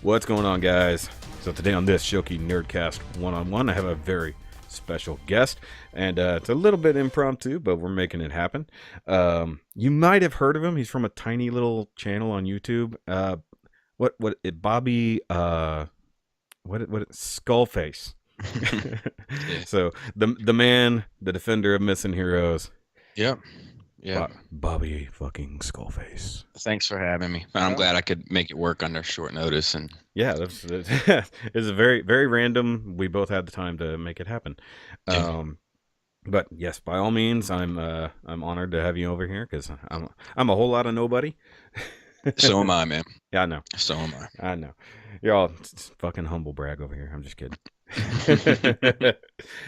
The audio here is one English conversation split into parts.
What's going on, guys? So today on this Shoky Nerdcast 1On1, I have a very special guest, and it's a little bit impromptu, but we're making it happen. You might have heard of him. He's from a tiny little channel on YouTube. Bobby, Skullface. Yeah. So the man, the defender of missing heroes. Yep. Yeah. Bobby fucking Skullface. Thanks for having me. I'm glad I could make it work under short notice. And yeah, it's a very, very random. We both had the time to make it happen. Yeah. But yes, by all means, I'm honored to have you over here because I'm a whole lot of nobody. So am I, man. Yeah, I know. So am I. I know. You're all fucking humble brag over here. I'm just kidding.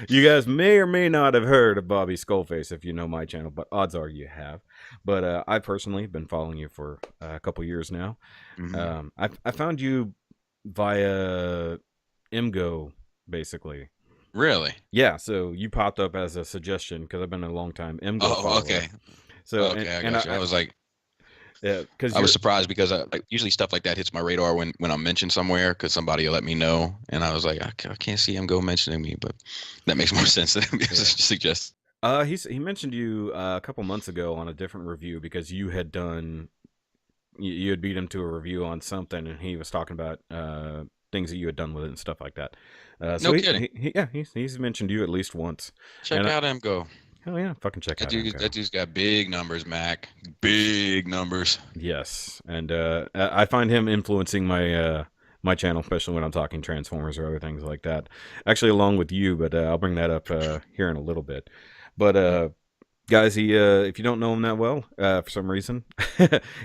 You guys may or may not have heard of Bobby Skullface if you know my channel, but odds are you have. But I personally have been following you for a couple years now. Mm-hmm. I found you via MGO, basically. Really? Yeah, so you popped up as a suggestion because I've been a long time MGO follower. Okay. So okay, I got you. I was like, yeah, because I was surprised because usually stuff like that hits my radar when I'm mentioned somewhere because somebody will let me know, and I was like, I can't see him go mentioning me, but that makes more sense than suggest. He mentioned you a couple months ago on a different review because you had done you had beat him to a review on something, and he was talking about things that you had done with it and stuff like that. So No kidding. He's mentioned you at least once. Check out MGO. Hell yeah, fucking check out MGO. That dude's got big numbers, Mac. Big numbers. Yes, and I find him influencing my my channel, especially when I'm talking Transformers or other things like that. Actually, along with you, but I'll bring that up here in a little bit. But guys, he if you don't know him that well, for some reason,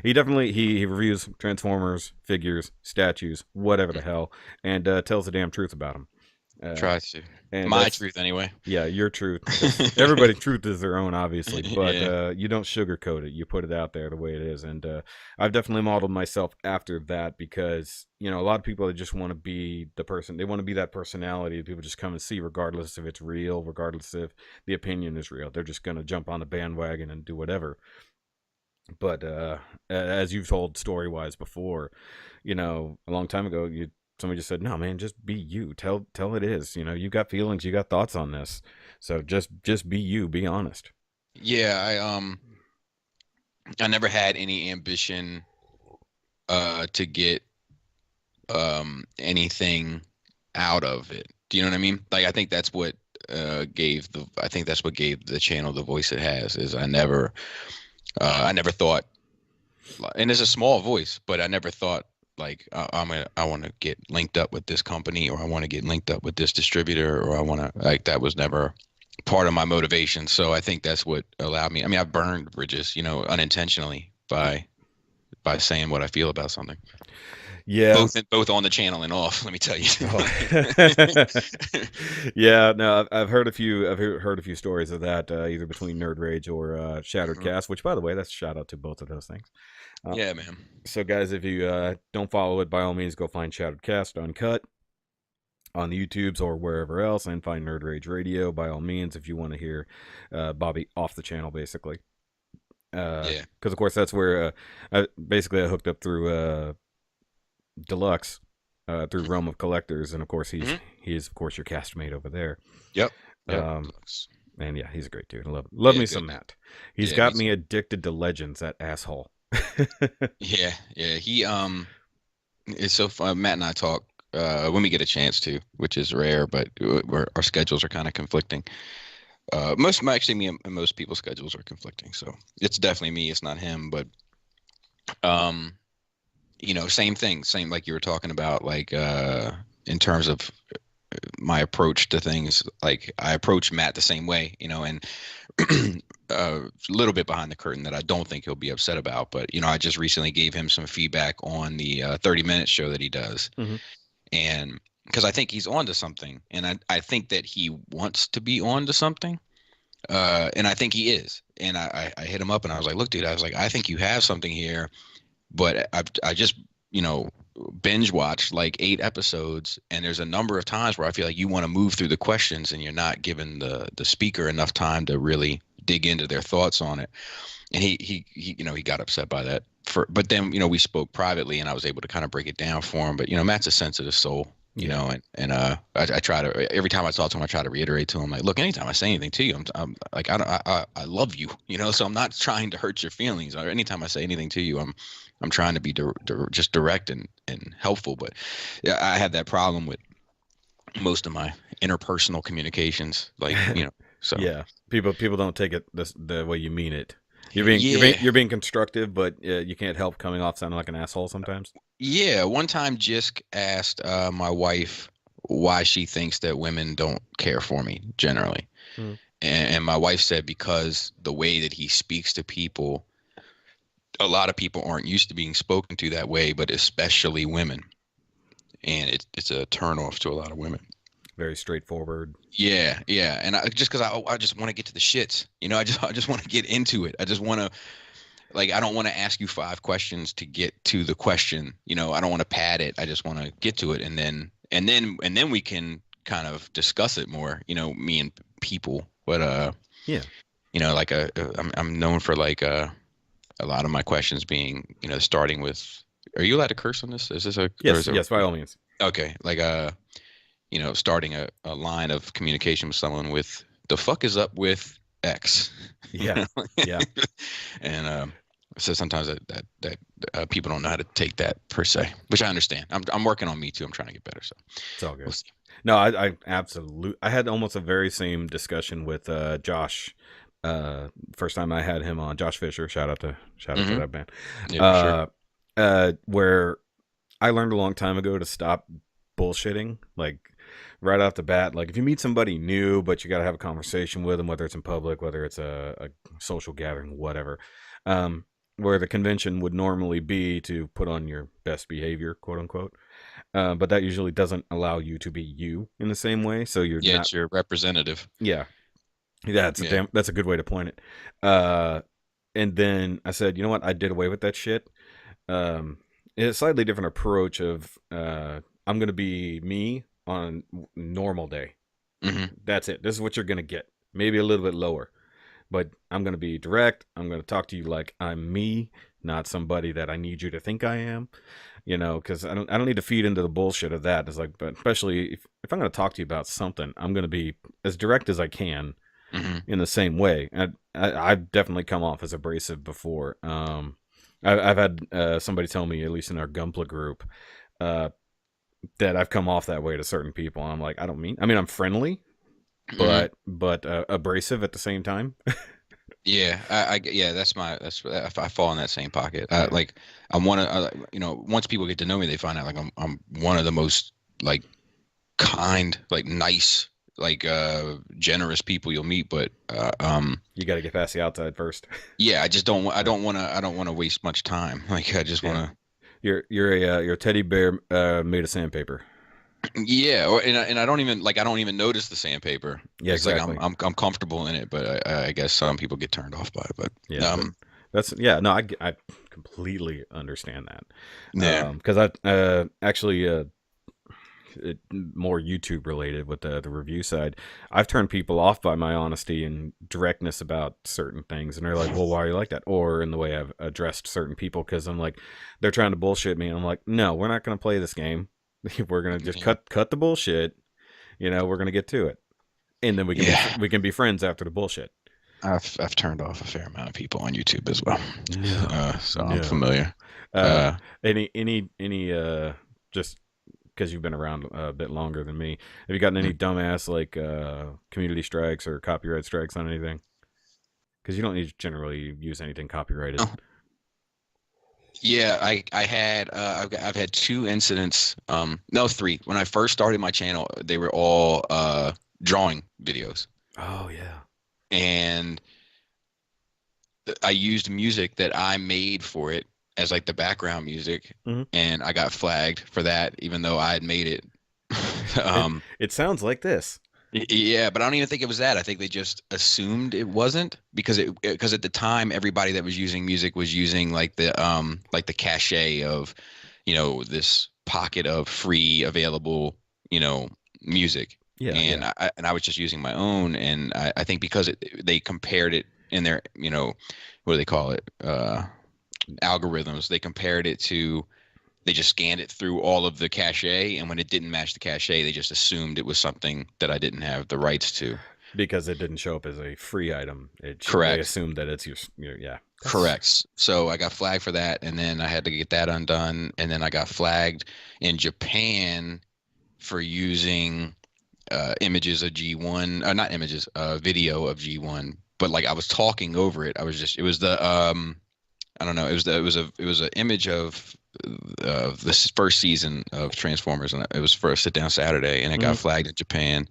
he definitely he reviews Transformers, figures, statues, whatever the hell, and tells the damn truth about them. Tries to. And my truth, anyway. Yeah, your truth. Everybody's truth is their own, obviously, but you don't sugarcoat it. You put it out there the way it is, and I've definitely modeled myself after that because a lot of people just want to be the person. They want to be that personality. People just come and see, regardless if it's real, regardless if the opinion is real. They're just gonna jump on the bandwagon and do whatever. But as you've told story-wise before, a long time ago, somebody just said, "No, man, just be you. Tell it is. You got feelings, you got thoughts on this. So just be you. Be honest." Yeah, I never had any ambition to get anything out of it. Do you know what I mean? Like I think that's what gave the channel the voice it has. Is I never thought, and it's a small voice, but I never thought like I want to get linked up with this company, or I want to get linked up with this distributor, or I want to that was never part of my motivation. So I think that's what allowed me. I mean, I burned bridges, unintentionally by saying what I feel about something. Yeah, both on the channel and off. Let me tell you. Yeah, no, I've heard a few stories of that, either between Nerd Rage or Shattered Cast. Which, by the way, that's a shout out to both of those things. Yeah, man. So, guys, if you don't follow it, by all means, go find Shattered Cast Uncut on the YouTubes or wherever else, and find Nerd Rage Radio, by all means, if you want to hear Bobby off the channel, basically. Yeah. Because, of course, that's where I hooked up through Deluxe, through Realm of Collectors, and, of course, he is, of course, your castmate over there. Yep. And, yeah, he's a great dude. Love me some Matt. He's got me addicted to Legends, that asshole. Yeah. He it's so fun. Matt and I talk when we get a chance to, which is rare, but our schedules are kind of conflicting. Me and most people's schedules are conflicting, so it's definitely me. It's not him, but same thing, same like you were talking about, like in terms of my approach to things. Like I approach Matt the same way, and a little bit behind the curtain that I don't think he'll be upset about. But I just recently gave him some feedback on the 30-minute show that he does, and because I think he's onto something, and I think that he wants to be onto something, and I think he is. And I hit him up and I was like, "Look, dude," I was like, "I think you have something here, but I just binge watched like 8 episodes, and there's a number of times where I feel like you want to move through the questions and you're not giving the speaker enough time to really dig into their thoughts on it." And he got upset by that but then, we spoke privately and I was able to kind of break it down for him. But, Matt's a sensitive soul, Yeah. I try to, every time I talk to him, I try to reiterate to him, like, look, anytime I say anything to you, I'm like, I love you, so I'm not trying to hurt your feelings. Or anytime I say anything to you, I'm trying to be just direct and helpful. But yeah, I had that problem with most of my interpersonal communications, like, so. Yeah. People don't take it the way you mean it. Yeah. You're being constructive, but you can't help coming off sounding like an asshole sometimes. Yeah, one time Jisk asked my wife why she thinks that women don't care for me generally. Mm. And my wife said because the way that he speaks to people, a lot of people aren't used to being spoken to that way, but especially women. And it's a turnoff to a lot of women. Very straightforward. Yeah, yeah. And just because I just want to get to the shits, I just want to get into it. I just want to, like, I don't want to ask you 5 questions to get to the question. I don't want to pad it. I just want to get to it, and then we can kind of discuss it more. Me and people. But Yeah. like I'm known for like a lot of my questions being starting with. Are you allowed to curse on this? Is this a Yes? Yes, by all means. Okay, like starting a line of communication with someone with the fuck is up with X. Yeah. Yeah. And so sometimes that people don't know how to take that per se, which I understand. I'm working on me too. I'm trying to get better. So It's all good. we'll see. No, I absolutely. I had almost a very same discussion with Josh. First time I had him on, Josh Fisher. Shout out to that man. Yeah, for sure. Where I learned a long time ago to stop bullshitting. Like right off the bat, like if you meet somebody new, but you got to have a conversation with them, whether it's in public, whether it's a social gathering, whatever. Where the convention would normally be to put on your best behavior, quote unquote. But that usually doesn't allow you to be you in the same way. So you're not. It's your representative. Yeah. Yeah, that's a good way to point it. And then I said, you know what? I did away with that shit. It's a slightly different approach of I'm gonna be me on a normal day. Mm-hmm. That's it. This is what you're gonna get. Maybe a little bit lower, but I'm gonna be direct. I'm gonna talk to you like I'm me, not somebody that I need you to think I am. Because I don't need to feed into the bullshit of that. It's like, but especially if I'm gonna talk to you about something, I'm gonna be as direct as I can. Mm-hmm. In the same way. I've definitely come off as abrasive before. I've had somebody tell me, at least in our Gumpla group, that I've come off that way to certain people. And I'm like, I mean, I'm friendly, but abrasive at the same time. Yeah, I fall in that same pocket. Like I want to, once people get to know me, they find out like I'm one of the most like kind, like nice, like generous people you'll meet. But you got to get past the outside first. Yeah, I don't want to waste much time. Like I just want to. You're a teddy bear made of sandpaper. Yeah, and I don't even notice the sandpaper. Yeah, it's exactly. like I'm comfortable in it, but I guess some people get turned off by it. But yeah, no, I completely understand that. Yeah, because I actually more YouTube related with the review side. I've turned people off by my honesty and directness about certain things, and they're like, "Well, why are you like that?" Or in the way I've addressed certain people, because I'm like, they're trying to bullshit me, and I'm like, "No, we're not going to play this game. We're going to just cut the bullshit. We're going to get to it, and then we can be friends after the bullshit." I've turned off a fair amount of people on YouTube as well. So No. I'm familiar. Any just because you've been around a bit longer than me, have you gotten any dumbass like community strikes or copyright strikes on anything? Because you don't need to generally use anything copyrighted. Oh. Yeah, I had I've had 2 incidents. No, 3. When I first started my channel, they were all drawing videos. Oh yeah. And I used music that I made for it as like the background music, and I got flagged for that, even though I had made it. It sounds like this. Yeah, but I don't even think it was that. I think they just assumed it wasn't because at the time everybody that was using music was using like the cachet of, this pocket of free available, music. Yeah. And yeah. I was just using my own, and I think because they compared it in their, what do they call it? algorithms. They compared it to, they just scanned it through all of the cache, and when it didn't match the cache, they just assumed it was something that I didn't have the rights to. Because it didn't show up as a free item. They Correct. assumed that it's yeah. Correct. So I got flagged for that, and then I had to get that undone, and then I got flagged in Japan for using images of G1, not images, video of G1. But like I was talking over it. It was the I don't know. It was an image of this first season of Transformers, and it was for a sit down Saturday, and it got flagged in Japan.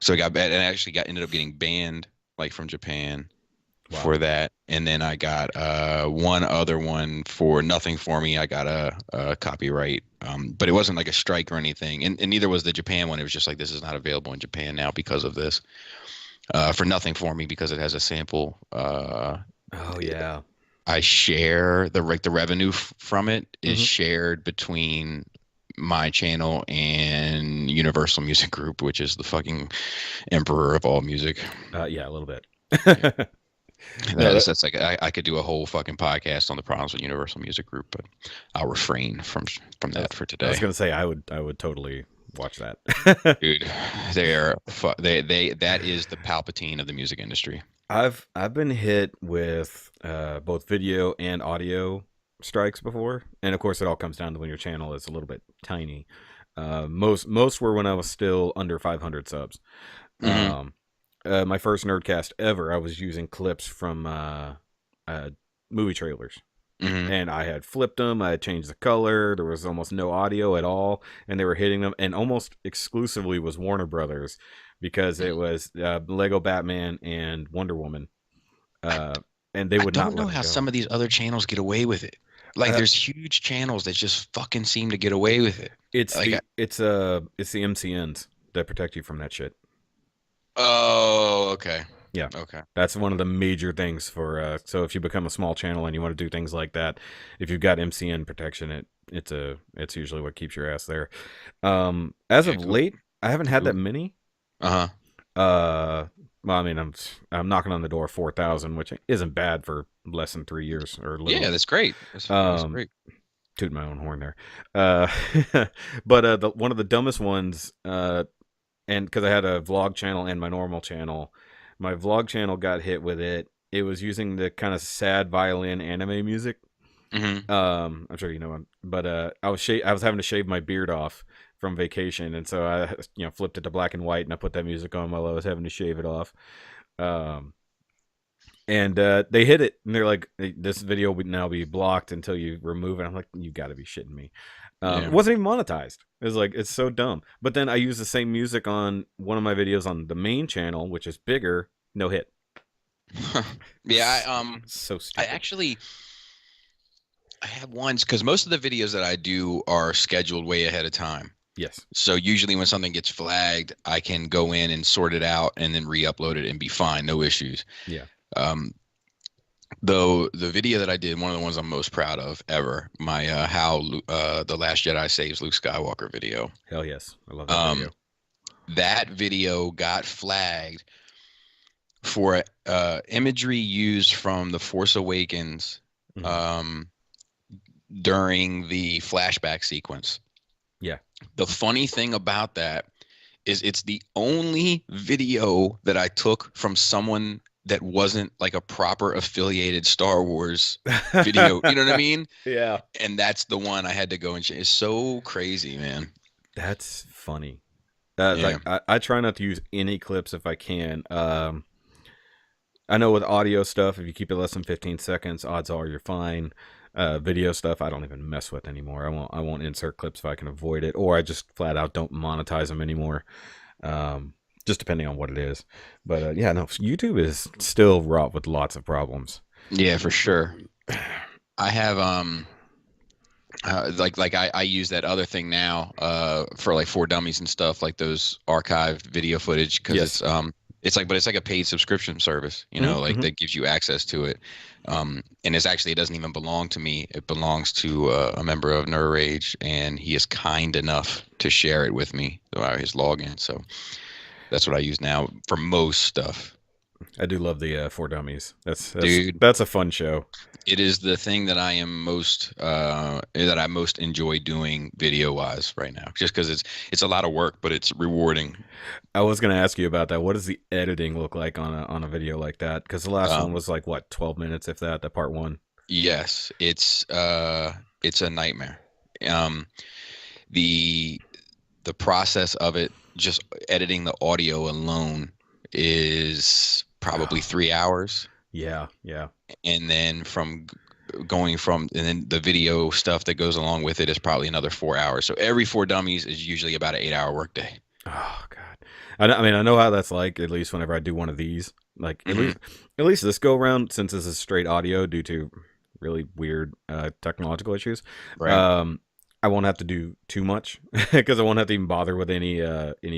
So it got bad, and I actually ended up getting banned like from Japan for that. And then I got one other one for Nothing for Me. I got a copyright, but it wasn't like a strike or anything, and neither was the Japan one. It was just like, this is not available in Japan now because of this. For Nothing for Me, because it has a sample. Oh yeah. I share the revenue from it is shared between my channel and Universal Music Group, which is the fucking emperor of all music. Yeah, a little bit. That's like I could do a whole fucking podcast on the problems with Universal Music Group, but I'll refrain from that for today. I was gonna say I would totally watch that. Dude, that is the Palpatine of the music industry. I've been hit with both video and audio strikes before, and of course it all comes down to when your channel is a little bit tiny. Most were when I was still under 500 subs. My first Nerdcast ever, I was using clips from movie trailers. And I had flipped them, I had changed the color, there was almost no audio at all, and they were hitting them, and almost exclusively was Warner Brothers, because it was Lego Batman and Wonder Woman, and they would not let it go. I don't know how some of these other channels get away with it. Like, there's huge channels that just fucking seem to get away with it. It's like it's the MCNs that protect you from that shit. Oh, okay. Yeah. Okay. That's one of the major things for so if you become a small channel and you want to do things like that, if you've got MCN protection, it's usually what keeps your ass there. As of late, I haven't had that many. Well, I mean, I'm knocking on the door 4,000, which isn't bad for less than 3 years or little. Yeah, that's great. That's great. Toot my own horn there. But one of the dumbest ones, and because I had a vlog channel and my normal channel, my vlog channel got hit with it. It was using the kind of sad violin anime music. I'm sure you know, but I was having to shave my beard off from vacation, and so I flipped it to black and white, and I put that music on while I was having to shave it off. And they hit it, and they're like, "This video would now be blocked until you remove it." I'm like, "You got to be shitting me!" It wasn't even monetized. It was like, it's so dumb. But then I used the same music on one of my videos on the main channel, which is bigger. No hit. Yeah, so stupid. I have ones, because most of the videos that I do are scheduled way ahead of time. Yes. So usually when something gets flagged, I can go in and sort it out and then re-upload it and be fine, no issues. Yeah. Though the video that I did, one of the ones I'm most proud of ever, my how The Last Jedi Saves Luke Skywalker video. Hell yes, I love that video. That video got flagged for imagery used from The Force Awakens during the flashback sequence. Yeah. The funny thing about that is it's the only video that I took from someone that wasn't like a proper affiliated Star Wars video. You know what I mean? Yeah. And that's the one I had to go and change. It's so crazy, man. That's funny. Like I try not to use any clips if I can. I know with audio stuff, if you keep it less than 15 seconds, odds are you're fine. Video stuff, I don't even mess with anymore. I won't insert clips if I can avoid it, or I just flat out don't monetize them anymore. Just depending on what it is. But yeah, no, YouTube is still wrought with lots of problems. Yeah, for sure. I have I use that other thing now for like For Dummies and stuff, like those archived video footage, because it's like a paid subscription service, that gives you access to it. And it doesn't even belong to me. It belongs to a member of Nerd Rage, and he is kind enough to share it with me via his login. So that's what I use now for most stuff. I do love the For Dummies. Dude, That's a fun show. it is the thing that I most enjoy doing video wise right now, just because it's a lot of work, but it's rewarding. I was gonna ask you about that. What does the editing look like on a video like that? Because the last one Um, was like what, 12 minutes, if that. That part one. yes, it's a nightmare. Um, the the process of it, just editing the audio alone, is probably 3 hours, Yeah, yeah. and then and then the video stuff that goes along with it is probably another 4 hours. So every four dummies is usually about an 8 hour workday. Oh God. I mean, I know how that's like. At least whenever I do one of these, like Hmm. at least this go around, since this is straight audio due to really weird technological issues. Right, Um, I won't have to do too much because I won't have to even bother with any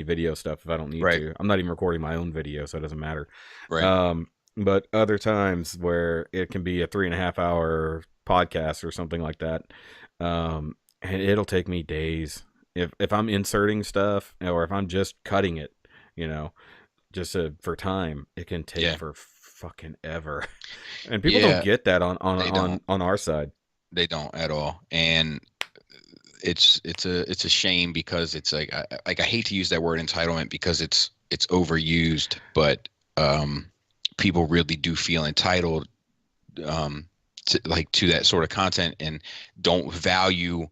video stuff if I don't need right, to. I'm not even recording my own video, so it doesn't matter. right. Um, but other times where it can be a 3.5 hour podcast or something like that, and it'll take me days if I'm inserting stuff or if I'm just cutting it, you know, just for time, it can take Yeah, for fucking ever. And people don't yeah. get that on on They on don't. on our side. They don't at all. And it's a shame, because it's like I hate to use that word entitlement, because it's overused, but people really do feel entitled, um, to that sort of content, and don't value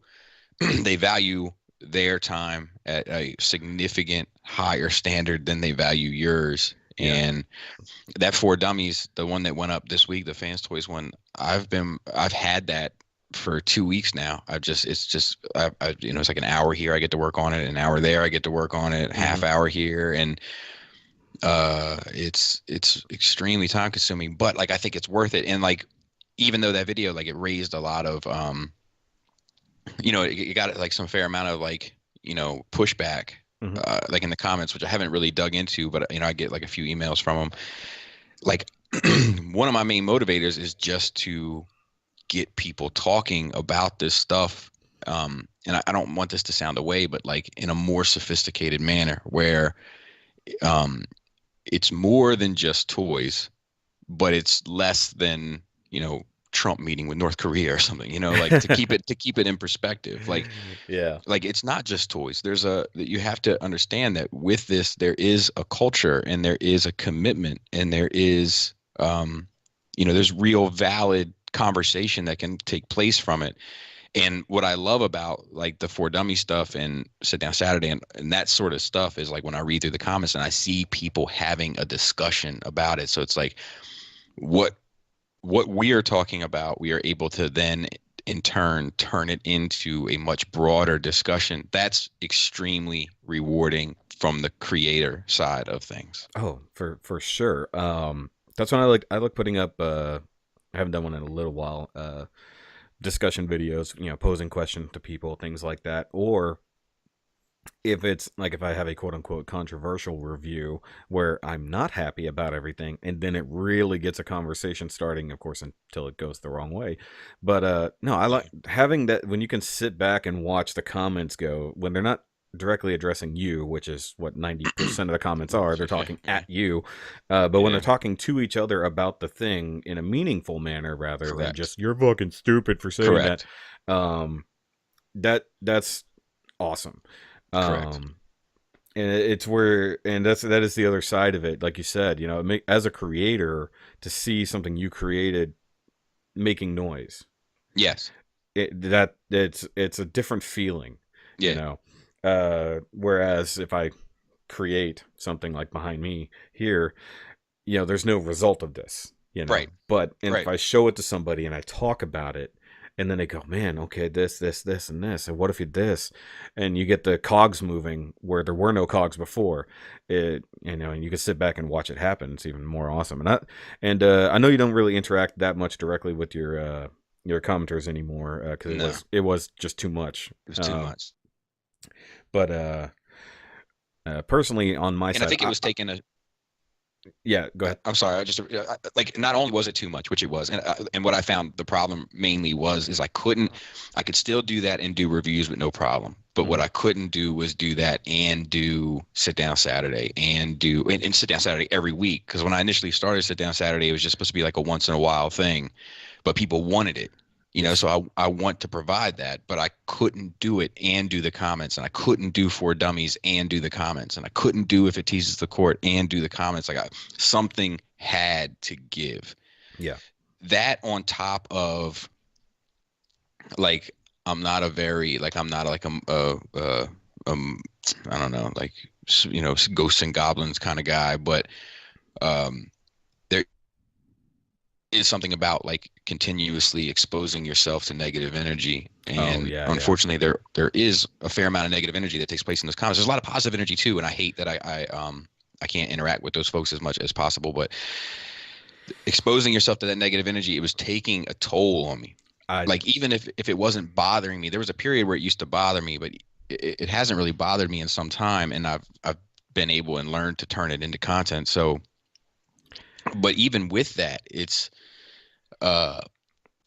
they value their time at a significant higher standard than they value yours. Yeah. And that For Dummies, the one that went up this week, the Fans Toys one, I've had that for 2 weeks now. It's like an hour here I get to work on it, an hour there I get to work on it, Hmm. half hour here, and it's extremely time consuming, but like I think it's worth it. And like, even though that video, like, it raised a lot of it got like some fair amount of, like, pushback, Hmm. like in the comments, which I haven't really dug into, but I get like a few emails from them. Like, one of my main motivators is just to get people talking about this stuff. And I don't want this to sound away, but like in a more sophisticated manner, where um, it's more than just toys, but it's less than, Trump meeting with North Korea or something, like, to keep it in perspective. Yeah. Like it's not just toys. You have to understand that with this there is a culture, and there is a commitment, and there's real valid conversation that can take place from it. And what I love about like the For Dummy stuff and Sit Down Saturday, and that sort of stuff, is like when I read through the comments and I see people having a discussion about it. So it's like, what we are talking about, we are able to then in turn turn it into a much broader discussion. That's extremely rewarding from the creator side of things. Oh, for sure. That's when I like putting up. I haven't done one in a little while. Discussion videos, posing questions to people, things like that, or if it's like if I have a quote unquote controversial review where I'm not happy about everything, and then it really gets a conversation starting, of course, until it goes the wrong way. But no, I Yeah. like having that when you can sit back and watch the comments go when they're not directly addressing you, which is what 90% of the comments are. They're Yeah. talking Yeah. at you, but when they're Yeah. talking to each other about the thing in a meaningful manner rather than Correct. just you're fucking stupid for saying that, Correct. um, that's awesome. Correct. Um, and it's where, and that is the other side of it. Like you said, as a creator, to see something you created making noise, Yes. it's a different feeling, you Yeah. know. Whereas if I create something like behind me here, there's no result of this, Right. but and if Right. I show it to somebody and I talk about it, and then they go, man, okay, this and this, and what if you this, and you get the cogs moving where there were no cogs before it, and you can sit back and watch it happen. It's even more awesome. And I know you don't really interact that much directly with your commenters anymore, because it No, was it was just too much. it was too much. But personally on my And I side, think it was taking a Yeah, go ahead. I'm sorry. Like not only was it too much, which it was, and what I found the problem mainly was is I could still do that and do reviews with no problem. But what I couldn't do was do that and do sit down Saturday and sit down Saturday every week. Because when I initially started sit down Saturday, it was just supposed to be like a once in a while thing, but people wanted it. Yes. So I want to provide that, but I couldn't do it and do the comments, and I couldn't do for dummies and do the comments, and I couldn't do if it teases the court and do the comments. Something had to give. Yeah. That on top of like I'm not like I don't know, like ghosts and goblins kind of guy, but um there is something about like continuously exposing yourself to negative energy, Oh and yeah, yeah. unfortunately there is a fair amount of negative energy that takes place in those comments. There's a lot of positive energy too, and I hate that I can't interact with those folks as much as possible, but exposing yourself to that negative energy, it was taking a toll on me. I Like even if it wasn't bothering me, there was a period where it used to bother me, but it hasn't really bothered me in some time, and I've been able and learned to turn it into content. So, but even with that, it's uh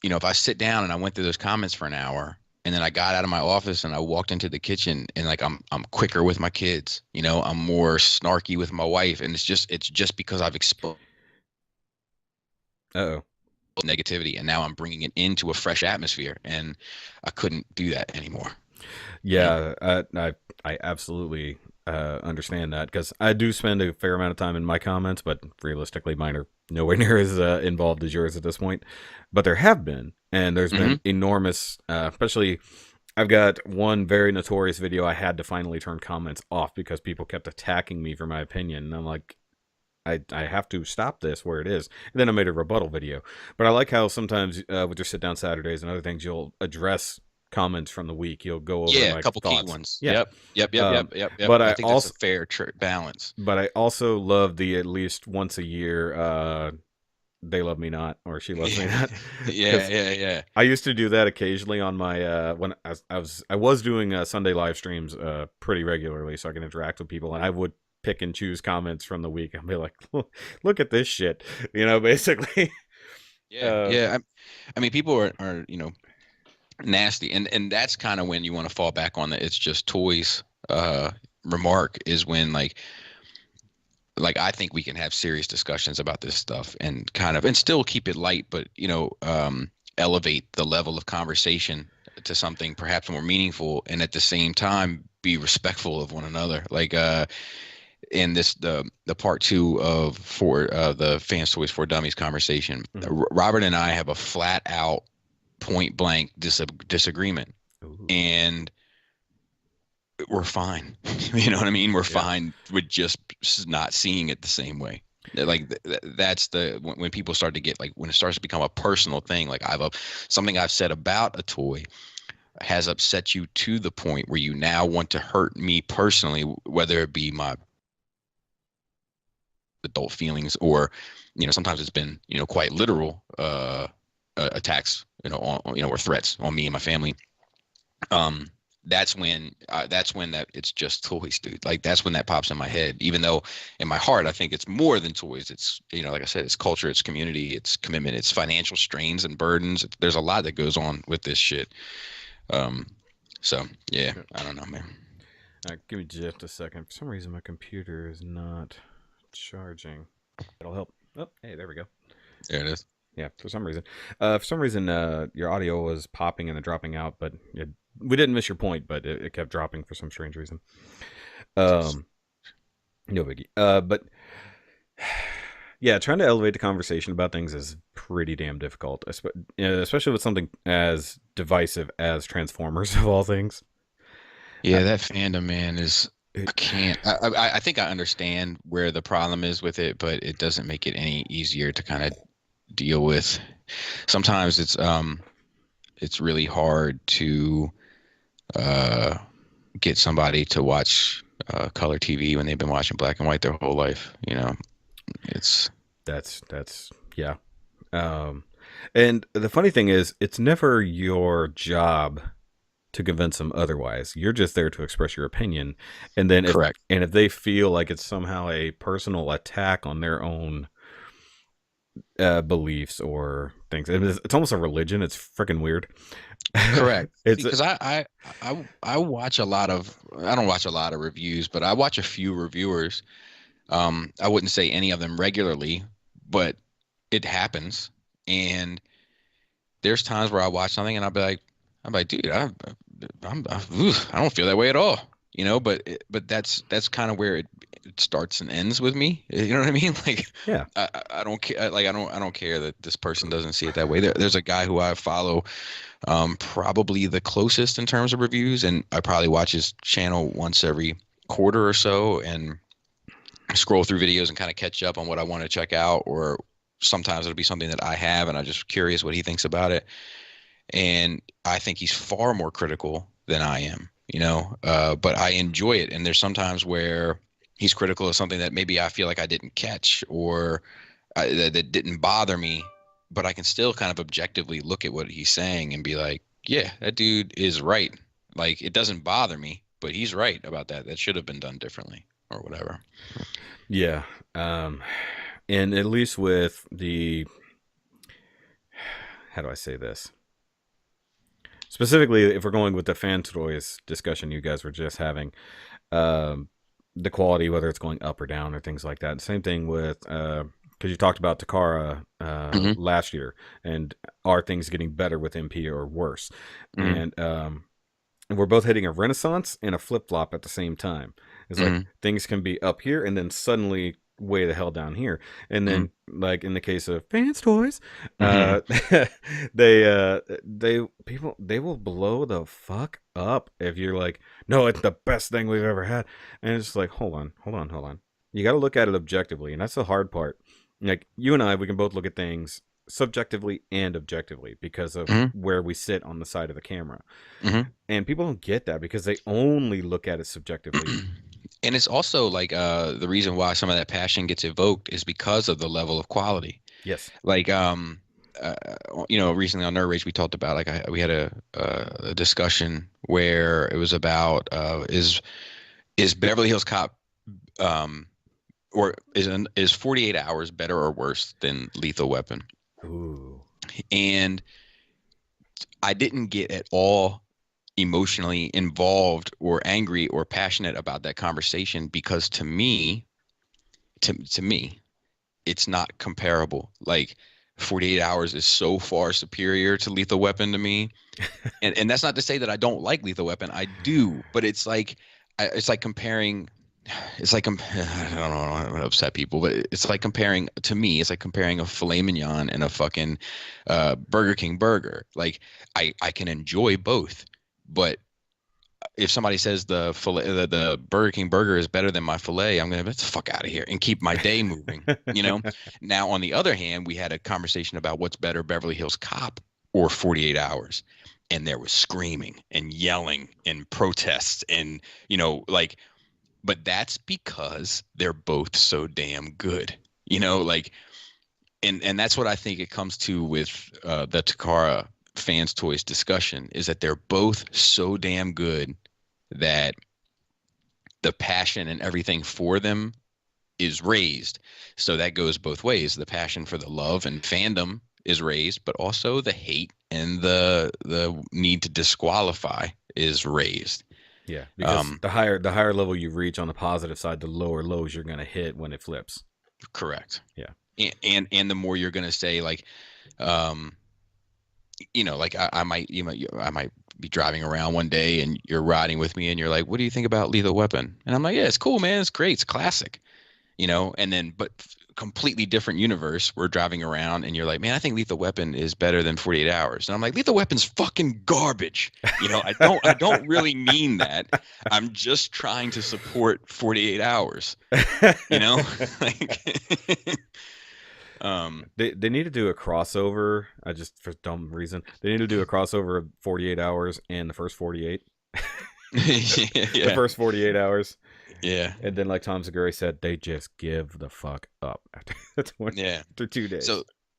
if I sit down and I went through those comments for an hour and then I got out of my office and I walked into the kitchen and like I'm quicker with my kids, I'm more snarky with my wife, and it's just because I've exposed uh-oh. negativity and now I'm bringing it into a fresh atmosphere, and I couldn't do that anymore. Yeah, I absolutely understand that because I do spend a fair amount of time in my comments, but realistically, mine are nowhere near as involved as yours at this point. But there have been, and there's Hmm. been enormous, especially. I've got one very notorious video I had to finally turn comments off because people kept attacking me for my opinion, and I'm like, I have to stop this where it is. And then I made a rebuttal video. But I like how sometimes with your sit down Saturdays and other things, you'll address comments from the week. You'll go over Yeah, a like couple key thoughts. ones. Yeah. Yep, yep, yep, yep, Um, yep, yep. but I I think that's a also fair balance. love the at least once a year they love me not or she loves me Yeah, not yeah, because yeah, yeah. I used to do that occasionally on my when I was doing Sunday live streams pretty regularly so I can interact with people, and I would pick and choose comments from the week and be like, look at this shit, basically. Yeah, uh yeah. I mean, people are nasty, and that's kind of when you want to fall back on the it's just toys remark is when like I think we can have serious discussions about this stuff and and still keep it light, but elevate the level of conversation to something perhaps more meaningful, and at the same time be respectful of one another. Like in the part two of for the Fans Toys for Dummies conversation, mhm. Robert and I have a flat out point blank disagreement, Ooh, and we're fine. You know what I mean? We're yeah. fine with just not seeing it the same way. Like that's when people start to get like when it starts to become a personal thing. Like something I've said about a toy has upset you to the point where you now want to hurt me personally, whether it be my adult feelings or sometimes it's been quite literal attacks on or threats on me and my family. um that's when that it's just toys, dude. Like that's when that pops in my head, even though in my heart I think it's more than toys. It's like I said, it's culture, it's community, it's commitment, it's financial strains and burdens. There's a lot that goes on with this shit. um so yeah, Okay. I don't know, man. Give me just a second. For some reason my computer is not charging. It'll help. Oh, hey, there we go. There it is. Yeah, for some reason, your audio was popping and then dropping out, but we didn't miss your point, but it kept dropping for some strange reason. Um, no biggie. But yeah, trying to elevate the conversation about things is pretty damn difficult, especially with something as divisive as Transformers of all things. Uh, Yeah, that fandom, man, is I it, can't. I think I understand where the problem is with it, but it doesn't make it any easier to kind of deal with. Sometimes it's really hard to uh get somebody to watch color TV when they've been watching black and white their whole life. It's that's yeah. Um, and the funny thing is, it's never your job to convince them otherwise. You're just there to express your opinion. And then Correct. if they feel like it's somehow a personal attack on their own beliefs or things, it's almost a religion. It's freaking weird. Correct. It's Because I watch a lot of, I don't watch a lot of reviews, but I watch a few reviewers. I wouldn't say any of them regularly, but it happens. And there's times where I watch something and I'm like, dude, I don't feel that way at all, you know. But that's kind of where it starts and ends with me. You know what I mean? Like, yeah. I don't care. Like, I don't care that this person doesn't see it that way. There's a guy who I follow, probably the closest in terms of reviews, and I probably watch his channel once every quarter or so, and scroll through videos and kind of catch up on what I want to check out, or sometimes it'll be something that I have and I'm just curious what he thinks about it. And I think he's far more critical than I am, you know, but I enjoy it. And there's sometimes where he's critical of something that maybe I feel like I didn't catch, or that didn't bother me, but I can still kind of objectively look at what he's saying and be like, yeah, that dude is right. Like, it doesn't bother me, but he's right about that. That should have been done differently or whatever. Yeah. And at least with the, how do I say this? Specifically, if we're going with the fan toys discussion you guys were just having, the quality, whether it's going up or down or things like that. Same thing with, because you talked about Takara last year, and are things getting better with MP or worse? And we're both hitting a renaissance and a flip-flop at the same time. It's like things can be up here and then suddenly way the hell down here. And then like in the case of fans toys, they will blow the fuck up if you're like, no, it's the best thing we've ever had. And it's like, hold on. You got to look at it objectively, and that's the hard part. Like, you and I, we can both look at things subjectively and objectively because of where we sit on the side of the camera. And people don't get that because they only look at it subjectively. And it's also like, the reason why some of that passion gets evoked is because of the level of quality. Yes. Like, you know, recently on Nerd Rage, we talked about, like, we had a discussion where it was about, is Beverly Hills Cop, or is 48 Hours better or worse than Lethal Weapon? Ooh. And I didn't get at all emotionally involved or angry or passionate about that conversation, because to me, it's not comparable. Like, 48 Hours is so far superior to Lethal Weapon to me. And that's not to say that I don't like Lethal Weapon. I do, but it's like comparing, it's like, I don't know, I don't want to upset people, but it's like comparing, to me, it's like comparing a filet mignon and a fucking Burger King burger. Like, I can enjoy both, but if somebody says the Burger King burger is better than my filet, I'm gonna get the fuck out of here and keep my day moving. You know. Now, on the other hand, we had a conversation about what's better, Beverly Hills Cop or 48 Hours, and there was screaming and yelling and protests and, you know, like, but that's because they're both so damn good. You know, like, and that's what I think it comes to with the Takara fans toys discussion, is that they're both so damn good that the passion and everything for them is raised. So that goes both ways. The passion for the love and fandom is raised, but also the hate and the need to disqualify is raised. Yeah, because the higher level you reach on the positive side, the lower lows you're gonna hit when it flips. Correct. Yeah. And the more you're gonna say, like, you know, like, I might be driving around one day and you're riding with me and you're like, what do you think about Lethal Weapon? And I'm like, yeah, it's cool, man. It's great. It's classic, you know? And then, but completely different universe, we're driving around and you're like, man, I think Lethal Weapon is better than 48 Hours. And I'm like, Lethal Weapon's fucking garbage. You know, I don't really mean that. I'm just trying to support 48 Hours, you know? Like, they need to do a crossover. For dumb reason, they need to do a crossover of 48 Hours and the first 48. The first 48 Hours. Yeah. And then, like Tom Segura said, they just give the fuck up after 2 days.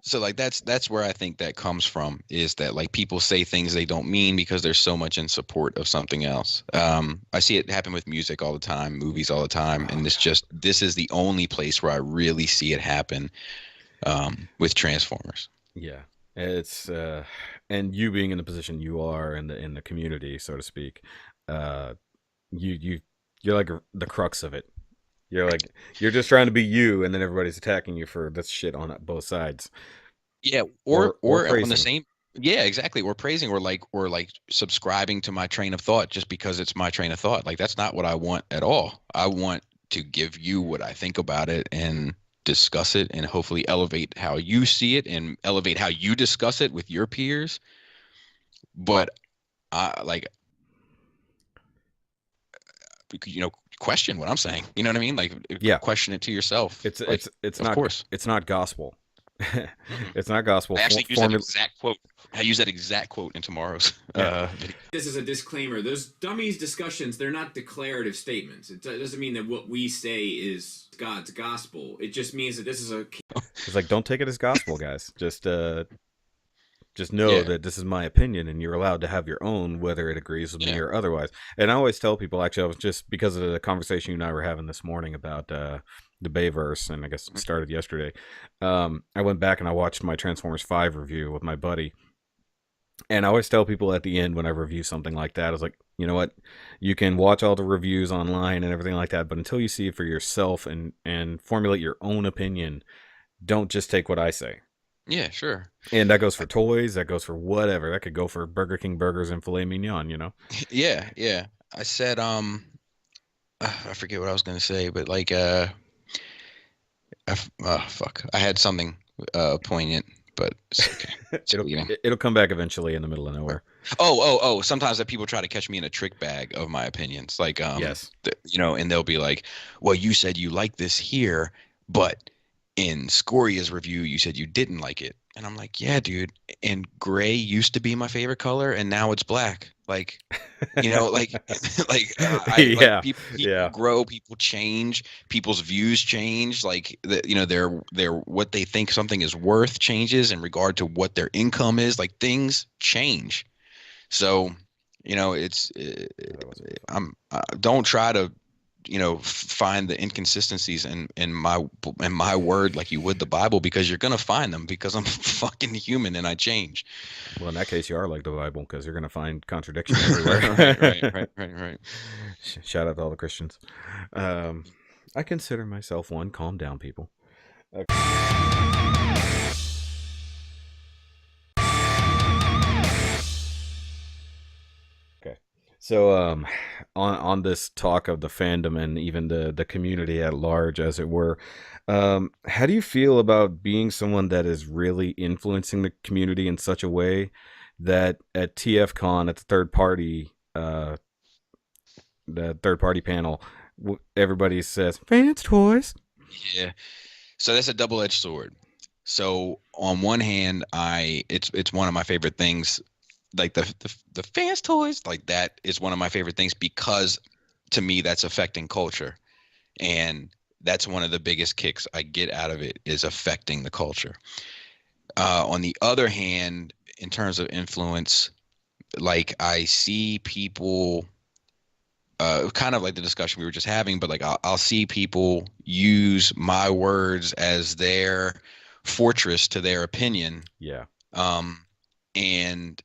So like that's where I think that comes from, is that like people say things they don't mean because they're so much in support of something else. I see it happen with music all the time, movies all the time, Oh and God. this is the only place where I really see it happen, with Transformers. Yeah. It's and you being in the position you are in the community, so to speak, uh you you're like the crux of it. You're just trying to be you, and then everybody's attacking you for this shit on both sides, Yeah, or or on the praising. same, yeah, exactly. Or praising, or like subscribing to my train of thought just because it's my train of thought. Like that's not what I want at all. I want to give you what I think about it and discuss it and hopefully elevate how you see it and elevate how you discuss it with your peers. But I like, question what I'm saying. You know what I mean? Like Yeah, question it to yourself. Like, it's of not course. gospel. Mm-mm. It's not gospel. I actually use that Formula. exact quote. I use that exact quote in tomorrow's Yeah, video. This is a disclaimer. Those dummies discussions, they're not declarative statements. It doesn't mean that what we say is God's gospel. It just means that this is a it's like, don't take it as gospel, guys. Just know Yeah, that this is my opinion, and you're allowed to have your own, whether it agrees with me yeah. or otherwise. And I always tell people, actually, I was just because of the conversation you and I were having this morning about the Bayverse, and I guess it started yesterday. I went back and I watched my Transformers 5 review with my buddy. And I always tell people at the end when I review something like that, I was like, you know what? You can watch all the reviews online and everything like that, but until you see it for yourself and formulate your own opinion, don't just take what I say. Yeah, sure. And that goes for toys, that goes for whatever. That could go for Burger King burgers and filet mignon, you know? Yeah, yeah. I said, I forget what I was gonna say, but like, fuck, I had something poignant, but it's okay. It's it'll fleeting. it'll come back eventually in the middle of nowhere. Oh. Sometimes that people try to catch me in a trick bag of my opinions, like, Yes. and they'll be like, "Well, you said you like this here, but in Scoria's review, you said you didn't like it." And I'm like, "Yeah, dude. And gray used to be my favorite color, and now it's black. Like, like, I like Yeah. people Yeah. grow, people change, people's views change. Like, their what they think something is worth changes in regard to what their income is. Like, things change." So, it's That wasn't really funny. don't try to, find the inconsistencies in my word like you would the Bible, because you're gonna find them, because I'm fucking human and I change. Well, in that case, you are like the Bible because you're going to find contradiction Right, everywhere. right. Shout out to all the Christians. Um, I consider myself one. Calm down, people. Okay. So, on this talk of the fandom and even the community at large, as it were, how do you feel about being someone that is really influencing the community in such a way that at TFCon at the third party panel, everybody says fans toys. Yeah. So that's a double-edged sword. So on one hand, it's one of my favorite things, like the fans toys, like that is one of my favorite things, because to me that's affecting culture, and that's one of the biggest kicks I get out of it, is affecting the culture. On the other hand, in terms of influence, like I see people, kind of like the discussion we were just having, but like I'll see people use my words as their fortress to their opinion. Yeah. Um, and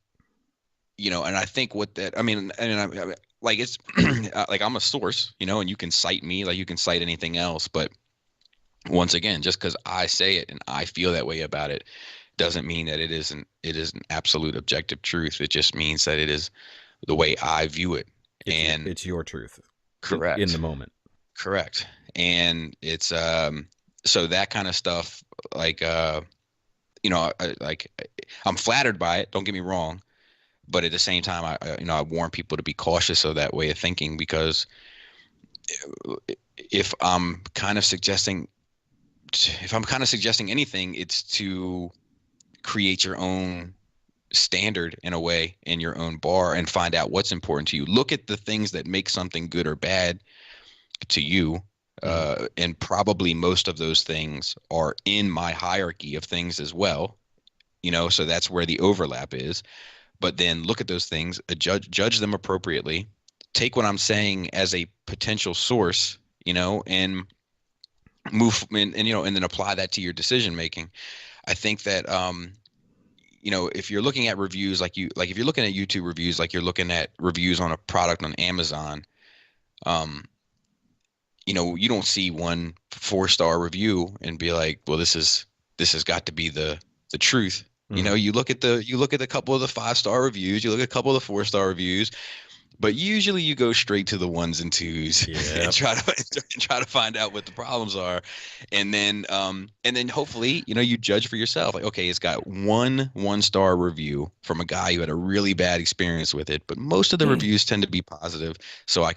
and I think what that, I mean, like it's like I'm a source, and you can cite me like you can cite anything else, but once again, just because I say it and I feel that way about it doesn't mean that it is an absolute objective truth. It just means that it is the way I view it. And It's your truth in the correct, moment. correct. And it's so that kind of stuff, like like I'm flattered by it, don't get me wrong, but at the same time I warn people to be cautious of that way of thinking, because if I'm kind of suggesting anything, it's to create your own standard in a way, in your own bar, and find out what's important to you. Look at the things that make something good or bad to you, and probably most of those things are in my hierarchy of things as well. So that's where the overlap is. But then look at those things, judge them appropriately, take what I'm saying as a potential source, and move and then apply that to your decision making. I think that if you're looking at reviews if you're looking at YouTube reviews, like you're looking at reviews on a product on Amazon, you don't see one 4-star review and be like, well, this has got to be the truth. Mm-hmm. You look at a couple of the 5-star reviews, you look at a couple of the 4-star reviews, but usually you go straight to the 1s and 2s and try to find out what the problems are, and then hopefully you judge for yourself. Like, okay, it's got 1-star review from a guy who had a really bad experience with it, but most of the reviews tend to be positive, so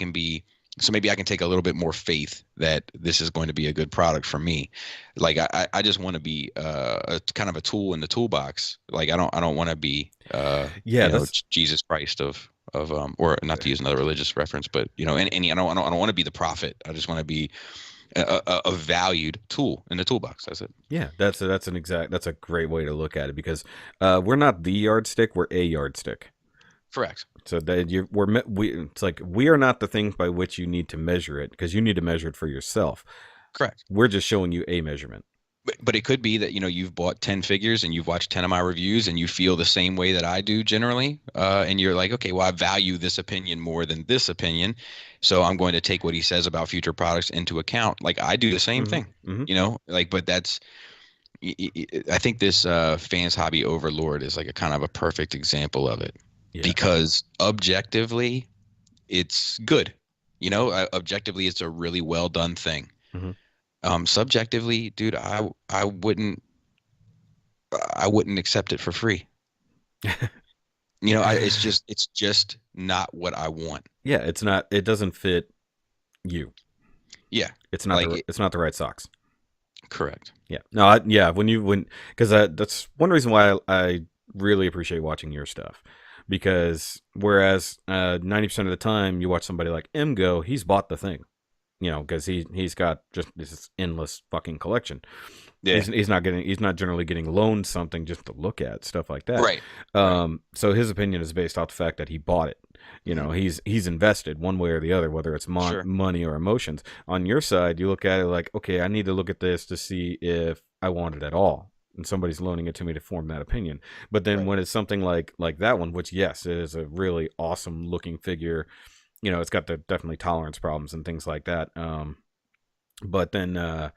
maybe I can take a little bit more faith that this is going to be a good product for me. Like I just want to be a kind of a tool in the toolbox. Like I don't want to be Jesus Christ of or not to use another religious reference, but I don't want to be the prophet. I just want to be a valued tool in the toolbox. That's it. Yeah, that's a great way to look at it, because we're not the yardstick, we're a yardstick. Correct. So that it's like we are not the things by which you need to measure it, because you need to measure it for yourself. Correct. We're just showing you a measurement. But it could be that you've bought 10 figures and you've watched 10 of my reviews and you feel the same way that I do generally, and you're like, okay, well, I value this opinion more than this opinion, so I'm going to take what he says about future products into account. Like I do the same thing, but that's. I think this Fans Hobby Overlord is like a kind of a perfect example of it. Yeah. Because objectively, it's good. Objectively, it's a really well done thing. Mm-hmm. Subjectively, dude, I wouldn't accept it for free. It's just not what I want. Yeah, it's not. It doesn't fit you. Yeah, it's not. It's not the right socks. Correct. Yeah. No. Because that's one reason why I really appreciate watching your stuff. Because whereas 90% of the time you watch somebody like MGO, he's bought the thing, because he's got just this endless fucking collection. Yeah. He's not generally getting loaned something just to look at, stuff like that. Right. So his opinion is based off the fact that he bought it. He's invested one way or the other, whether it's money or emotions. On your side, you look at it like, okay, I need to look at this to see if I want it at all. And somebody's loaning it to me to form that opinion. But then when it's something like that one, which yes, it is a really awesome looking figure, it's got the definitely tolerance problems and things like that. But then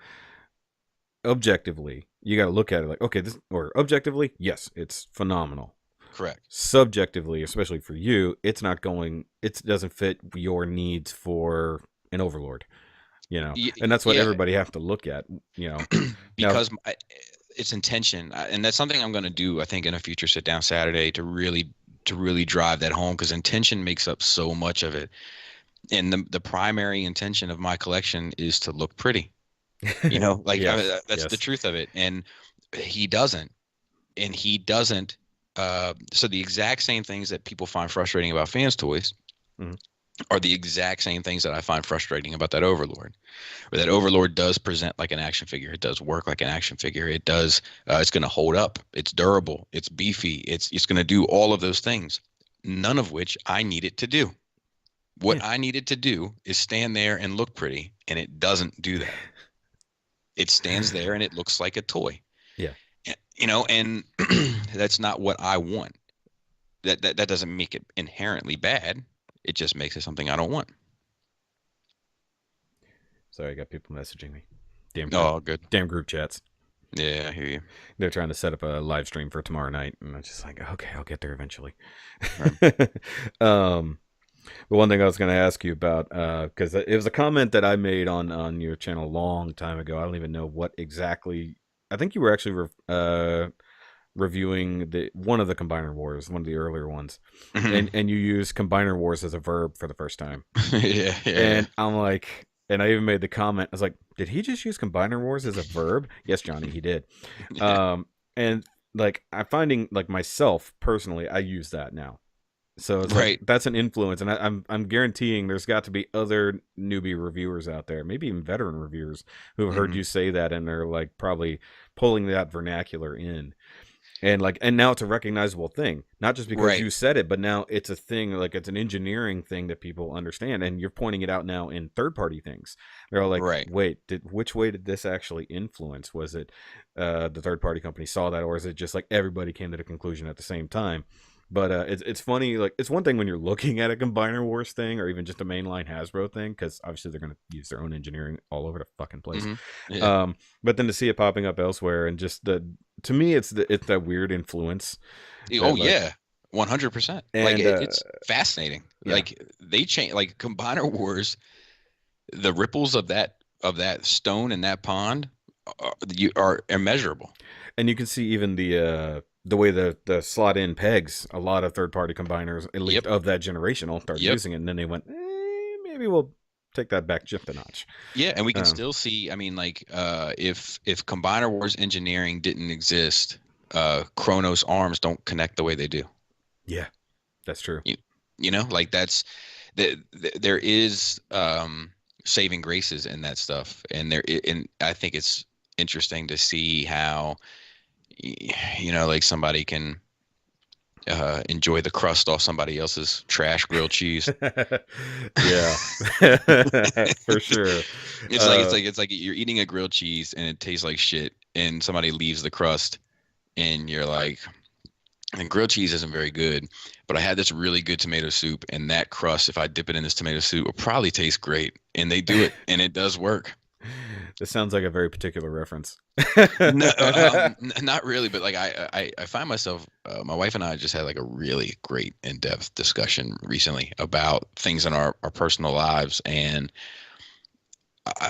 objectively, you got to look at it like, okay, objectively, yes, it's phenomenal. Correct. Subjectively, especially for you, it doesn't fit your needs for an overlord. And that's what everybody has to look at. Because it's intention, and that's something I'm going to do, I think, in a future sit down Saturday to really drive that home, because intention makes up so much of it. And the primary intention of my collection is to look pretty. That's the truth of it. And he doesn't. So the exact same things that people find frustrating about Fans Toys are the exact same things that I find frustrating about that Overlord. Where that Overlord does present like an action figure. It does work like an action figure. It does. It's going to hold up. It's durable. It's beefy. It's going to do all of those things. None of which I need it to do. What I needed to do is stand there and look pretty, and it doesn't do that. It stands there and it looks like a toy. Yeah. And that's not what I want. That doesn't make it inherently bad. It just makes it something I don't want. Sorry, I got people messaging me. Good. Damn group chats. Yeah, I hear you. They're trying to set up a live stream for tomorrow night, and I'm just like, okay, I'll get there eventually. Right. But one thing I was going to ask you about, because it was a comment that I made on your channel a long time ago. I don't even know what exactly. I think you were actually reviewing one of the Combiner Wars, one of the earlier ones, and you used Combiner Wars as a verb for the first time. Yeah. And I'm like, and I even made the comment, I was like, did he just use Combiner Wars as a verb? Yes, Johnny, he did. Yeah. And like, I'm finding, like, myself personally, I use that now. So it's like Right. that's an influence, and I'm guaranteeing there's got to be other newbie reviewers out there, maybe even veteran reviewers who have heard Hmm. you say that, and they're like probably pulling that vernacular in. And now it's a recognizable thing, not just because Right. you said it, but now it's a thing, like it's an engineering thing that people understand, and you're pointing it out now in third party things. They're like, Right. wait, which way did this actually influence? Was it the third party company saw that, or is it just like everybody came to the conclusion at the same time? But it's funny, like it's one thing when you're looking at a Combiner Wars thing or even just a mainline Hasbro thing, because obviously they're going to use their own engineering all over the fucking place. Hmm. Yeah. But then to see it popping up elsewhere, and just to me it's that weird influence Oh that like, yeah, 100%. Like and it's fascinating. yeah. Like they change, like Combiner Wars, the ripples of that stone in that pond are immeasurable. And you can see even the way the slot in pegs, a lot of third party combiners, at least Yep. of that generation, all started Yep. using it, and then they went, maybe we'll take that back just a notch. Yeah, and we can still see. I mean, like, if Combiner Wars engineering didn't exist, Chronos arms don't connect the way they do. Yeah, that's true. You know, like there is saving graces in that stuff, and and I think it's interesting to see how, you know, like somebody can enjoy the crust off somebody else's trash grilled cheese. Yeah, for sure. It's like you're eating a grilled cheese and it tastes like shit, and somebody leaves the crust, and you're like, and grilled cheese isn't very good, but I had this really good tomato soup, and that crust, if I dip it in this tomato soup, will probably taste great. And they do it, and it does work. This sounds like a very particular reference. No, not really, but like I find myself, my wife and I just had like a really great in-depth discussion recently about things in our personal lives, and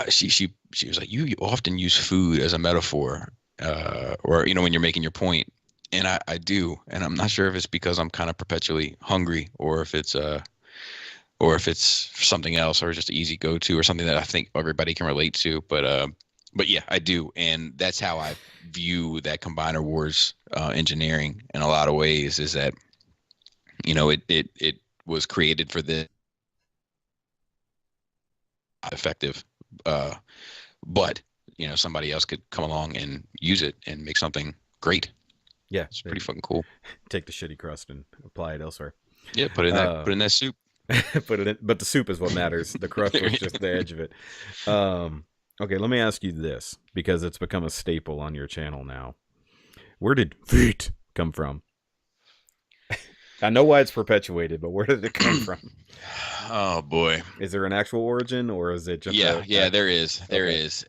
she was like, you often use food as a metaphor, or you know, when you're making your point. And I do, and I'm not sure if it's because I'm kind of perpetually hungry, or if it's something else, or just an easy go-to, or something that I think everybody can relate to. But yeah, I do, and that's how I view that Combiner Wars engineering in a lot of ways. Is that, you know, it was created for the effective, but you know, somebody else could come along and use it and make something great. Yeah, It's pretty fucking cool. Take the shitty crust and apply it elsewhere. Yeah, put in that soup. Put it in, but the soup is what matters. The crust was just the edge of it. Okay, let me ask you this, because it's become a staple on your channel now. Where did feet come from? I know why it's perpetuated, but where did it come from? Oh boy. Is there an actual origin, or is it just there is. There is.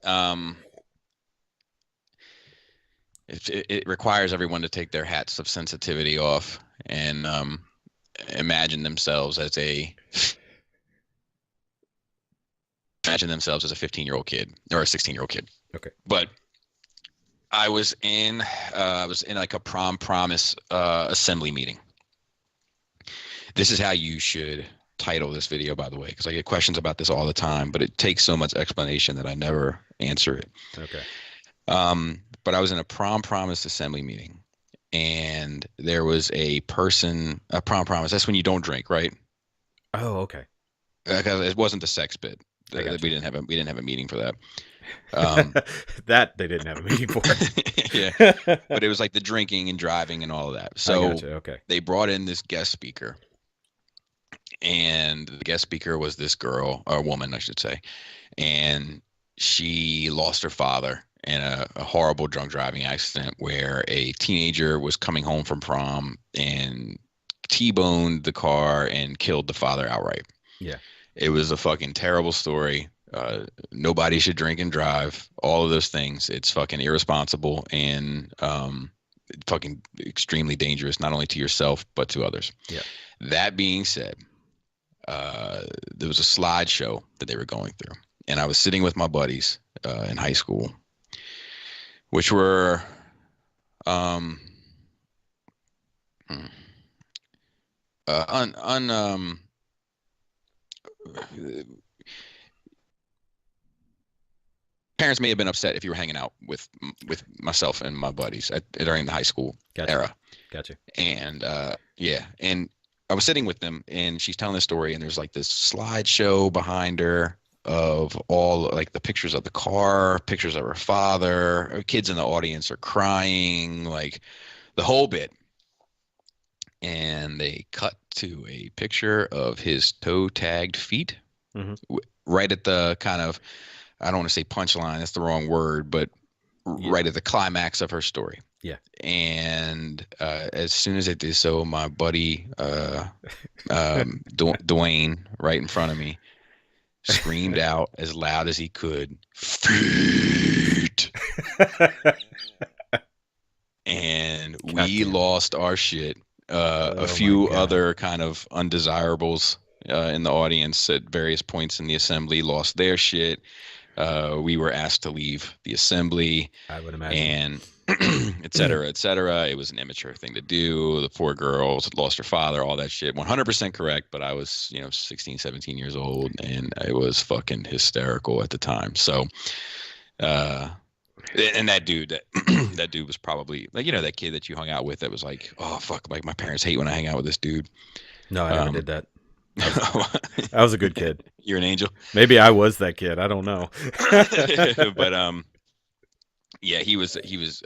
It requires everyone to take their hats of sensitivity off and imagine themselves as a 15-year-old kid or a 16-year-old kid. Okay. But I was in like a prom promise assembly meeting. This is how you should title this video, by the way, because I get questions about this all the time, but it takes so much explanation that I never answer it. Okay. But I was in a prom promise assembly meeting, and there was a prom promise. That's when you don't drink, right? Oh, okay. Because it wasn't the sex bit. We didn't have a meeting for that. That they didn't have a meeting for. Yeah, but it was like the drinking and driving and all of that. So okay. They brought in this guest speaker, and the guest speaker was this girl, or woman, I should say, and she lost her father in a horrible drunk driving accident where a teenager was coming home from prom and T-boned the car and killed the father outright. Yeah. It was a fucking terrible story. Nobody should drink and drive. All of those things. It's fucking irresponsible and fucking extremely dangerous, not only to yourself, but to others. Yeah. That being said, there was a slideshow that they were going through, and I was sitting with my buddies in high school, which were parents may have been upset if you were hanging out with myself and my buddies during the high school era. Gotcha. And yeah, and I was sitting with them, and she's telling the story, and there's like this slideshow behind her of all like the pictures of the car, pictures of her father. Her kids in the audience are crying, like the whole bit. And they cut to a picture of his toe-tagged feet, right at the kind of, I don't want to say punchline, that's the wrong word, but right at the climax of her story. Yeah. And as soon as they did so, my buddy Dwayne, right in front of me, screamed out as loud as he could, "Feet!" And we lost our shit. A few other kind of undesirables in the audience at various points in the assembly lost their shit. We were asked to leave the assembly, I would imagine, and et cetera, et cetera. It was an immature thing to do. The poor girl lost her father, all that shit. 100% correct, but I was, 16, 17 years old, and it was fucking hysterical at the time. So, and that dude, that dude was probably like, that kid that you hung out with that was like, oh, fuck, like my parents hate when I hang out with this dude. No, I never did that. I was a good kid. You're an angel. Maybe I was that kid. I don't know. But yeah, he was.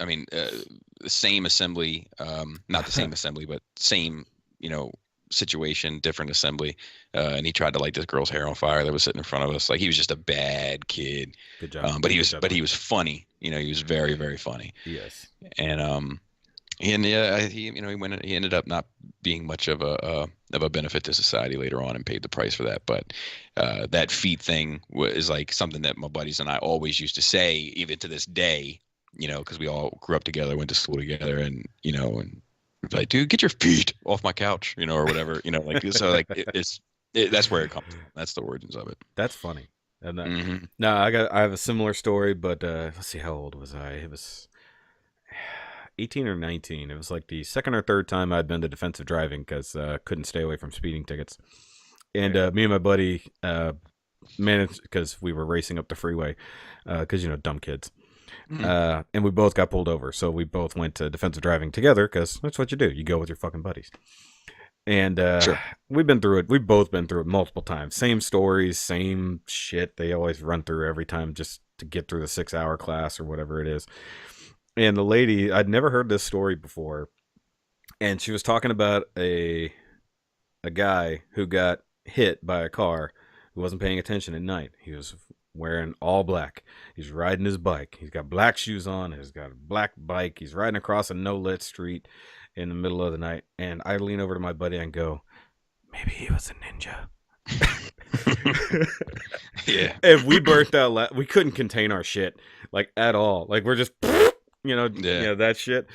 I mean, the same assembly, not the same assembly, but same, situation, different assembly. And he tried to light this girl's hair on fire that was sitting in front of us. Like, he was just a bad kid. Good job. But he was funny. He was very, very funny. Yes. And he ended up not being much of a benefit to society later on and paid the price for that. But that feet thing is like something that my buddies and I always used to say, even to this day, because we all grew up together, went to school together, and and like, dude, get your feet off my couch, or whatever, like, so like that's where it comes from. That's the origins of it. That's funny. And no, I have a similar story, but let's see, how old was I? It was 18 or 19. It was like the second or third time I'd been to defensive driving because couldn't stay away from speeding tickets. And me and my buddy managed, because we were racing up the freeway, because dumb kids. And we both got pulled over, so we both went to defensive driving together because that's what you do. You go with your fucking buddies. And Sure. We've been through it. We've both been through it multiple times. Same stories, same shit. They always run through every time just to get through the 6-hour class or whatever it is. And the lady, I'd never heard this story before, and she was talking about a guy who got hit by a car who wasn't paying attention at night. He was wearing all black. He's riding his bike. He's got black shoes on. He's got a black bike. He's riding across a no-lit street in the middle of the night. And I lean over to my buddy and go, maybe he was a ninja. Yeah. And we burst out we couldn't contain our shit, like, at all. Like, we're just, that shit.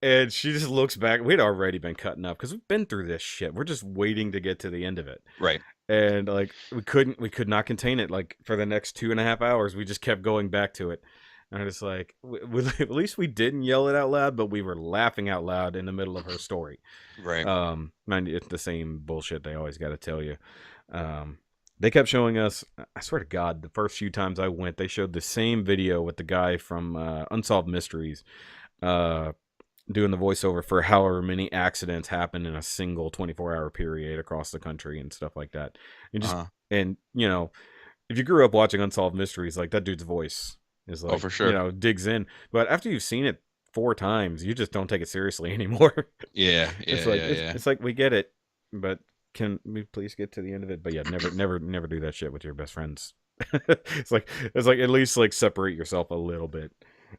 And she just looks back. We'd already been cutting up because we've been through this shit. We're just waiting to get to the end of it. Right. And like, we could not contain it. Like, for the next 2.5 hours, we just kept going back to it. And I was like, at least we didn't yell it out loud, but we were laughing out loud in the middle of her story. Right. Mind you, it's the same bullshit they always got to tell you. They kept showing us, I swear to God, the first few times I went, they showed the same video with the guy from Unsolved Mysteries doing the voiceover for however many accidents happened in a single 24-hour period across the country and stuff like that. And just and if you grew up watching Unsolved Mysteries, like, that dude's voice is like, for sure, digs in. But after you've seen it 4 times, you just don't take it seriously anymore. Yeah. It's like, we get it, but can we please get to the end of it? But yeah, never do that shit with your best friends. It's like at least, like, separate yourself a little bit.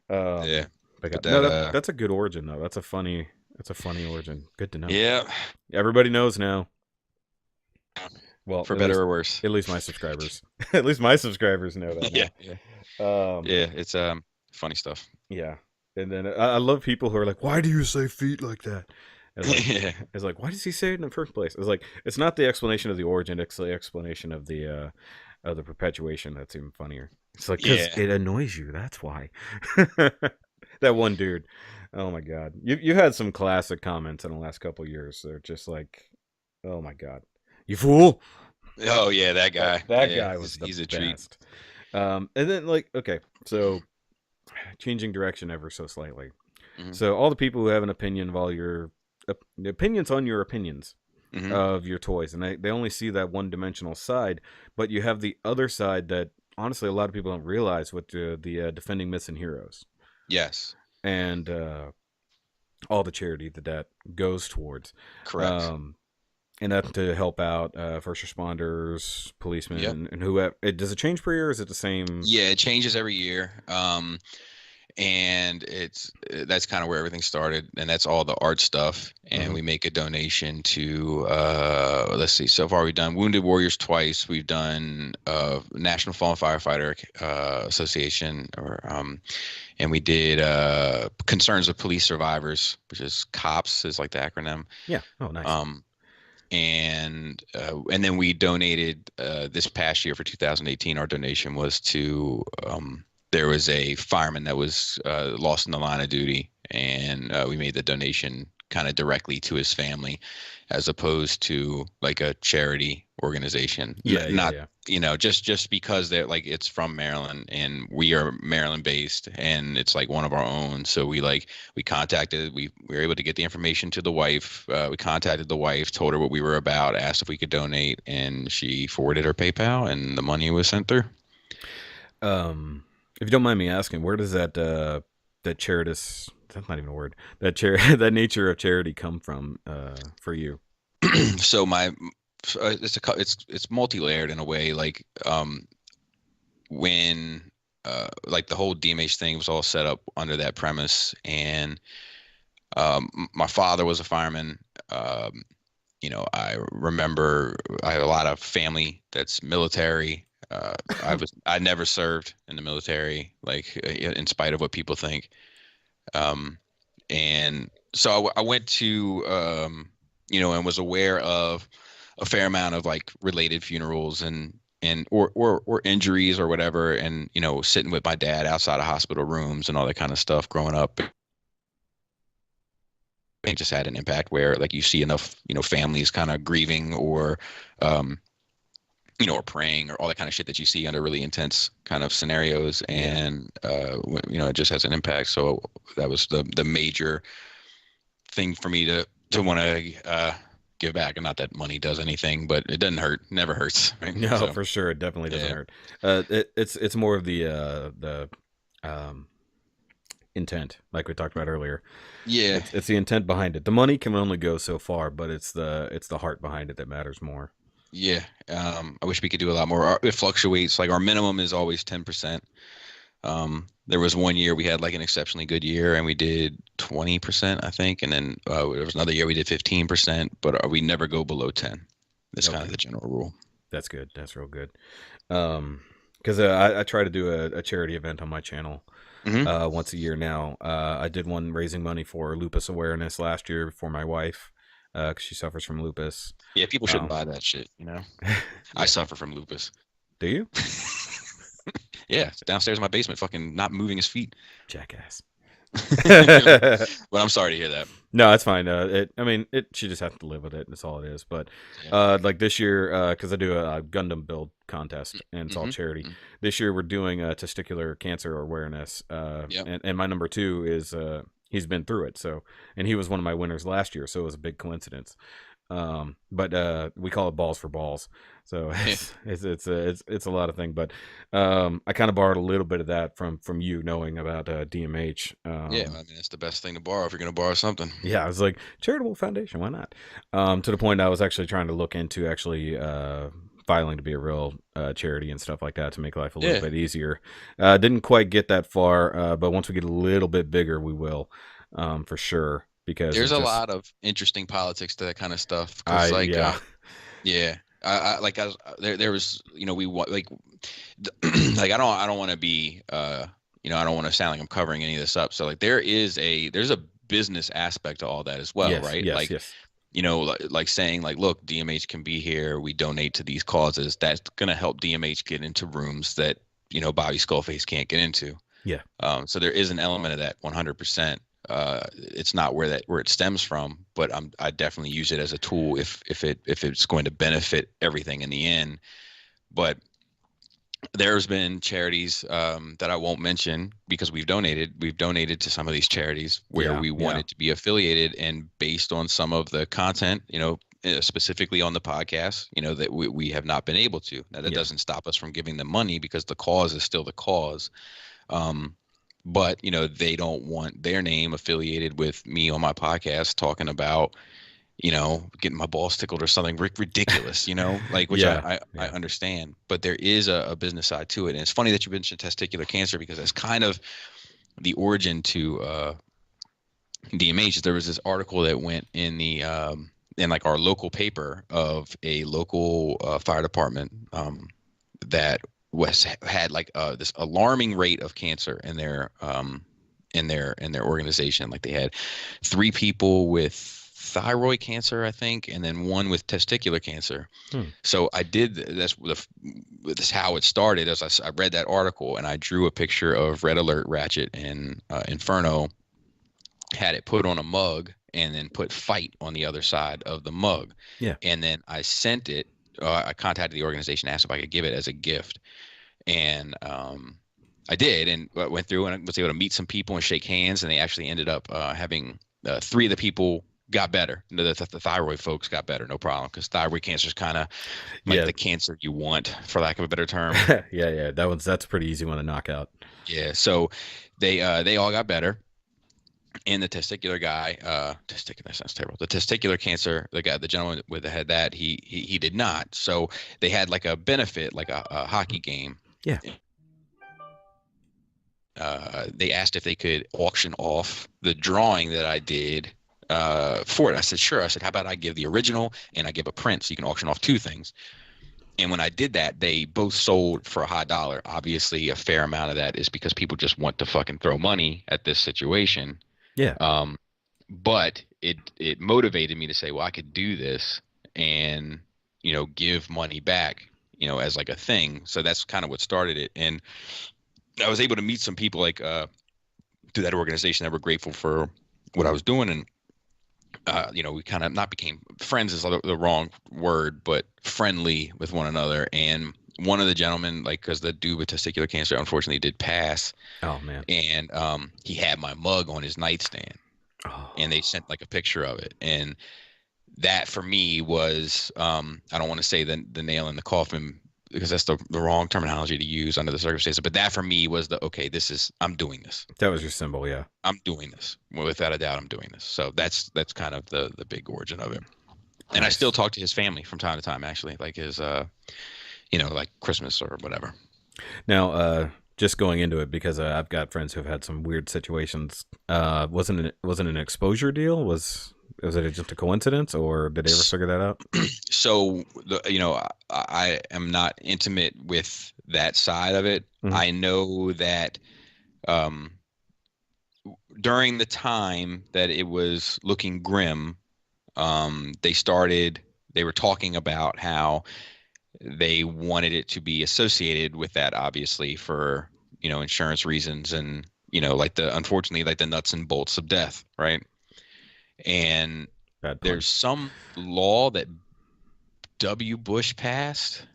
Yeah. But that's a good origin, though. That's a funny origin. Good to know. Yeah. Everybody knows now. Well, for better or worse. At least my subscribers. At least my subscribers know that. Yeah. Yeah. It's funny stuff. Yeah. And then I love people who are like, why do you say feet like that? It's like, why does he say it in the first place? It's like, it's not the explanation of the origin, it's the explanation of the perpetuation that's even funnier. It's like, because it annoys you, that's why. That one dude. Oh my God. You had some classic comments in the last couple of years. They're just like, oh my God. You fool. Oh yeah, that guy. That guy was he's the a treat. best. And then, like, okay, so changing direction ever so slightly. So all the people who have an opinion of all your opinions on your opinions. of your toys, and they only see that one-dimensional side, but you have the other side that honestly a lot of people don't realize with the defending missing heroes. Yes. And all the charity that goes towards. Correct. And that's to help out first responders, policemen, Yep. and whoever. Does it change per year, or is it the same? Yeah, it changes every year. And that's kind of where everything started, and that's all the art stuff. And we make a donation to let's see, so far we've done Wounded Warriors twice, we've done National Fallen Firefighter Association, and we did Concerns of Police Survivors, which is COPS is like the acronym. Yeah. Oh, nice. And then we donated this past year for 2018. Our donation was to there was a fireman that was lost in the line of duty, and we made the donation kind of directly to his family, as opposed to like a charity organization. Just because they're like, it's from Maryland and we are Maryland based, and it's like one of our own. So we contacted, we were able to get the information to the wife. We contacted the wife, told her what we were about, asked if we could donate, and she forwarded her PayPal, and the money was sent through. If you don't mind me asking, where does that charitous, that's not even a word, that nature of charity come from for you? So it's multi-layered in a way. Like when like the whole DMH thing was all set up under that premise, and my father was a fireman. I remember I have a lot of family that's military. I never served in the military, like in spite of what people think. And so I went to, and was aware of a fair amount of like related funerals and or injuries or whatever. And, sitting with my dad outside of hospital rooms and all that kind of stuff growing up. It just had an impact where like you see enough, families kind of grieving or, or praying or all that kind of shit that you see under really intense kind of scenarios. And, it just has an impact. So that was the major thing for me to want to give back. And not that money does anything, but it doesn't hurt. Never hurts. Right? No, so, for sure. It definitely doesn't hurt. It's more of the intent, like we talked about earlier. Yeah. It's the intent behind it. The money can only go so far, but it's the heart behind it that matters more. Yeah. I wish we could do a lot more. It fluctuates. Like our minimum is always 10%. There was one year we had like an exceptionally good year and we did 20%, I think. And then there was another year we did 15%, but we never go below 10. That's kind of the general rule. That's good. That's real good. Because I try to do a charity event on my channel once a year now. I did one raising money for lupus awareness last year for my wife. Because she suffers from lupus. Yeah, people shouldn't buy that shit, I suffer from lupus. Do you? Yeah, it's downstairs in my basement, fucking not moving his feet. Jackass. But I'm sorry to hear that. No, it's fine. She just has to live with it. That's all it is. But like this year, because I do a Gundam build contest and it's all charity. This year we're doing a testicular cancer awareness. And my number 2 is he's been through it. So, and he was one of my winners last year. So it was a big coincidence. But we call it balls for balls. So it's a lot of things. But I kind of borrowed a little bit of that from you knowing about DMH. It's the best thing to borrow if you're going to borrow something. Yeah, I was like, charitable foundation, why not? To the point I was actually trying to look into actually filing to be a real charity and stuff like that to make life a little bit easier. Didn't quite get that far, but once we get a little bit bigger, we will, for sure. Because there's a lot of interesting politics to that kind of stuff. There was we want like I don't want to be I don't want to sound like I'm covering any of this up. So like there's a business aspect to all that as well, right? Yes. Like saying like, look, DMH can be here. We donate to these causes. That's going to help DMH get into rooms that, Bobby Skullface can't get into. Yeah. So there is an element of that 100%. It's not where it stems from, but I definitely use it as a tool if it's going to benefit everything in the end. But there's been charities that I won't mention because we've donated to some of these charities where we wanted to be affiliated, and based on some of the content, specifically on the podcast, that we have not been able to. Now, that doesn't stop us from giving them money because the cause is still the cause. But, they don't want their name affiliated with me on my podcast talking about, getting my balls tickled or something ridiculous, which I understand. But there is a business side to it. And it's funny that you mentioned testicular cancer because that's kind of the origin to DMH. There was this article that went in the in like our local paper of a local fire department that had like this alarming rate of cancer in their organization. Like they had 3 people with thyroid cancer, I think, and then 1 with testicular cancer. So I did that's how it started. As I read that article and I drew a picture of Red Alert, Ratchet, and Inferno, had it put on a mug, and then put fight on the other side of the mug. Yeah. And then I sent it. I contacted the organization, asked if I could give it as a gift. And I did, and went through and was able to meet some people and shake hands. And they actually ended up having 3 of the people got better. The thyroid folks got better, no problem, because thyroid cancer is kind of like the cancer you want, for lack of a better term. yeah. That's a pretty easy one to knock out. Yeah. So they all got better. And the testicular guy, testicular sounds terrible. The testicular cancer, the gentleman with the head that he did not. So they had like a benefit, like a hockey game. Yeah. They asked if they could auction off the drawing that I did for it. I said, sure. I said, how about I give the original and I give a print so you can auction off 2 things. And when I did that, they both sold for a high dollar. Obviously, a fair amount of that is because people just want to fucking throw money at this situation. Yeah. But it motivated me to say, well, I could do this and, give money back, as like a thing. So that's kind of what started it. And I was able to meet some people like through that organization that were grateful for what I was doing. And, we kind of not became friends is the wrong word, but friendly with one another. And one of the gentlemen, like, because the dude with testicular cancer unfortunately did pass. Oh man. And he had my mug on his nightstand. Oh. And they sent like a picture of it. And that for me was I don't want to say the nail in the coffin because that's the wrong terminology to use under the circumstances. But that for me was I'm doing this. That was your symbol, yeah. I'm doing this. Without a doubt, I'm doing this. So that's kind of the big origin of it. And nice. I still talk to his family from time to time, actually, like his like Christmas or whatever. Now, just going into it, because I've got friends who've had some weird situations. Wasn't it an exposure deal? Was it just a coincidence, or did they ever figure that out? So I am not intimate with that side of it. Mm-hmm. I know that during the time that it was looking grim, they were talking about how they wanted it to be associated with that, obviously, for insurance reasons and unfortunately like the nuts and bolts of death, right? And there's some law that W. Bush passed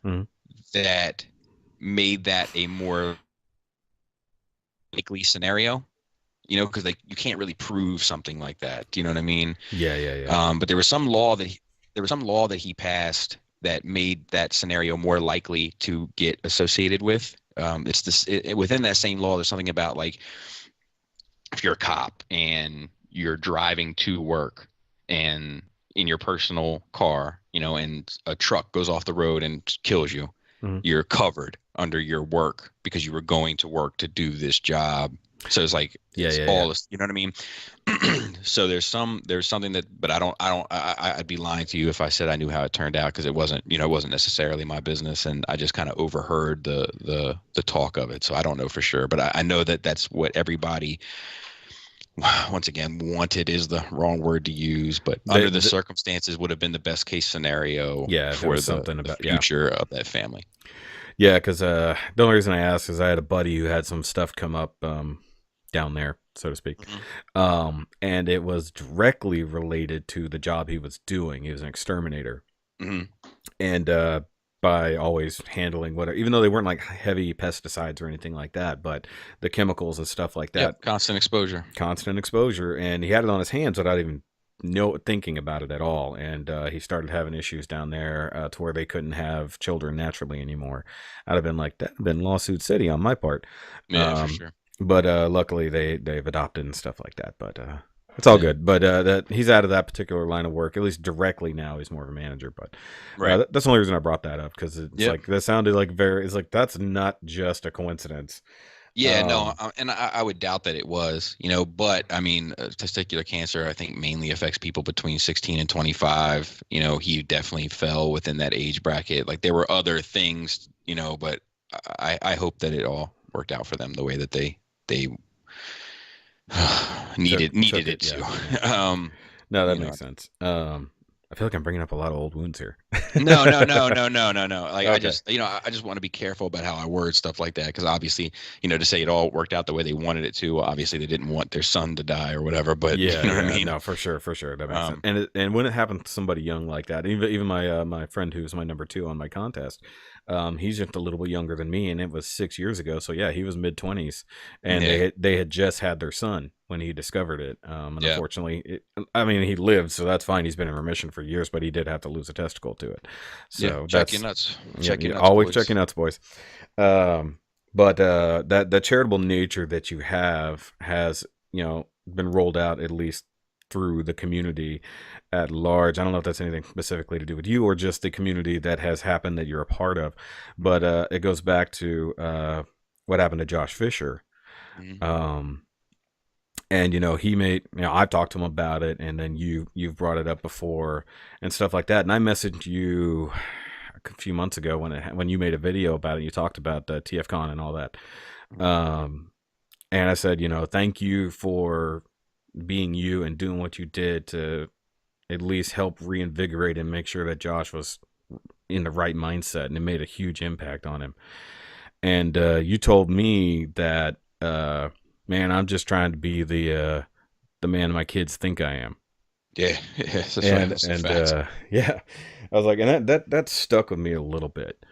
that made that a more likely scenario, because you can't really prove something like that. Do you know what I mean? Yeah. But there was some law that he passed that made that scenario more likely to get associated with. Within that same law, there's something about like if you're a cop and you're driving to work and in your personal car, and a truck goes off the road and kills you, you're covered under your work because you were going to work to do this job. So it's like, this, you know what I mean? So there's something that, but I'd be lying to you if I said I knew how it turned out, because it wasn't necessarily my business. And I just kind of overheard the talk of it. So I don't know for sure, but I know that that's what everybody, once again, wanted is the wrong word to use, but under the circumstances would have been the best case scenario for the future of that family. Yeah, because the only reason I asked is I had a buddy who had some stuff come up down there, so to speak. And it was directly related to the job he was doing. He was an exterminator. And by always handling whatever, even though they weren't like heavy pesticides or anything like that, but the chemicals and stuff like that. Constant exposure. And he had it on his hands without even thinking about it at all, and he started having issues down there to where they couldn't have children naturally anymore. I'd have been like, that'd have been lawsuit city on my part. Yeah, for sure. But luckily they've adopted and stuff like that. But it's all good. But that he's out of that particular line of work, at least directly now. He's more of a manager. But that's the only reason I brought that up, because it's like that sounded like it's like that's not just a coincidence. Yeah, no, and I would doubt that it was, but I mean, testicular cancer, I think, mainly affects people between 16 and 25. He definitely fell within that age bracket. Like, there were other things, but I hope that it all worked out for them the way that they needed it to. Yeah. No, that makes sense. I feel like I'm bringing up a lot of old wounds here. No. Like, okay. I just want to be careful about how I word stuff like that, because obviously, to say it all worked out the way they wanted it to. Obviously, they didn't want their son to die or whatever. But yeah, you know what I mean? No, for sure, that makes sense. And when it happens to somebody young like that, even my friend who's my number 2 on my contest, he's just a little bit younger than me, and it was 6 years ago. So yeah, he was mid-20s, and they had just had their son when he discovered it. And unfortunately, he lived, so that's fine. He's been in remission for years, but he did have to lose a testicle to it. So check your nuts. Check your nuts, always boys. check your nuts, boys. But that charitable nature that you have has been rolled out, at least through the community at large. I don't know if that's anything specifically to do with you or just the community that has happened that you're a part of, but it goes back to what happened to Josh Fisher. Mm-hmm. And he made, I've talked to him about it, and then you've brought it up before and stuff like that. And I messaged you a few months ago when you made a video about it. You talked about TFCon and all that. And I said, thank you for being you and doing what you did to at least help reinvigorate and make sure that Josh was in the right mindset, and it made a huge impact on him. And you told me that, man, I'm just trying to be the man my kids think I am. Yeah, that's right. Yeah, I was like, and that stuck with me a little bit,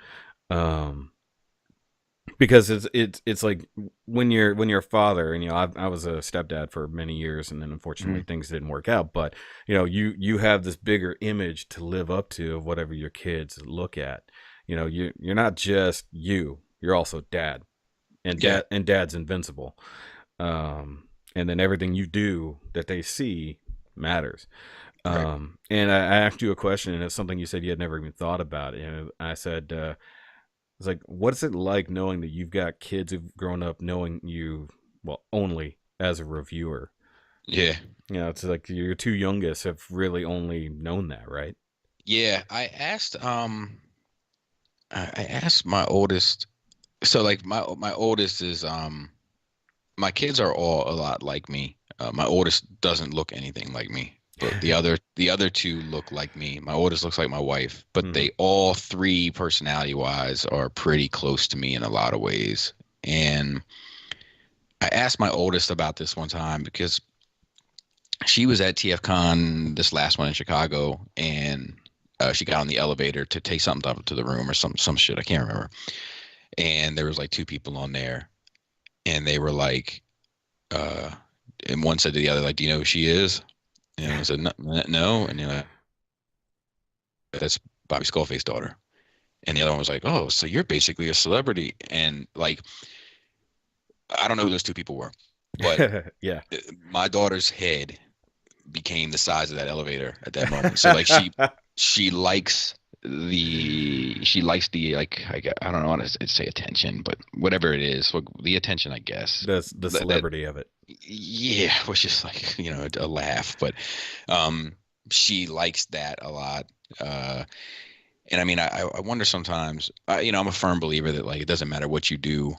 because it's like when you're a father, and I was a stepdad for many years, and then unfortunately things didn't work out. But you have this bigger image to live up to of whatever your kids look at. You're not just you're also dad, and dad's invincible. And then everything you do that they see matters. Right. And I asked you a question, and it's something you said you had never even thought about. And I said, it's like, what's it like knowing that you've got kids who've grown up knowing you, well, only as a reviewer? Yeah. It's like your 2 youngest have really only known that, right? Yeah. I asked my oldest. So like my oldest is, my kids are all a lot like me. My oldest doesn't look anything like me, but the other 2 look like me. My oldest looks like my wife, but they all 3 personality wise are pretty close to me in a lot of ways. And I asked my oldest about this one time because she was at TFCon, this last one in Chicago, and she got on the elevator to take something up to the room or some shit. I can't remember. And there was like 2 people on there. And they were like, and one said to the other, like, do you know who she is? And I said, no. And that's Bobby Skullface's daughter. And the other one was like, oh, so you're basically a celebrity. And like, I don't know who those 2 people were, but yeah, my daughter's head became the size of that elevator at that moment. So like she likes the like, I don't know how to say attention, but whatever it is, the attention, I guess. That's the celebrity of it. Yeah, which is like, a laugh, but she likes that a lot. And I mean, I wonder sometimes, I'm a firm believer that like, it doesn't matter what you do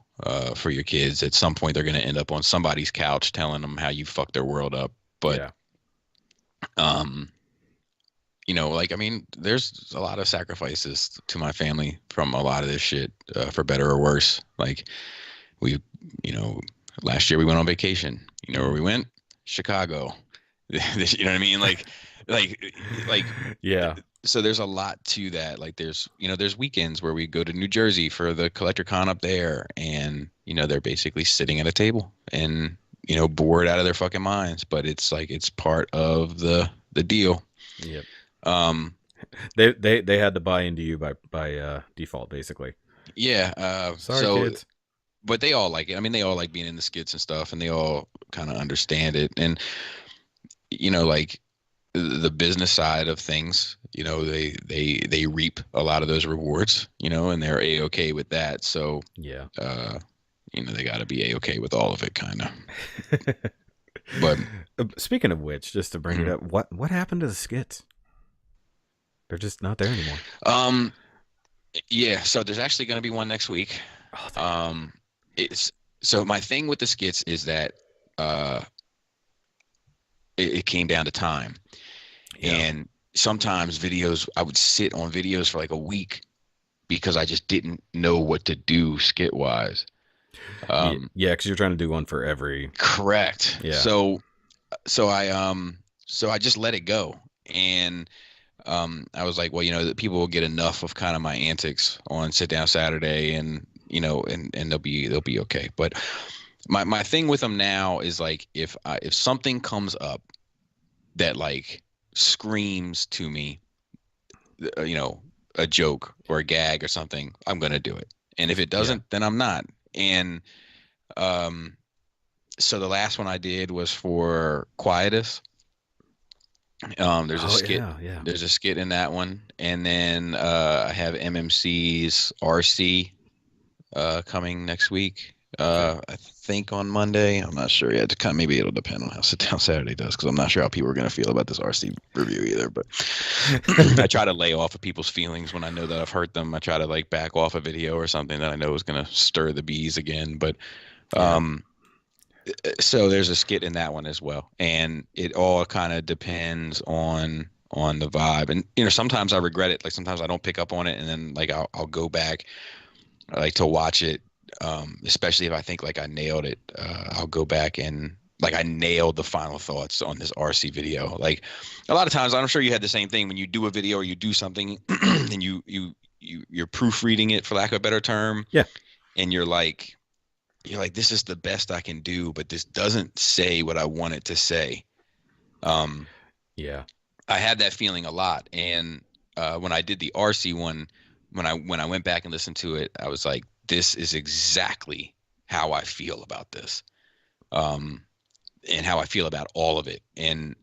for your kids. At some point, they're going to end up on somebody's couch telling them how you fucked their world up. But, like, I mean, there's a lot of sacrifices to my family from a lot of this shit, for better or worse. Like last year we went on vacation. You know where we went? Chicago. You know what I mean? Like, yeah. So there's a lot to that. Like there's weekends where we go to New Jersey for the collector con up there, and they're basically sitting at a table and bored out of their fucking minds. But it's like, it's part of the the deal. Yep. Um, They had to buy into you by default, basically. yeah. Sorry, kids. But they all like it. I mean, they all like being in the skits and stuff, and they all kind of understand it. And like the business side of things, they reap a lot of those rewards, and they're a-okay with that. So yeah, they got to be a-okay with all of it, kind of. But speaking of which, just to bring it up, what happened to the skits? They're just not there anymore. Yeah. So there's actually going to be one next week. Oh, so my thing with the skits is that it came down to time. Yeah. And sometimes I would sit on videos for like a week because I just didn't know what to do skit wise. Yeah, because you're trying to do one for every. Correct. Yeah. So I just let it go, and I was like, well, that people will get enough of kind of my antics on Sit Down Saturday, and and they'll be okay. But my thing with them now is like if something comes up that like screams to me, a joke or a gag or something, I'm gonna do it. And if it doesn't, then I'm not. And so the last one I did was for Quietus. There's a skit. Yeah. There's a skit in that one, and then I have MMC's RC coming next week. I think on Monday. I'm not sure yet. Maybe it'll depend on how Sit Down Saturday does, because I'm not sure how people are going to feel about this RC review either. But I try to lay off of people's feelings when I know that I've hurt them. I try to like back off a video or something that I know is going to stir the bees again. But so there's a skit in that one as well, and it all kind of depends on the vibe. And sometimes I regret it. Like sometimes I don't pick up on it, and then like I'll go back like to watch it. Especially if I think like I nailed it, I'll go back and like I nailed the final thoughts on this RC video. Like a lot of times, I'm sure you had the same thing when you do a video or you do something and you're proofreading it, for lack of a better term. Yeah. And you're like, this is the best I can do, but this doesn't say what I want it to say. Yeah. I had that feeling a lot. And when I did the RC one, when I went back and listened to it, I was like, this is exactly how I feel about this, and how I feel about all of it. And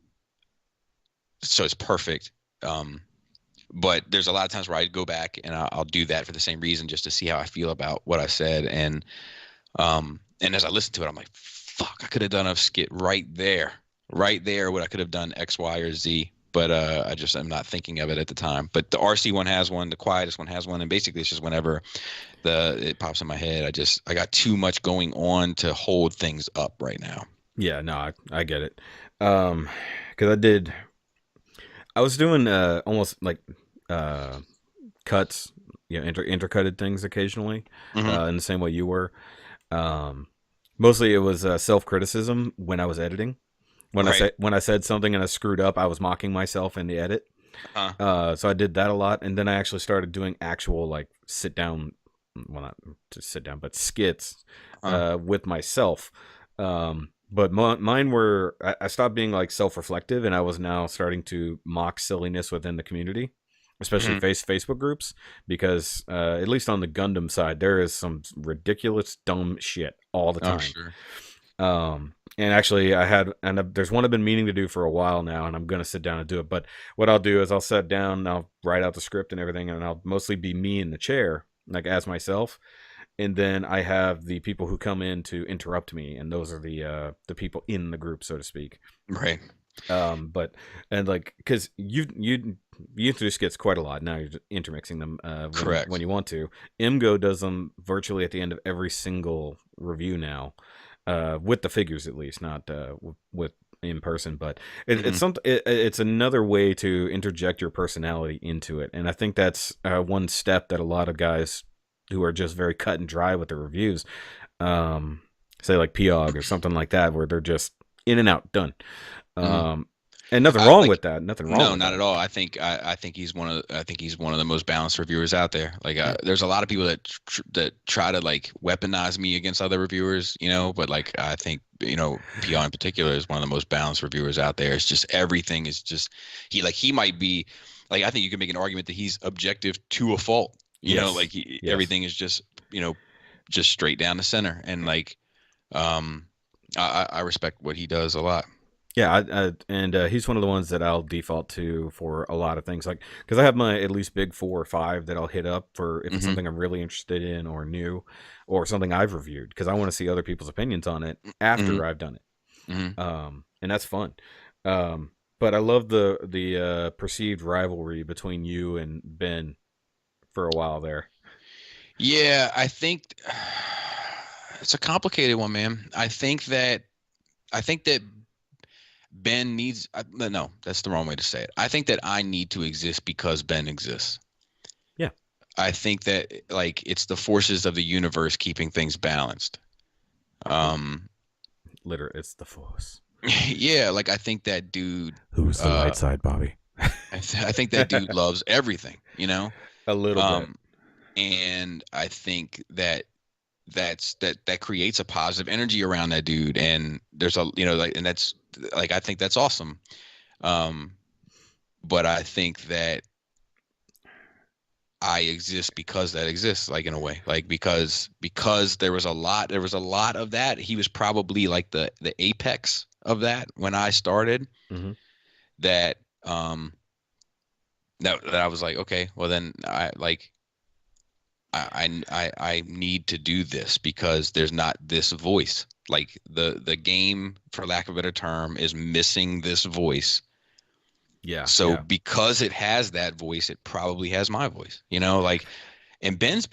so it's perfect. But there's a lot of times where I go back and I'll do that for the same reason, just to see how I feel about what I said. And as I listen to it, I'm like, fuck, I could have done a skit right there, what I could have done X, Y, or Z. But I'm not thinking of it at the time. But the RC one has one, the Quietus one has one, and basically it's just whenever it pops in my head, I got too much going on to hold things up right now. Yeah, no, I get it. Because I was doing almost like cuts, intercutted things occasionally, in the same way you were. Mostly it was self-criticism when I was editing. When I said something and I screwed up, I was mocking myself in the edit. So I did that a lot, and then I actually started doing actual like sit down, well, not to sit down, but skits with myself. But mine were, I stopped being like self-reflective, and I was now starting to mock silliness within the community, especially Facebook groups, because at least on the Gundam side, there is some ridiculous dumb shit all the time. Oh, sure. And actually there's one I've been meaning to do for a while now, and I'm going to sit down and do it. But what I'll do is I'll sit down and I'll write out the script and everything, and I'll mostly be me in the chair, like as myself. And then I have the people who come in to interrupt me, and those are the people in the group, so to speak. Right. But like, because you introduce skits quite a lot now, you're intermixing them Correct. when you want to. Imgo does them virtually at the end of every single review now, with the figures at least, not with in person. But it's another way to interject your personality into it, and I think that's one step that a lot of guys who are just very cut and dry with the reviews, say like Piog or something like that, where they're just in and out, done. And nothing wrong with that. Nothing wrong. No, not at all. I think he's one of the most balanced reviewers out there. Like, there's a lot of people that try to like weaponize me against other reviewers, but like I think PI in particular is one of the most balanced reviewers out there. It's just everything is just he might be like, I think you can make an argument that he's objective to a fault. Yes. Yes. Everything is just just straight down the center, and like I respect what he does a lot. Yeah, and he's one of the ones that I'll default to for a lot of things, like because I have my at least big 4 or 5 that I'll hit up for if it's something I'm really interested in or new, or something I've reviewed, because I want to see other people's opinions on it after I've done it, and that's fun. But I love the perceived rivalry between you and Ben for a while there. Yeah, I think it's a complicated one, man. I think that Ben needs no, that's the wrong way to say it. I think that I need to exist because Ben exists. Yeah. I think that like it's the forces of the universe keeping things balanced. Literally, it's the force. Yeah, like I think that dude. Who's the light side, Bobby? I think that dude loves everything, A little bit. And I think that that creates a positive energy around that dude, and there's a and that's like, I think that's awesome. But I think that I exist because that exists, like in a way, like because there was a lot of that. He was probably like the apex of that when I started. That that I was like, okay, well then I need to do this because there's not this voice. Like the game, for lack of a better term, is missing this voice. Yeah. So because it has that voice, it probably has my voice. Like, and Ben's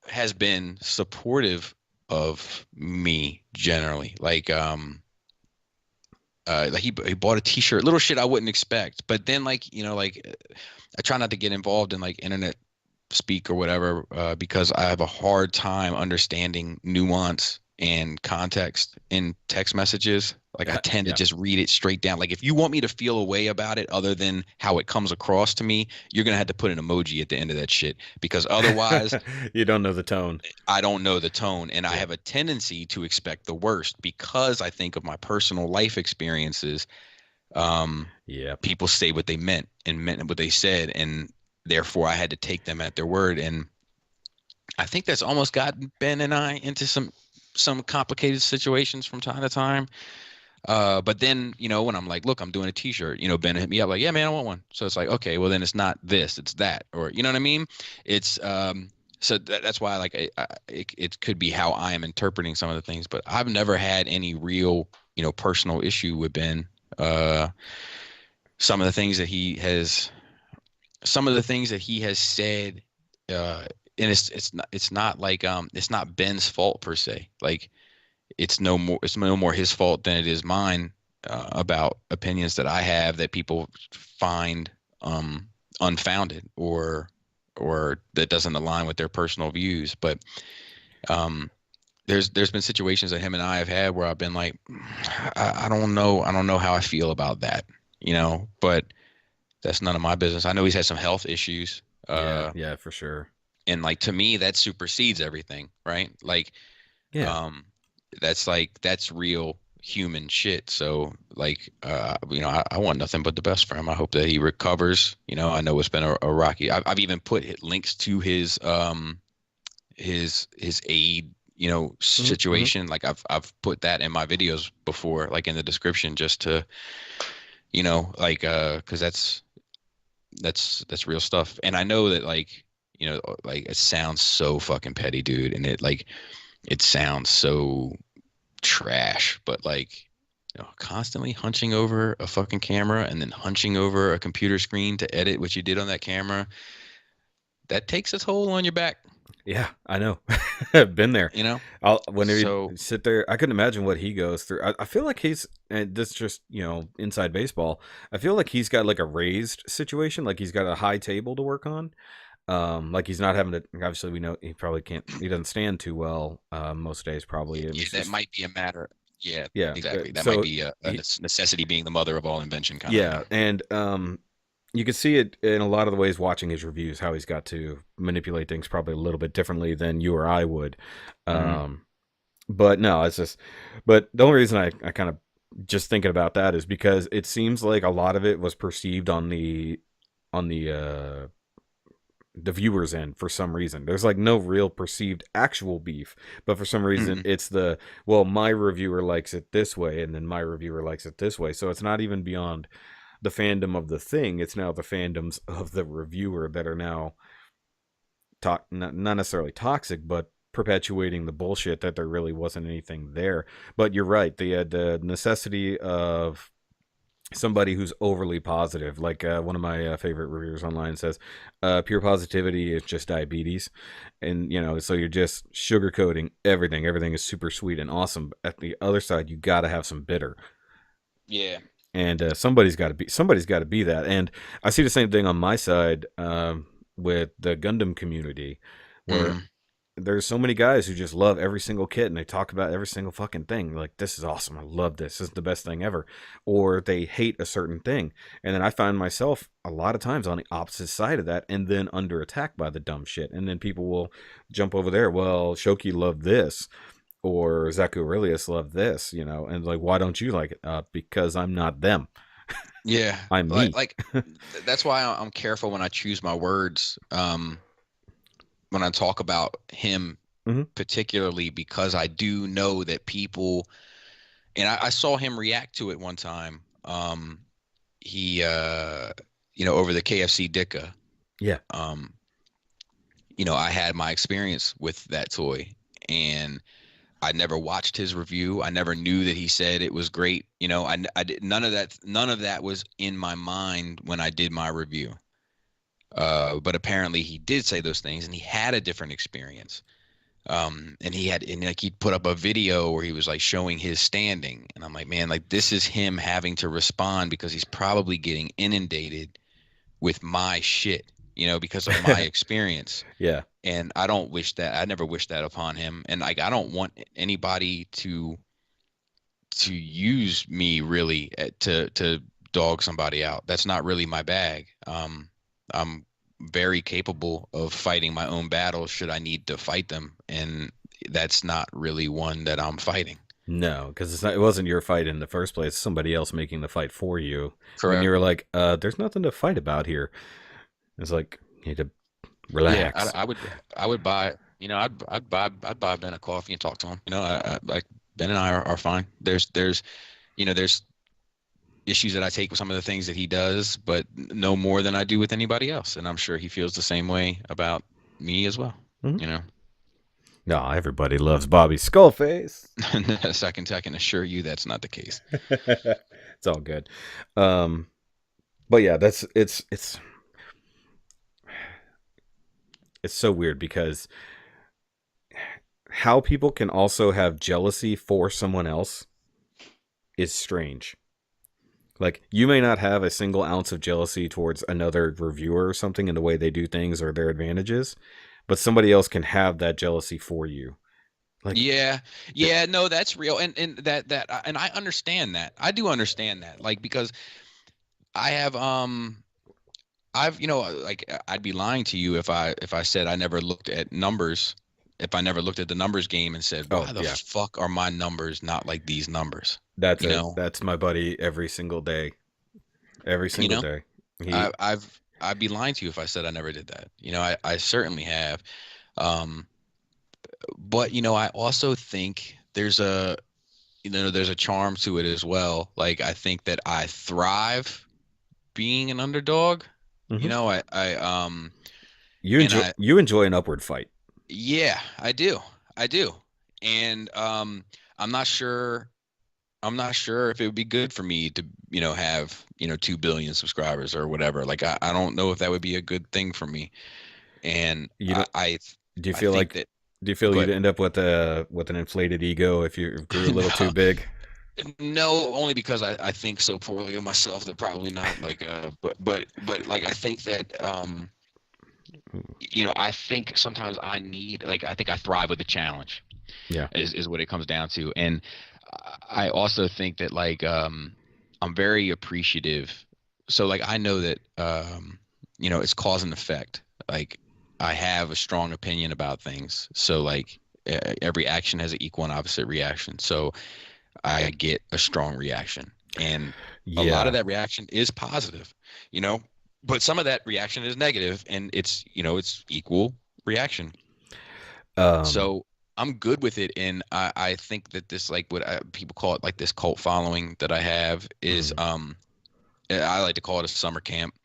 has been supportive of me generally. Like he bought a T-shirt, little shit I wouldn't expect. But then like I try not to get involved in like internet speak or whatever because I have a hard time understanding nuance and context in text messages. Like I tend to just read it straight down. Like if you want me to feel a way about it other than how it comes across to me, you're gonna have to put an emoji at the end of that shit, because otherwise you don't know the tone. I don't know the tone, and I have a tendency to expect the worst because I think of my personal life experiences. People say what they meant and meant what they said, and therefore I had to take them at their word. And I think that's almost gotten Ben and I into some complicated situations from time to time. But then, when I'm like, look, I'm doing a T-shirt, Ben hit me up like, yeah, man, I want one. So it's like, okay, well then it's not this, it's that, or you know what I mean? It's so that's why like it could be how I am interpreting some of the things, but I've never had any real, personal issue with Ben. Some of the things that he has said, and it's not like it's not Ben's fault per se. Like it's no more his fault than it is mine about opinions that I have that people find unfounded or that doesn't align with their personal views. But there's been situations that him and I have had where I've been like, I don't know how I feel about that, but that's none of my business. I know he's had some health issues. Yeah, for sure. And like, to me, that supersedes everything, right? Like, that's real human shit. So like, I want nothing but the best for him. I hope that he recovers. I know it's been a rocky. I've even put links to his aid, situation. Like I've put that in my videos before, like in the description, just to, like, cause that's real stuff. And I know that like, like it sounds so fucking petty, dude. And it sounds so trash, but like, constantly hunching over a fucking camera and then hunching over a computer screen to edit what you did on that camera, that takes its toll on your back. Yeah, I know. I've been there. Whenever So, you sit there, I couldn't imagine what he goes through. I feel like he's, and this is just, inside baseball, I feel like he's got like a raised situation, like he's got a high table to work on. Like he's not having to, obviously we know he probably can't, he doesn't stand too well most days probably. that might be a matter. Yeah, exactly. That So might be a necessity being the mother of all invention kind of thing. And you can see it in a lot of the ways watching his reviews, how he's got to manipulate things probably a little bit differently than you or I would. But no, it's just. But the only reason I kind of just thinking about that is because it seems like a lot of it was perceived on the viewer's end for some reason. There's like no real perceived actual beef, but for some reason Mhm. it's the, well, my reviewer likes it this way and then my reviewer likes it this way. So it's not even beyond the fandom of the thing, it's now the fandoms of the reviewer that are now not necessarily toxic, but perpetuating the bullshit that there really wasn't anything there. But you're right, the necessity of somebody who's overly positive, like one of my favorite reviewers online says, pure positivity is just diabetes. And so you're just sugarcoating everything is super sweet and awesome. At the other side, you got to have some bitter. Yeah. And somebody's got to be that. And I see the same thing on my side, with the Gundam community, where Mhm. there's so many guys who just love every single kit and they talk about every single fucking thing. Like, this is awesome. I love this. This is the best thing ever. Or they hate a certain thing. And then I find myself a lot of times on the opposite side of that and then under attack by the dumb shit. And then people will jump over there. Well, Shoky loved this. Or Zaku Aurelius loved this, and like, why don't you like it? Because I'm not them. Yeah. I'm Like me. like that's why I'm careful when I choose my words. When I talk about him Hmm. particularly, because I do know that people, and I saw him react to it one time. He over the KFC Dicka. Yeah. Um, I had my experience with that toy, and I never watched his review. I never knew that he said it was great. I did none of that was in my mind when I did my review. But apparently he did say those things, and he had a different experience. And like he put up a video where he was like showing his standing, and I'm like, man, like this is him having to respond because he's probably getting inundated with my shit, because of my experience. Yeah. And I never wish that upon him. And like I don't want anybody to use me really to dog somebody out. That's not really my bag. I'm very capable of fighting my own battles should I need to fight them, and that's not really one that I'm fighting. No, because it wasn't your fight in the first place. Somebody else making the fight for you. When you Correct. were like, there's nothing to fight about here. It's like, you need to Yeah, relax. I would buy. I'd buy Ben a coffee and talk to him. Like Ben and I are fine. There's issues that I take with some of the things that he does, but no more than I do with anybody else. And I'm sure he feels the same way about me as well. Hmm. You know, No, everybody loves Bobby Skullface. I can assure you that's not the case. It's all good. But yeah, it's so weird because how people can also have jealousy for someone else is strange. Like, you may not have a single ounce of jealousy towards another reviewer or something in the way they do things or their advantages, but somebody else can have that jealousy for you. Like, Yeah, yeah, no, that's real, and and I understand that. I do understand that, like because I have I've like I'd be lying to you if I said I never looked at numbers, if I never looked at the numbers game and said, oh why the yeah, fuck are my numbers not like these numbers? that's You it. know, That's my buddy every single day. Every you single know, day. He I'd be lying to you if I said I never did that. I certainly have. Um, but I also think there's a charm to it as well. Like I think that I thrive being an underdog. Mhm. You And enjoy you enjoy an upward fight. yeah, I do, and I'm not sure. I'm not sure if it would be good for me to, have, 2 billion subscribers or whatever. Like, I don't know if that would be a good thing for me. And You don't do you I feel think like that, do you feel go you'd ahead. end up with an inflated ego if you grew a little too No, big? no, only because I think so poorly of myself that probably not. Like, but like, I think that, I think sometimes I think I thrive with the challenge. Yeah. Is what it comes down to. And I also think that like I'm very appreciative. So like I know that it's cause and effect. Like I have a strong opinion about things. So like every action has an equal and opposite reaction. So I get a strong reaction, and a lot of Yeah. that reaction is positive, you know, but some of that reaction is negative, and it's, it's equal reaction. Um, So I'm good with it, and I think that this, like, what people call it, like, this cult following that I have is, mm. I like to call it a summer camp.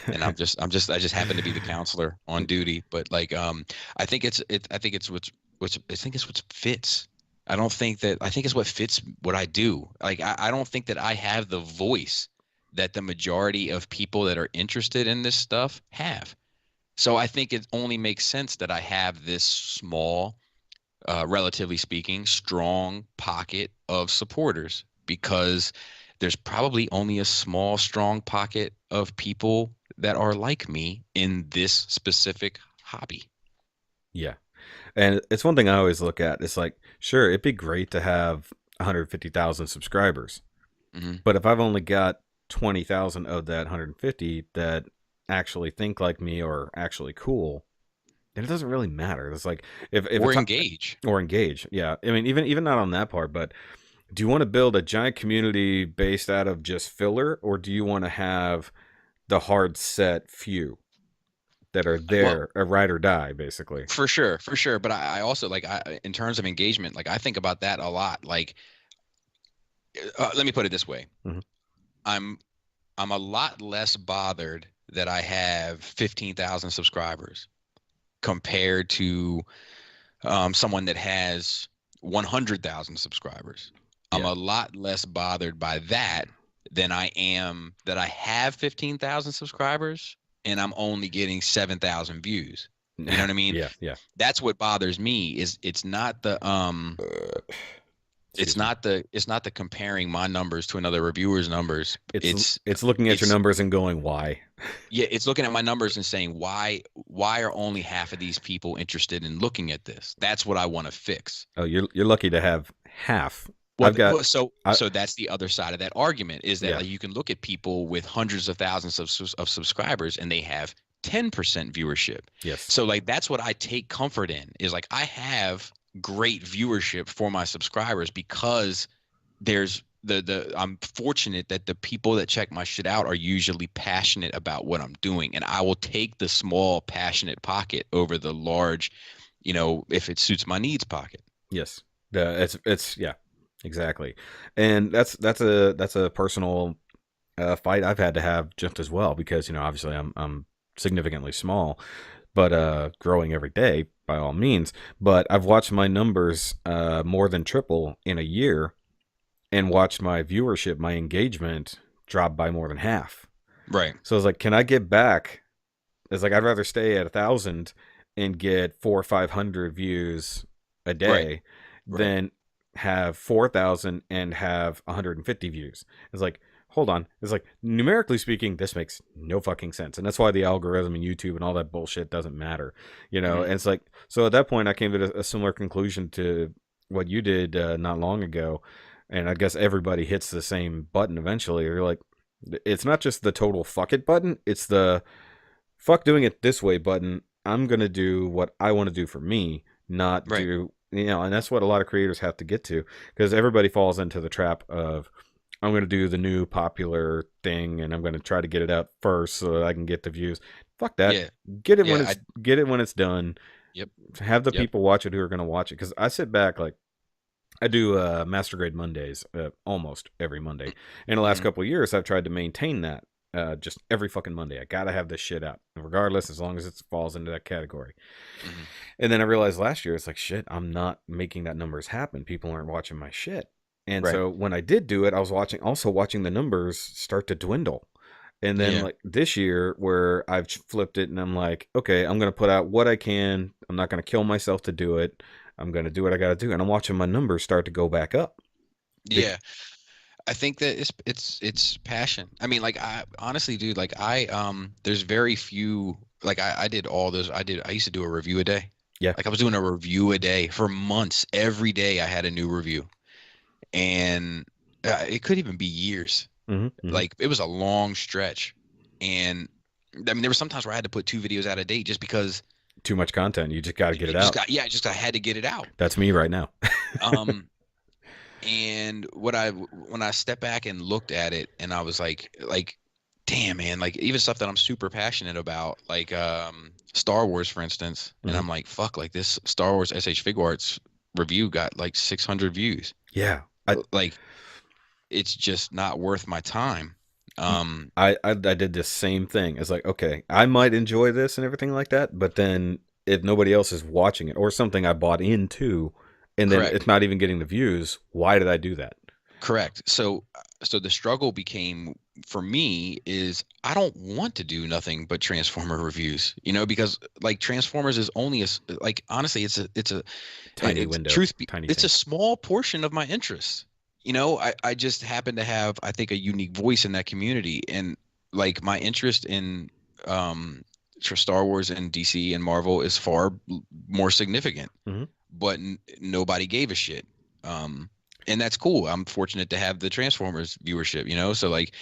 And I just happen to be the counselor on duty, but like, I think I think it's I think it's what fits. I think it's what fits what I do. Like, I don't think that I have the voice that the majority of people that are interested in this stuff have. So I think it only makes sense that I have this small, relatively speaking, strong pocket of supporters, because there's probably only a small, strong pocket of people that are like me in this specific hobby. Yeah. And it's one thing I always look at. It's like, sure, it'd be great to have 150,000 subscribers. Hmm. But if I've only got 20,000 of that 150 that actually think like me or actually cool, then it doesn't really matter. It's like if Or it's engage. or engage. Yeah. I mean, even not on that part, but do you want to build a giant community based out of just filler, or do you want to have the hard set few that are Well, there, a ride or die, basically? for sure, for sure. But I also, like, in terms of engagement, like, I think about that a lot. Like, let me put it this way. Hmm. I'm I'm a lot less bothered that I have 15,000 subscribers compared to, someone that has 100,000 subscribers. I'm Yeah. a lot less bothered by that than I am that I have 15,000 subscribers and I'm only getting 7,000 views. You know what I mean? Yeah. Yeah. That's what bothers me. Is it's not the Excuse me. it's not the comparing my numbers to another reviewer's numbers. It's looking at your It's numbers and going, why? Yeah, it's looking at my numbers and saying, why are only half of these people interested in looking at this? That's what I want to fix. Oh, you're lucky to have half. Well, I've got so I that's the other side of that argument, is that, yeah. like, you can look at people with hundreds of thousands of subscribers and they have 10% viewership. Yes. So, like, that's what I take comfort in, is like, I have great viewership for my subscribers because there's I'm fortunate that the people that check my shit out are usually passionate about what I'm doing, and I will take the small passionate pocket over the large, if it suits my needs pocket. Yes. It's yeah. Exactly. And that's a personal fight I've had to have just as well, because obviously I'm significantly small, but growing every day by all means. But I've watched my numbers more than triple in a year, and watched my viewership, my engagement drop by more than half. Right. So I was like, can I get back? It's like, I'd rather stay at 1,000 and get 400 or 500 views a Right. day Right. than have 4,000 and have 150 views. It's like, hold on. It's like, numerically speaking, this makes no fucking sense. And that's why the algorithm and YouTube and all that bullshit doesn't matter, Hmm. And it's like, so at that point, I came to a similar conclusion to what you did not long ago. And I guess everybody hits the same button eventually. You're like, it's not just the total fuck it button, it's the fuck doing it this way button. I'm going to do what I want to do for me, not Right. do, and that's what a lot of creators have to get to, because everybody falls into the trap of, I'm going to do the new popular thing and I'm going to try to get it out first so that I can get the views. Fuck that. Yeah. Get it when Yeah. it's get it when it's done. Yep. Have the Yep. people watch it who are going to watch it, cuz I sit back, like, I do Master Grade Mondays almost every Monday. In the last Hmm. couple of years, I've tried to maintain that just every fucking Monday. I gotta have this shit out, regardless, as long as it falls into that category. Hmm. And then I realized last year, it's like, shit, I'm not making that numbers happen. People aren't watching my shit. And Right. so when I did do it, I was watching the numbers start to dwindle. And then, Yeah. like, this year, where I've flipped it and I'm like, okay, I'm gonna put out what I can. I'm not gonna kill myself to do it. I'm gonna do what I gotta do, and I'm watching my numbers start to go back up. Yeah. I think that it's passion. I mean, like, I honestly, dude, like, there's very few, like, I did all those. I used to do a review a day. Yeah. Like, I was doing a review a day for months. Every day I had a new review, and it could even be years. Mm-hmm. Like, it was a long stretch, and I mean, there were some times where I had to put 2 videos out a day just because Too much content. You just got to get it just out. I had to get it out. That's me right now. And when I stepped back and looked at it, and I was like, damn, man, like even stuff that I'm super passionate about, like Star Wars, for instance. And I'm like, fuck, like this Star Wars SH Fig Arts review got like 600 views. Yeah. Like, it's just not worth my time. I did the same thing. It's like, okay, I might enjoy this and everything like that, but then if nobody else is watching it, or something I bought into, and then it's not even getting the views, why did I do that? Correct. So the struggle became for me is I don't want to do nothing but Transformer reviews, you know, because like Transformers is only like, honestly, it's a tiny window. It's a small portion of my interest. You know, I just happen to have, I think, a unique voice in that community, and like my interest in Star Wars and DC and Marvel is far more significant, but nobody gave a shit. And that's cool. I'm fortunate to have the Transformers viewership, you know, so like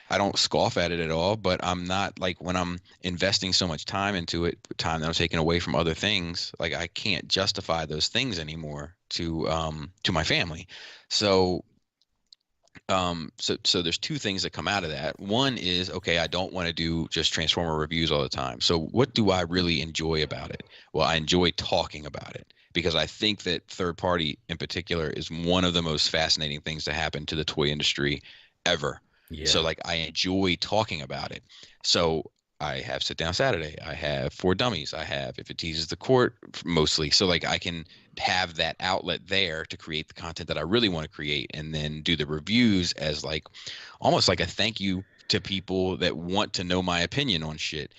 I don't scoff at it at all, but I'm not like, when I'm investing so much time into it, time that I'm taking away from other things, like I can't justify those things anymore to my family. So so there's two things that come out of that. One is, okay, I don't want to do just Transformer reviews all the time. So what do I really enjoy about it? Well, I enjoy talking about it, because I think that third party in particular is one of the most fascinating things to happen to the toy industry ever. Yeah. So like I enjoy talking about it. So I have Sit Down Saturday. I have For Dummies. I have If It Teases the Court, mostly. So like I can have that outlet there to create the content that I really want to create, and then do the reviews as like almost like a thank you to people that want to know my opinion on shit.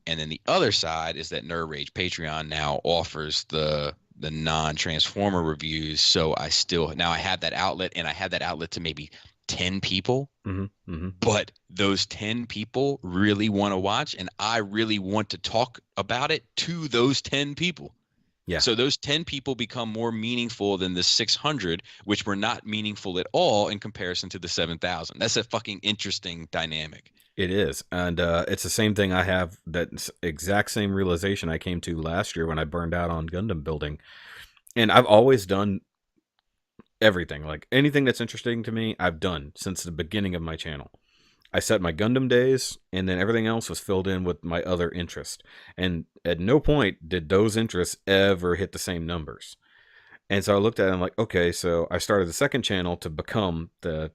And then the other side is that Nerd Rage Patreon now offers the non-Transformer reviews. So I have that outlet, and I have that outlet to maybe 10 people, but those 10 people really want to watch, and I really want to talk about it to those 10 people. Yeah. So those 10 people become more meaningful than the 600, which were not meaningful at all in comparison to the 7,000. That's a fucking interesting dynamic. It is. And it's the same thing I have, that exact same realization I came to last year when I burned out on Gundam building. And I've always done everything, like anything that's interesting to me, I've done since the beginning of my channel. I set my Gundam days, and then everything else was filled in with my other interest. And at no point did those interests ever hit the same numbers. And so I looked at it and I'm like, okay, so I started the second channel to become the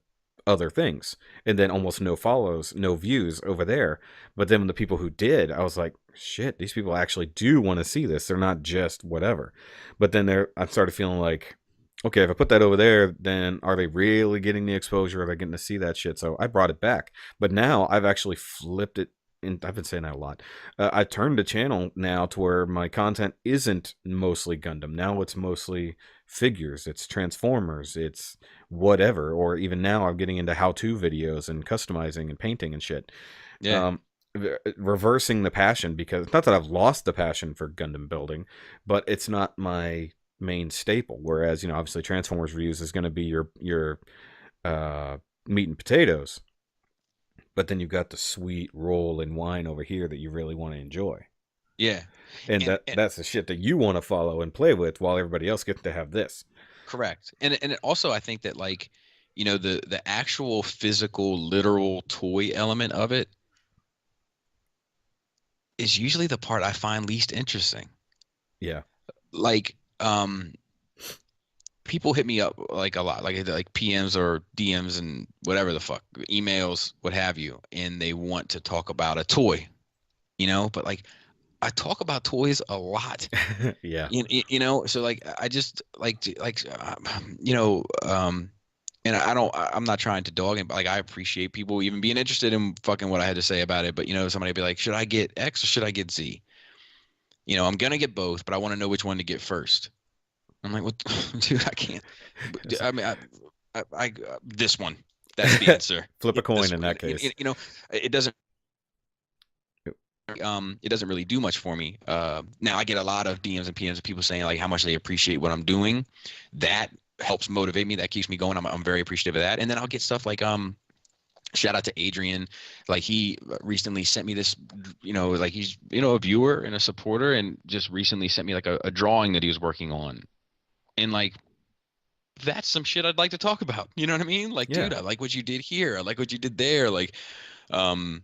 other things, and then almost no follows, no views over there. But then when the people who did, I was like, shit, these people actually do want to see this. They're not just whatever. But then I started feeling like, okay, if I put that over there, then are they really getting the exposure? Are they getting to see that shit? So I brought it back. But now I've actually flipped it. And I've been saying that a lot. I turned the channel now to where my content isn't mostly Gundam. Now it's mostly figures. It's Transformers. It's whatever. Or even now I'm getting into how-to videos and customizing and painting and shit. Yeah. Reversing the passion, because not that I've lost the passion for Gundam building, but it's not my main staple. Whereas, you know, obviously Transformers reviews is going to be your meat and potatoes, but then you've got the sweet roll and wine over here that you really want to enjoy. Yeah. And that's the shit that you want to follow and play with, while everybody else gets to have this. Correct. And it also, I think that, like, you know, the actual physical literal toy element of it is usually the part I find least interesting. Yeah. Like, people hit me up like a lot, like PMs or DMs and whatever the fuck, emails, what have you, and they want to talk about a toy, you know, but like I talk about toys a lot. Yeah. You know, so like I just you know, and I'm not trying to dog him, but like I appreciate people even being interested in fucking what I had to say about it. But, you know, somebody would be like, should I get X or should I get Z? You know, I'm going to get both, but I want to know which one to get first. I'm like, what, dude, I can't. I mean, I this one, that's the answer. Flip a coin in that case. You know, it doesn't really do much for me. Now I get a lot of DMs and PMs of people saying like how much they appreciate what I'm doing. That helps motivate me. That keeps me going. I'm very appreciative of that. And then I'll get stuff like Shout out to Adrian. Like he recently sent me this, like he's, a viewer and a supporter, and just recently sent me like a drawing that he was working on. And like, that's some shit I'd like to talk about. You know what I mean? Like, Yeah. dude, I like what you did here. I like what you did there. Like, I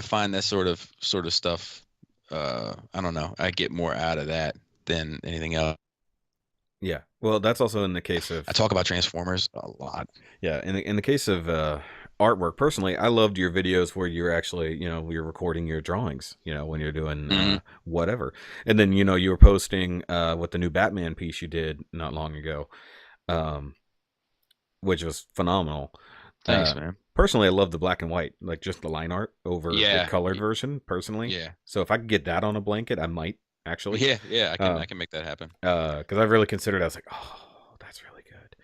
find that sort of stuff. I don't know. I get more out of that than anything else. Yeah. Well, that's also in the case of. I talk about Transformers a lot. Yeah. In the case of artwork, personally, I loved your videos where you're actually, you're recording your drawings, when you're doing whatever. And then, you were posting with the new Batman piece you did not long ago, which was phenomenal. Thanks, man. Personally, I love the black and white, like just the line art over the colored version, personally. Yeah. So if I could get that on a blanket, I might actually. Yeah, I can make that happen. Because I've really considered it. I was like, oh, that's really good.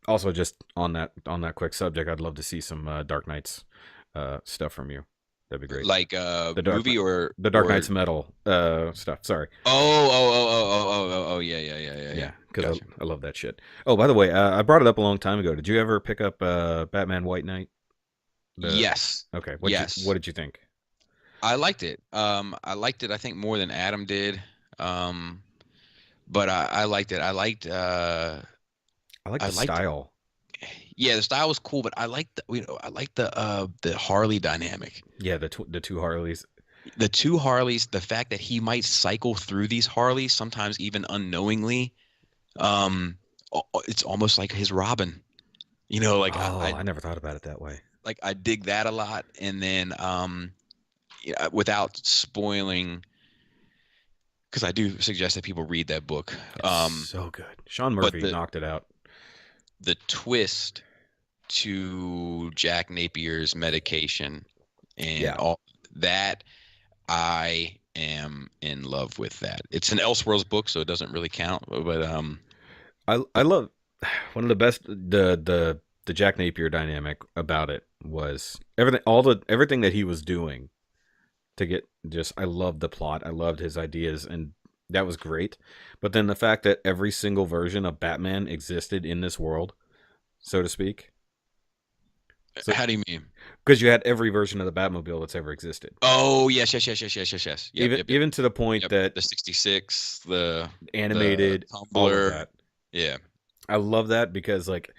Also, just on that quick subject, I'd love to see some Dark Knights stuff from you. That'd be great. Like the movie or the Dark Knights metal stuff. Sorry. Oh, yeah. Yeah, because I love that shit. Oh, by the way, I brought it up a long time ago. Did you ever pick up Batman White Knight? Yes. Okay. What did you think? I liked it. I liked it, I think, more than Adam did. But I liked it. I liked the style. Yeah, the style was cool, but I like the Harley dynamic. Yeah, the two Harleys. The two Harleys, the fact that he might cycle through these Harleys, sometimes even unknowingly, it's almost like his Robin. I never thought about it that way. Like I dig that a lot, and then without spoiling, because I do suggest that people read that book. It's so good. Sean Murphy knocked it out. The twist to Jack Napier's medication and all that, I am in love with that. It's an Elseworlds book, so it doesn't really count. But I love one of the best the Jack Napier dynamic about it was everything that he was doing to get I loved the plot. I loved his ideas, and that was great. But then the fact that every single version of Batman existed in this world, so to speak. So, how do you mean? Because you had every version of the Batmobile that's ever existed. Oh, yes. Even to the point that the 66, the animated, all of that. Yeah. I love that because, like,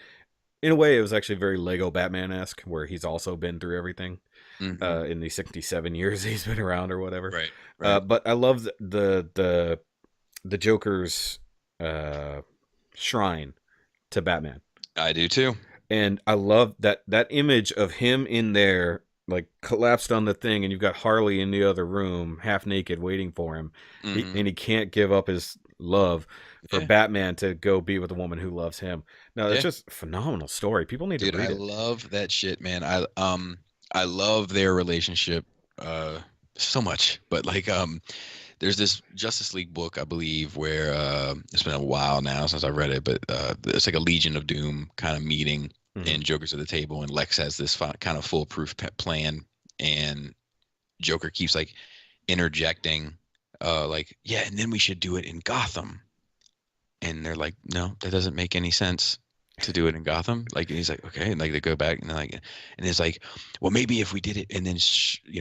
in a way, it was actually very Lego Batman-esque, where he's also been through everything in the 67 years he's been around or whatever. Right. But I love the Joker's shrine to Batman. I do too. And I love that image of him in there, like collapsed on the thing, and you've got Harley in the other room, half naked, waiting for him, and he can't give up his love for Batman to go be with a woman who loves him. No, it's just a phenomenal story. People need to read it. I love that shit, man. I love their relationship so much. But like there's this Justice League book, I believe, where it's been a while now since I read it, but it's like a Legion of Doom kind of meeting, and Joker's at the table, and Lex has this kind of foolproof plan, and Joker keeps like interjecting, like, yeah, and then we should do it in Gotham. And they're like, no, that doesn't make any sense to do it in Gotham. Like, and he's like, okay, and like they go back and like, and it's like, well, maybe if we did it and then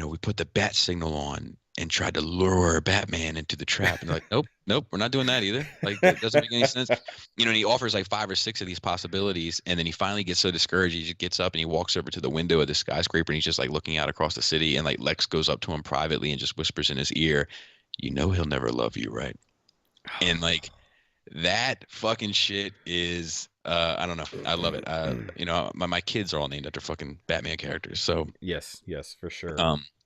we put the bat signal on and tried to lure Batman into the trap, and they're like, nope, we're not doing that either. Like, it doesn't make any sense. And he offers like 5 or 6 of these possibilities, and then he finally gets so discouraged, he just gets up and he walks over to the window of the skyscraper, and he's just like looking out across the city, and like Lex goes up to him privately and just whispers in his ear, he'll never love you, right? And like, that fucking shit is I don't know. I love it. My kids are all named after fucking Batman characters. So yes, for sure.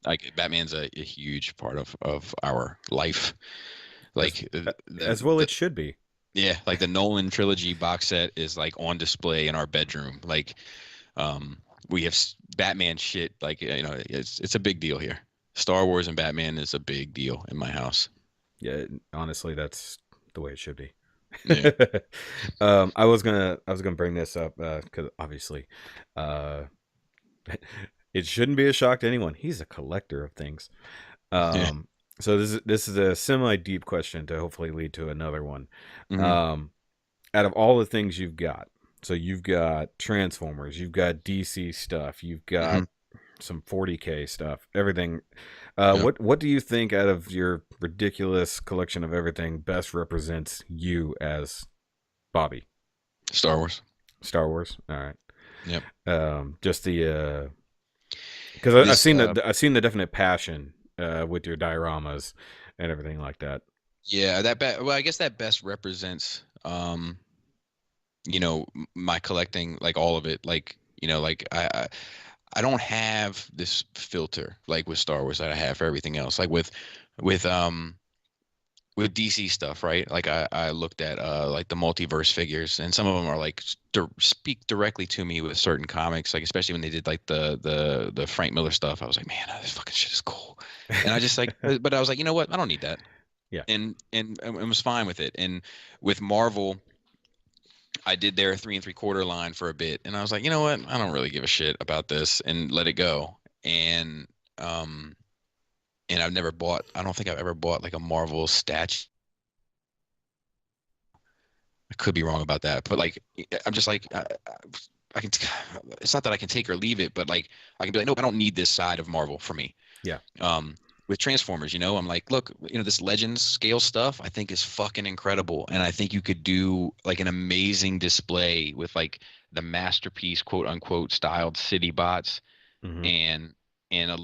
Like Batman's a huge part of our life. Like as well, it should be. Yeah, like the Nolan trilogy box set is like on display in our bedroom. Like we have Batman shit. Like it's a big deal here. Star Wars and Batman is a big deal in my house. Yeah, honestly, that's the way it should be. Yeah. I was gonna bring this up because obviously it shouldn't be a shock to anyone. He's a collector of things. So this is a semi deep question to hopefully lead to another one. Out of all the things you've got, So you've got Transformers, you've got DC stuff, you've got some 40K stuff, everything. Yep. What do you think out of your ridiculous collection of everything best represents you as Bobby? Star Wars. Star Wars. All right. Yep. Just the because I've seen I've seen the definite passion with your dioramas and everything like that. Yeah, well, I guess that best represents you know, my collecting, like all of it. Like, you know, like I don't have this filter like with Star Wars that I have for everything else. Like with DC stuff, right? Like I looked at like the multiverse figures, and some of them are like speak directly to me with certain comics, like especially when they did like the Frank Miller stuff. I was like, man, this fucking shit is cool. And I just like, but I was like, you know what? I don't need that. Yeah. And was fine with it. And with Marvel, I did their 3 3/4 line for a bit, and I was like, you know what? I don't really give a shit about this, and let it go. And I've never bought. I don't think I've ever bought like a Marvel statue. I could be wrong about that, but like, I'm just like, I can. It's not that I can take or leave it, but like, I can be like, nope, I don't need this side of Marvel for me. Yeah. With Transformers, you know, I'm like, look, you know, this Legends scale stuff I think is fucking incredible, and I think you could do like an amazing display with like the masterpiece, quote unquote, styled city bots and a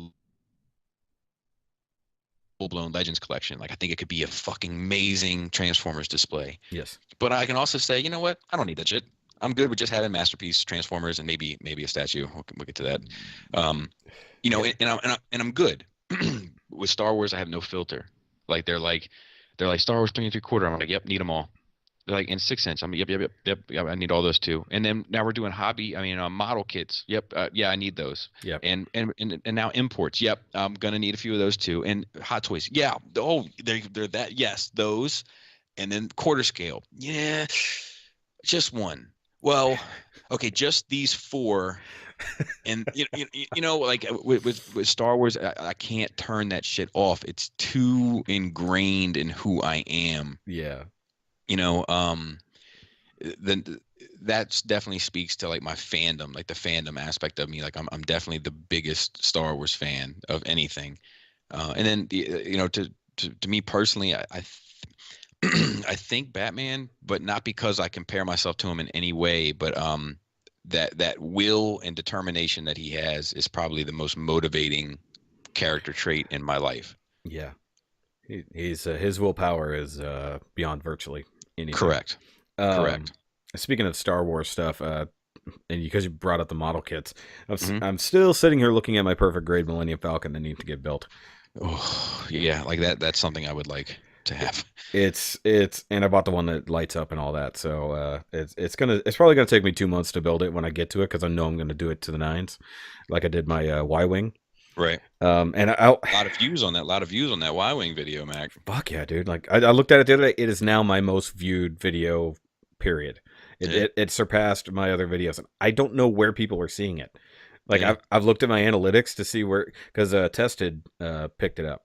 full-blown Legends collection. Like, I think it could be a fucking amazing Transformers display. Yes. But I can also say, you know what? I don't need that shit. I'm good with just having masterpiece Transformers and maybe a statue. We'll get to that. You know, and I'm good. With Star Wars, I have no filter. Like they're like Star Wars 3 3/4. I'm like, yep, need them all. They're like in 6 cents. I'm like, yep. I need all those too. And then now we're doing model kits. Yep, yeah, I need those. Yep. And now imports. Yep, I'm gonna need a few of those too. And Hot Toys. Yeah. Oh, they're that. Yes, those. And then quarter scale. Yeah, just one. Well, okay, just these 4. And you know, like with Star Wars, I can't turn that shit off. It's too ingrained in who I am. Yeah. You know, then that's definitely speaks to like my fandom, like the fandom aspect of me. Like I'm definitely the biggest Star Wars fan of anything. And then you know, to me personally, I think Batman, but not because I compare myself to him in any way, but that will and determination that he has is probably the most motivating character trait in my life. Yeah. He's his willpower is beyond virtually anything. Correct. Correct. Speaking of Star Wars stuff, and because you brought up the model kits, I'm still sitting here looking at my perfect grade Millennium Falcon that need to get built. Oh yeah, like that's something I would like to have. It's and I bought the one that lights up and all that, so it's probably gonna take me 2 months to build it when I get to it, because I know I'm gonna do it to the 9s, like I did my Y-wing. Right. And a lot of views on that Y-wing video, Mac. Fuck yeah, dude! Like I looked at it the other day. It is now my most viewed video. Period. It surpassed my other videos, and I don't know where people are seeing it. Like I've looked at my analytics to see where, because Tested picked it up.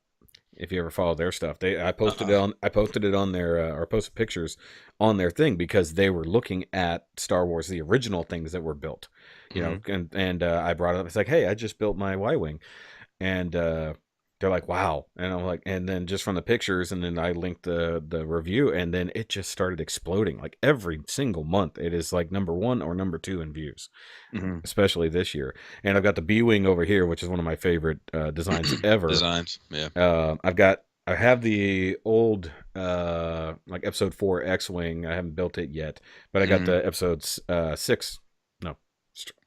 If you ever follow their stuff, I posted it on their or posted pictures on their thing, because they were looking at Star Wars, the original things that were built, you know, and I brought it up. It's like, hey, I just built my Y-wing, and they're like, wow. And I'm like, and then just from the pictures, and then I linked the review, and then it just started exploding. Like every single month, it is like number 1 or number 2 in views, especially this year. And I've got the B-wing over here, which is one of my favorite designs ever. Yeah. I have the old like episode 4 X-wing. I haven't built it yet, but I got the episode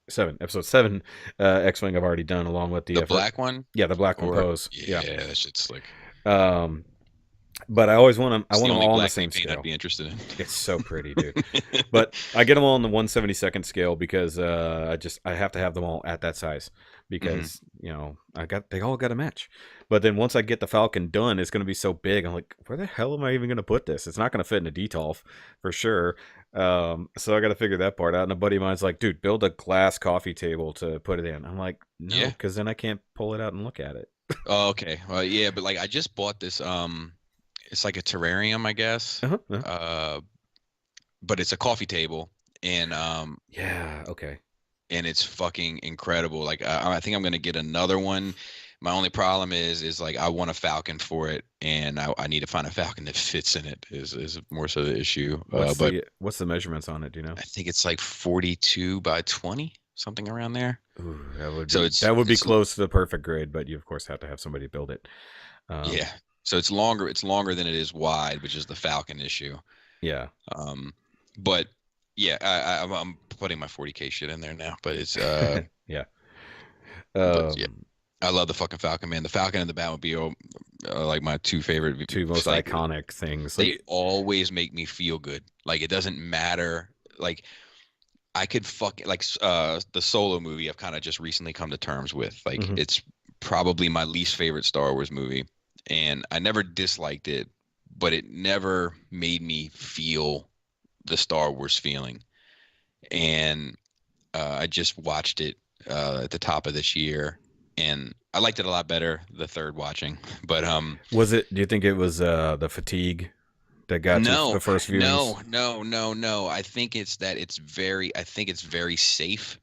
7 X-wing I've already done, along with the black one. Yeah, the black one pose. Yeah, that shit's slick. But I always want them all on the same scale. I'd be interested in. It's so pretty, dude. But I get them all on the 1/72nd scale, because I have to have them all at that size, because you know, they all got to match. But then once I get the Falcon done, it's going to be so big. I'm like, where the hell am I even going to put this? It's not going to fit in a DTOLF for sure. So I got to figure that part out. And a buddy of mine's like, dude, build a glass coffee table to put it in. I'm like, no, because then I can't pull it out and look at it. Oh, okay. Well, yeah, but like I just bought this. It's like a terrarium, I guess. But it's a coffee table, and Yeah. Okay. and it's fucking incredible. Like I think I'm gonna get another one. My only problem is like I want a Falcon for it, and I need to find a Falcon that fits in it. Is more so the issue. But What's the measurements on it? Do you know? I think it's like 42 by 20, something around there. Ooh, So that would be it's close to the perfect grade, but you of course have to have somebody build it. yeah. So it's longer. It's longer than it is wide, which is the Falcon issue. Yeah. But yeah, I'm putting my 40K shit in there now. But it's Yeah. but yeah, I love the fucking Falcon, man. The Falcon and the Batmobile are like my two favorite, two most like, iconic things. They always make me feel good. Like it doesn't matter. Like I could like the Solo movie. I've kind of just recently come to terms with. Like it's probably my least favorite Star Wars movie, and I never disliked it, but it never made me feel the Star Wars feeling. And I just watched it at the top of this year, and I liked it a lot better the third watching. But was it? Do you think it was the fatigue that got you the first viewings? No. I think it's that I think it's very safe.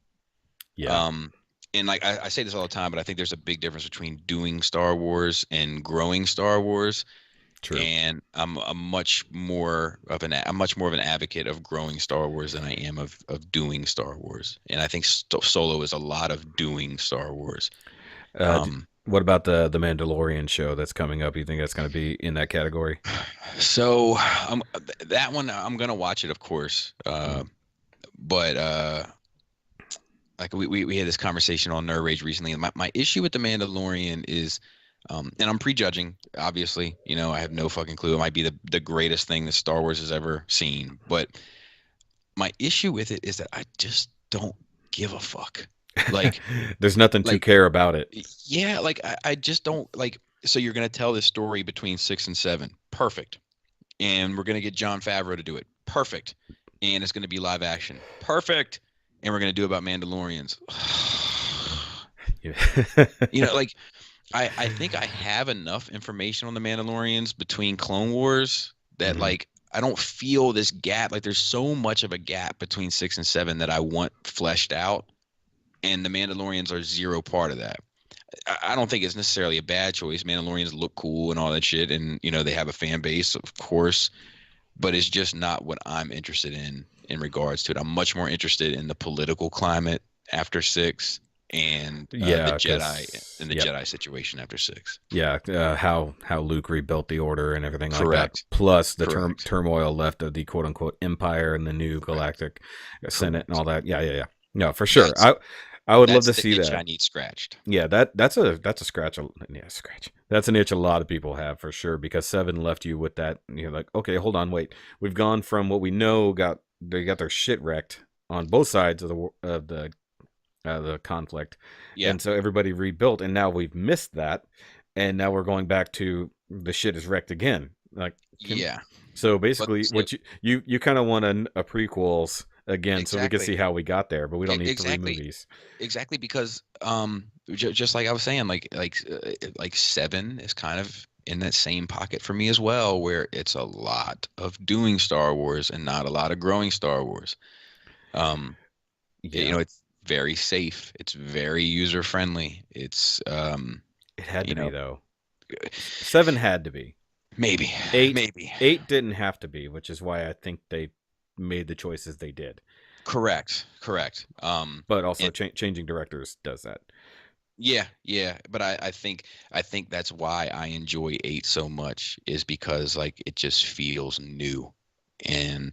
Yeah. And like I say this all the time, but I think there's a big difference between doing Star Wars and growing Star Wars. True. And I'm much more of an advocate of growing Star Wars than I am of doing Star Wars. And I think Solo is a lot of doing Star Wars. What about the Mandalorian show that's coming up? You think that's going to be in that category? So that one I'm gonna watch it, of course. But like we had this conversation on Nerd Rage recently, and my issue with the Mandalorian is. And I'm prejudging, obviously. You know, I have no fucking clue. It might be the greatest thing that Star Wars has ever seen. But my issue with it is that I just don't give a fuck. Like, there's nothing to care about it. Yeah, like I just don't like. So you're gonna tell this story between 6 and 7, perfect. And we're gonna get Jon Favreau to do it, perfect. And it's gonna be live action, perfect. And we're gonna do it about Mandalorians. You know, like. I think I have enough information on the Mandalorians between Clone Wars that like I don't feel this gap. Like there's so much of a gap between 6 and 7 that I want fleshed out, and the Mandalorians are zero part of that. I don't think it's necessarily a bad choice. Mandalorians look cool and all that shit, and you know they have a fan base, of course, but it's just not what I'm interested in regards to it. I'm much more interested in the political climate after 6. And the Jedi and the Jedi situation after 6. Yeah, how Luke rebuilt the Order and everything like that. Plus the turmoil left of the quote unquote Empire and the new Galactic Senate and all that. Yeah. No, for sure. I would love to see that. I need scratched. Yeah, that's a scratch. Yeah, scratch. That's an itch a lot of people have for sure, because 7 left you with that. You're like, okay, hold on, wait. We've gone from what we know they got their shit wrecked on both sides of the conflict, and so everybody rebuilt, and now we've missed that, and now we're going back to the shit is wrecked again. Like so basically, what you kind of want a prequels again, so we can see how we got there, but we don't need 3 movies. Exactly, because just like I was saying, like 7 is kind of in that same pocket for me as well, where it's a lot of doing Star Wars and not a lot of growing Star Wars. You know, it's very safe. It's very user friendly. It's it had to be though. 7 had to be. Maybe 8 didn't have to be, which is why I think they made the choices they did. Correct. But also changing directors does that. Yeah. But I think that's why I enjoy 8 so much, is because like it just feels new, and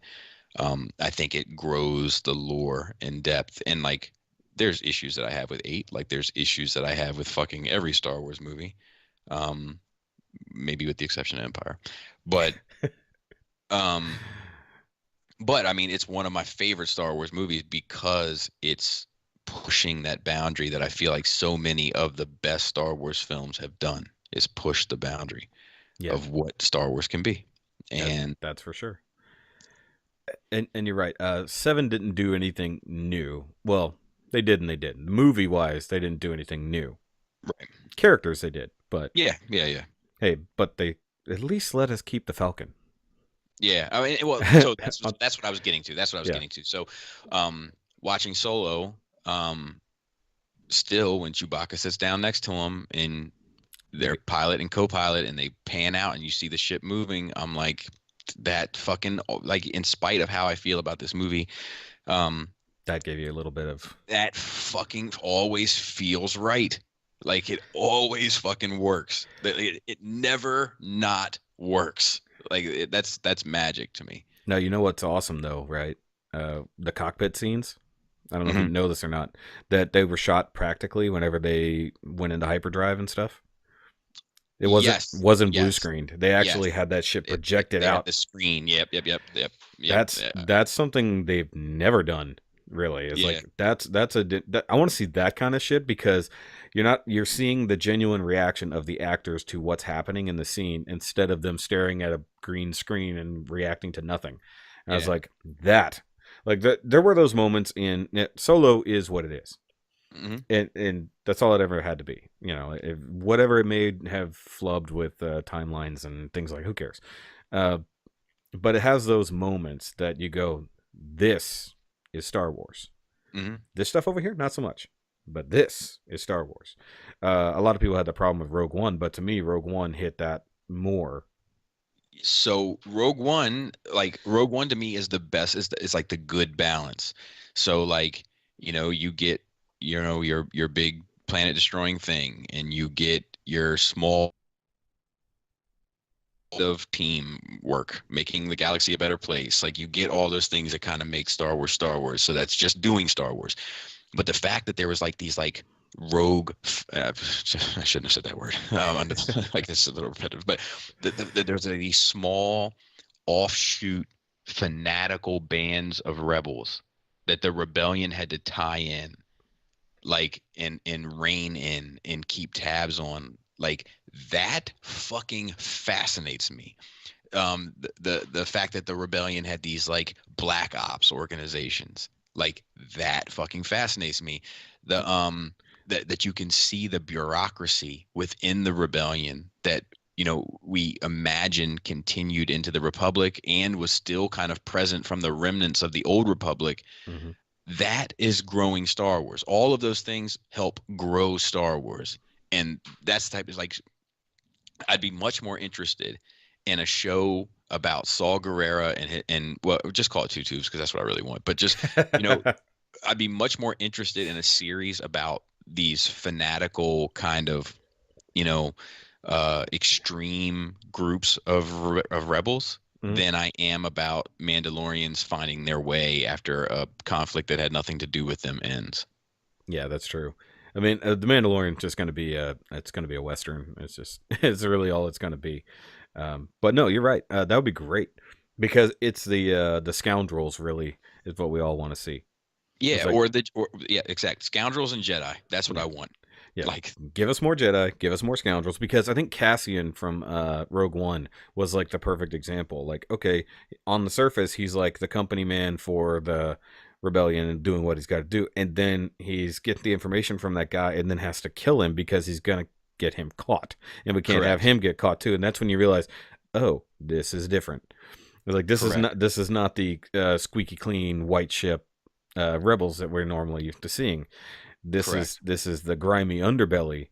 I think it grows the lore in depth. And like there's issues that I have with 8, like there's issues that I have with fucking every Star Wars movie, maybe with the exception of Empire, but I mean it's one of my favorite Star Wars movies because it's pushing that boundary that I feel like so many of the best Star Wars films have done, is push the boundary of what Star Wars can be. And that's for sure. And you're right. 7 didn't do anything new. Well, they did and they didn't. Movie wise, they didn't do anything new. Right. Characters they did, but yeah. Hey, but they at least let us keep the Falcon. Yeah, I mean, well, so that's what I was getting to. That's what I was Yeah. getting to. So, watching Solo, still when Chewbacca sits down next to him and they're pilot and co-pilot and they pan out and you see the ship moving, I'm like, that fucking, like, in spite of how I feel about this movie, That gave you a little bit of that fucking always feels right. Like, it always fucking works. It never not works. Like, that's magic to me. Now, you know what's awesome though, right? The cockpit scenes. I don't know if you Mhm. know this or not. That they were shot practically whenever they went into hyperdrive and stuff. It Yes. wasn't blue Yes. screened. They actually Yes. had that shit projected They have out. the screen. Yep. That's something they've never done. Really, it's Yeah. like I want to see that kind of shit because you're seeing the genuine reaction of the actors to what's happening in the scene instead of them staring at a green screen and reacting to nothing. And I was Yeah. there were those moments in Solo is what it is. Hmm. And that's all it ever had to be. Whatever it may have flubbed with timelines and things like, who cares? But it has those moments that you go, this is Star Wars. Hmm. This stuff over here, not so much. But this is Star Wars. A lot of people had the problem with Rogue One, but to me, Rogue One hit that more. So Rogue One to me is the best. Is like the good balance. So, like, you get, your big planet destroying thing, and you get your small of teamwork, making the galaxy a better place. Like, you get all those things that kind of make Star Wars Star Wars. So that's just doing Star Wars. But the fact that there was like these like rogue, I shouldn't have said that word. Like, this is a little repetitive, but there's these small offshoot fanatical bands of rebels that the rebellion had to tie in, like, and rein in and keep tabs on. Like, that fucking fascinates me. The fact that the rebellion had these like black ops organizations, like, that fucking fascinates me. That you can see the bureaucracy within the rebellion that, we imagine continued into the Republic and was still kind of present from the remnants of the old Republic. Mm-hmm. That is growing Star Wars. All of those things help grow Star Wars. And that's the type of, like, I'd be much more interested in a show about Saw Gerrera and well, just call it Two Tubes because that's what I really want. But just, I'd be much more interested in a series about these fanatical kind of, extreme groups of rebels Mhm. than I am about Mandalorians finding their way after a conflict that had nothing to do with them ends. Yeah, that's true. I mean, The Mandalorian just going to be it's going to be a Western. It's really all it's going to be. But no, you're right. That would be great because it's the scoundrels really is what we all want to see. Yeah, Like, yeah, exact. Scoundrels and Jedi. That's what yeah, I want. yeah. Like, Give us more Jedi, give us more scoundrels because I think Cassian from Rogue One was like the perfect example. Like, okay, on the surface, he's like the company man for the rebellion and doing what he's got to do, and then he's getting the information from that guy and then has to kill him because he's gonna get him caught, and we can't have correct. him get caught too. And that's when you realize, oh, this is different. Like, Correct. this is not the squeaky clean white ship rebels that we're normally used to seeing. Correct. This is the grimy underbelly,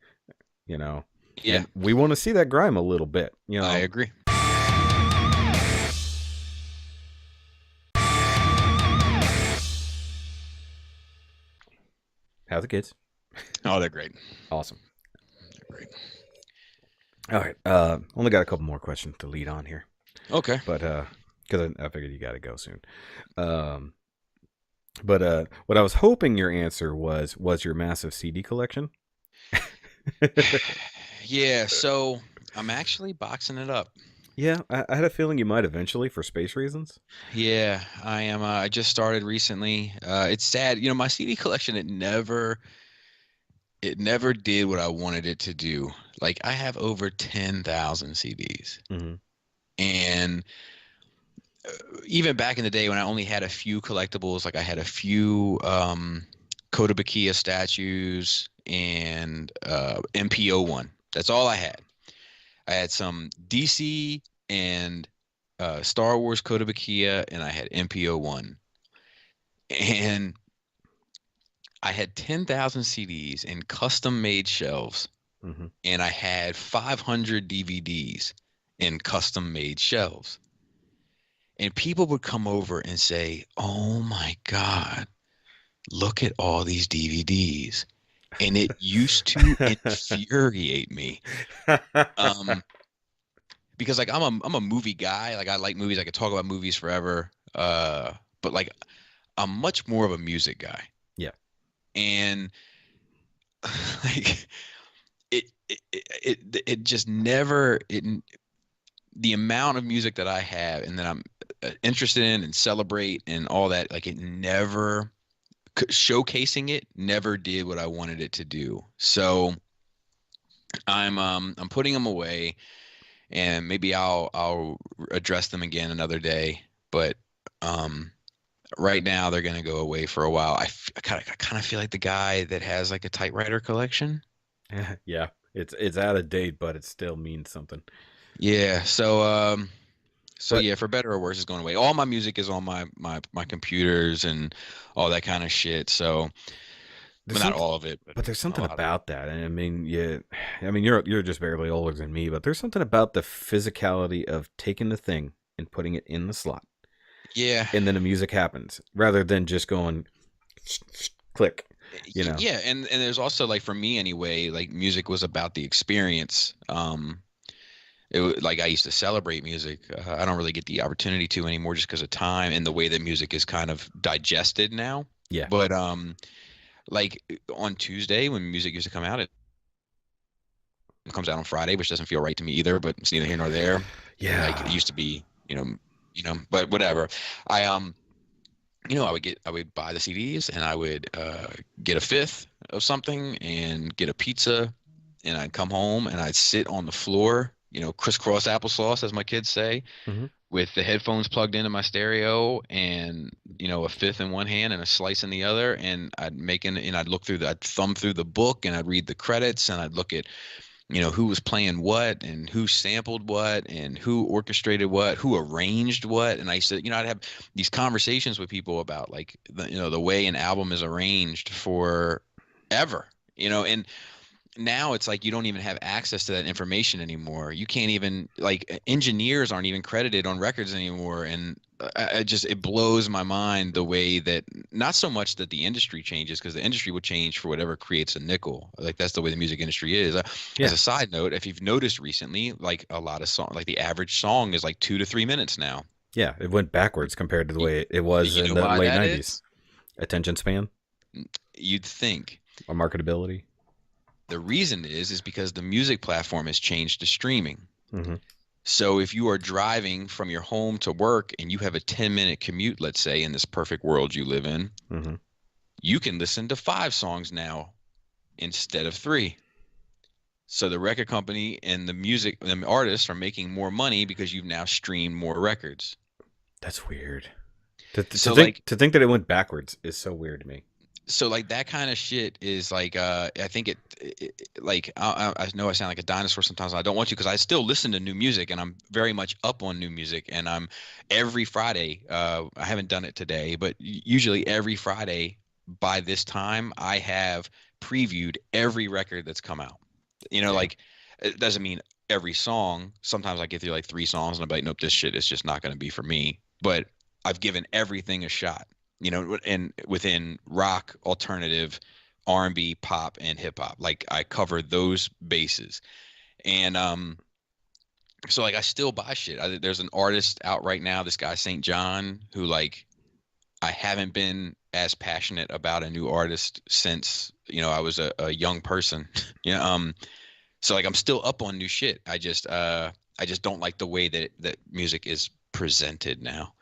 you know, Yeah, and we want to see that grime a little bit, I agree. How's the kids? Oh, they're great. Awesome. They're great. All right. Only got a couple more questions to lead on here, Okay. but because I figured you got to go soon. But what I was hoping your answer was your massive CD collection. Yeah, so I'm actually boxing it up. Yeah, I had a feeling you might eventually for space reasons. Yeah, I am. I just started recently. It's sad, my CD collection. It never did what I wanted it to do. Like, I have over 10,000 CDs, Mm-hmm. and even back in the day when I only had a few collectibles, like I had a few Kotobukiya statues and MPO one. That's all I had. I had some DC and Star Wars Kotobukiya, and I had MPO1. And I had 10,000 CDs in custom made shelves, and I had 500 DVDs in custom made shelves. And people would come over and say, "Oh my God, look at all these DVDs." And it used to infuriate me. Because like I'm a movie guy. Like I like movies. I could talk about movies forever. But like I'm much more of a music guy. Yeah. And like it just never the amount of music that I have and that I'm interested in and celebrate and all that, like it never showcasing it never did what I wanted it to do. So I'm putting them away, and maybe I'll address them again another day. But right now they're gonna go away for a while. I kind of feel like the guy that has like a typewriter collection. Yeah, it's out of date, but it still means something. Yeah. So yeah, for better or worse, it's going away. All my music is on my computers and all that kind of shit. So, but not all of it. But there's something about that. And I mean, you're just barely older than me, but there's something about the physicality of taking the thing and putting it in the slot. Yeah. And then the music happens rather than just going click. Yeah, and there's also, like, for me anyway, like music was about the experience. Like I used to celebrate music. I don't really get the opportunity to anymore just because of time and the way that music is kind of digested now. Yeah. But like on Tuesday when music used to come out, it comes out on Friday, which doesn't feel right to me either. But it's neither here nor there. Yeah. Like it used to be, But whatever. I would buy the CDs and I would get a fifth of something and get a pizza, and I'd come home and I'd sit on the floor, crisscross applesauce, as my kids say, with the headphones plugged into my stereo and, a fifth in one hand and a slice in the other. And I'd thumb through the book and I'd read the credits and I'd look at, who was playing what and who sampled what and who orchestrated what, who arranged what. And I used to, I'd have these conversations with people about like the way an album is arranged forever, and now it's like you don't even have access to that information anymore. You can't even, like, engineers aren't even credited on records anymore. And it blows my mind the way that, not so much that the industry changes, because the industry will change for whatever creates a nickel. Like that's the way the music industry is. As a side note, if you've noticed recently, like a lot of songs, like the average song is like 2 to 3 minutes now. Yeah, it went backwards compared to the way it was in the late 90s. Attention span? You'd think. Or marketability? The reason is because the music platform has changed to streaming. So if you are driving from your home to work and you have a 10-minute commute, let's say, in this perfect world you live in, you can listen to 5 songs now instead of 3. So the record company and the artists are making more money because you've now streamed more records. That's weird. To think that it went backwards is so weird to me. So like that kind of shit is like, I think I know I sound like a dinosaur sometimes. And I don't want to, because I still listen to new music and I'm very much up on new music. And I'm every Friday, I haven't done it today, but usually every Friday by this time, I have previewed every record that's come out. Like it doesn't mean every song. Sometimes I get through like 3 songs and I'm like, nope, this shit is just not going to be for me. But I've given everything a shot. And within rock, alternative, R&B, pop, and hip hop, like I cover those bases. And so like I still buy shit. There's an artist out right now, this guy St. John, who like I haven't been as passionate about a new artist since I was a young person. So like I'm still up on new shit. I just don't like the way that music is presented now.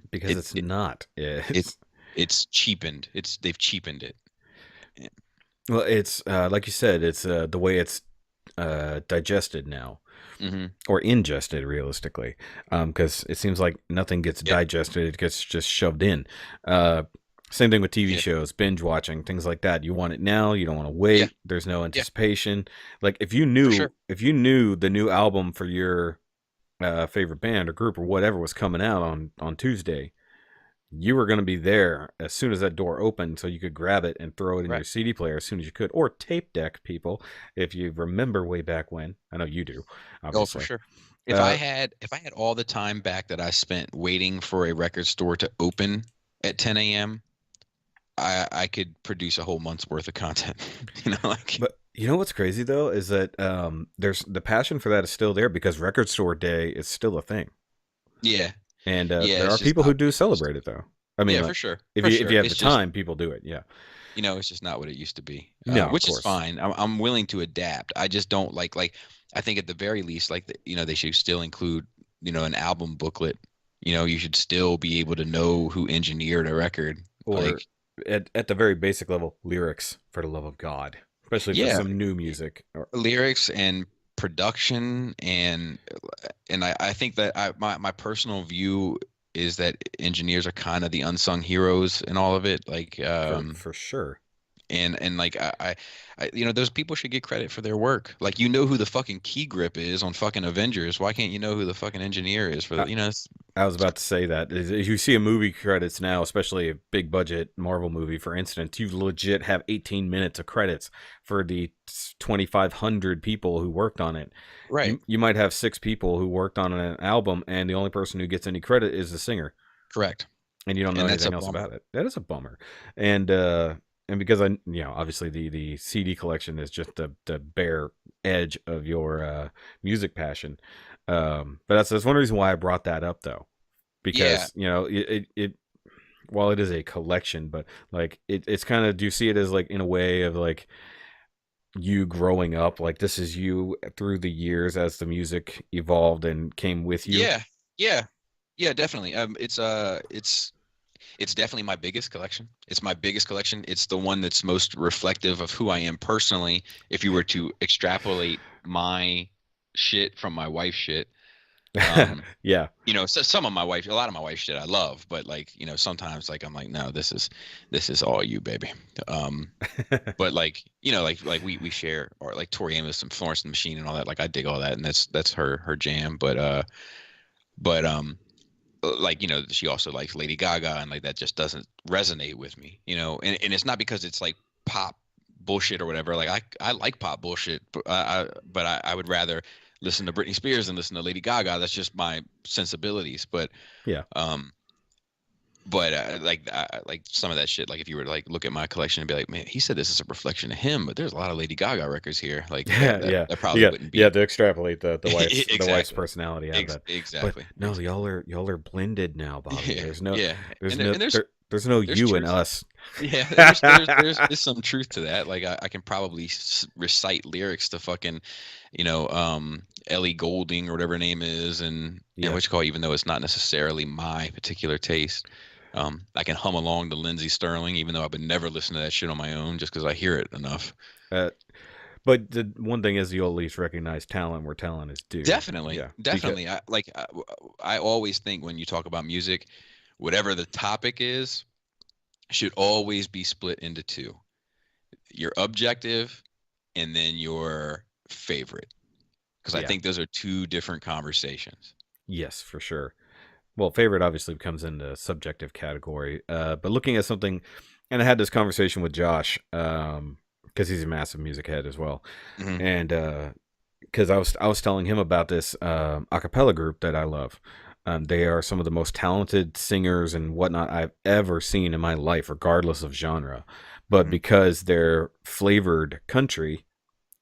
Because it's not. It's cheapened. They've cheapened it. Yeah. Well, it's like you said, it's the way it's digested now, or ingested realistically, because it seems like nothing gets digested; it gets just shoved in. Same thing with TV shows, binge watching, things like that. You want it now, you don't want to wait. Yeah. There's no anticipation. Like if you knew the new album for your favorite band or group or whatever was coming out on Tuesday, you were going to be there as soon as that door opened, so you could grab it and throw it in your CD player as soon as you could, or tape deck, people, if you remember way back when. I know you do, obviously. Oh, for sure. If I had all the time back that I spent waiting for a record store to open at 10 a.m., I could produce a whole month's worth of content. But you know what's crazy though is that there's the passion for that is still there because record store day is still a thing. Yeah. And there are people who do celebrate it though. I mean, for sure. If you have the time, people do it. Yeah. It's just not what it used to be. No, which is fine. I'm willing to adapt. I just don't like. I think at the very least, they should still include, an album booklet. You should still be able to know who engineered a record. Or at the very basic level, lyrics, for the love of God, especially for some new music. Lyrics and production and I think that my personal view is that engineers are kind of the unsung heroes in all of it, for sure. And I those people should get credit for their work. Like, who the fucking key grip is on fucking Avengers. Why can't you know who the fucking engineer is for I was about to say that. If you see a movie credits now, especially a big budget Marvel movie, for instance, you legit have 18 minutes of credits for the 2,500 people who worked on it. Right. You might have 6 people who worked on an album, and the only person who gets any credit is the singer. Correct. And you don't know anything else about it. That is a bummer. And because obviously the CD collection is just the bare edge of your music passion. But that's one reason why I brought that up though, because it while it is a collection, but like it's kind of, do you see it as like in a way of like you growing up, like this is you through the years as the music evolved and came with you? Yeah, definitely. It's definitely my biggest collection. It's my biggest collection. It's the one that's most reflective of who I am personally. If you were to extrapolate my shit from my wife's shit, yeah. So a lot of my wife's shit I love, but sometimes I'm like, no, this is all you, baby. But we share, or like Tori Amos and Florence and the Machine and all that. Like I dig all that, and that's her jam. But she also likes Lady Gaga, and like that just doesn't resonate with me, and it's not because it's like pop bullshit or whatever. Like I like pop bullshit, but I would rather listen to Britney Spears than listen to Lady Gaga. That's just my sensibilities. But yeah. Like some of that shit, like if you were to like look at my collection and be like, man, he said this is a reflection of him, but there's a lot of Lady Gaga records here. Like that probably wouldn't be. Yeah, to extrapolate the wife's exactly. The wife's personality out of that. Exactly. But no, y'all are blended now, Bobby. There's no there's no you truth. and us. Yeah, there's some truth to that. Like I can probably recite lyrics to fucking, Ellie Goulding or whatever her name is, and what you call, even though it's not necessarily my particular taste. I can hum along to Lindsey Sterling, even though I would never listen to that shit on my own, just because I hear it enough. But the one thing is, you at least recognize talent where talent is due. Definitely, yeah. Definitely. I always think when you talk about music, whatever the topic is, should always be split into two: your objective, and then your favorite. Because I think those are two different conversations. Yes, for sure. Well, favorite obviously comes in the subjective category. But looking at something, and I had this conversation with Josh, because he's a massive music head as well. Mm-hmm. And because I was telling him about this a cappella group that I love. They are some of the most talented singers and whatnot I've ever seen in my life, regardless of genre. But because they're flavored country,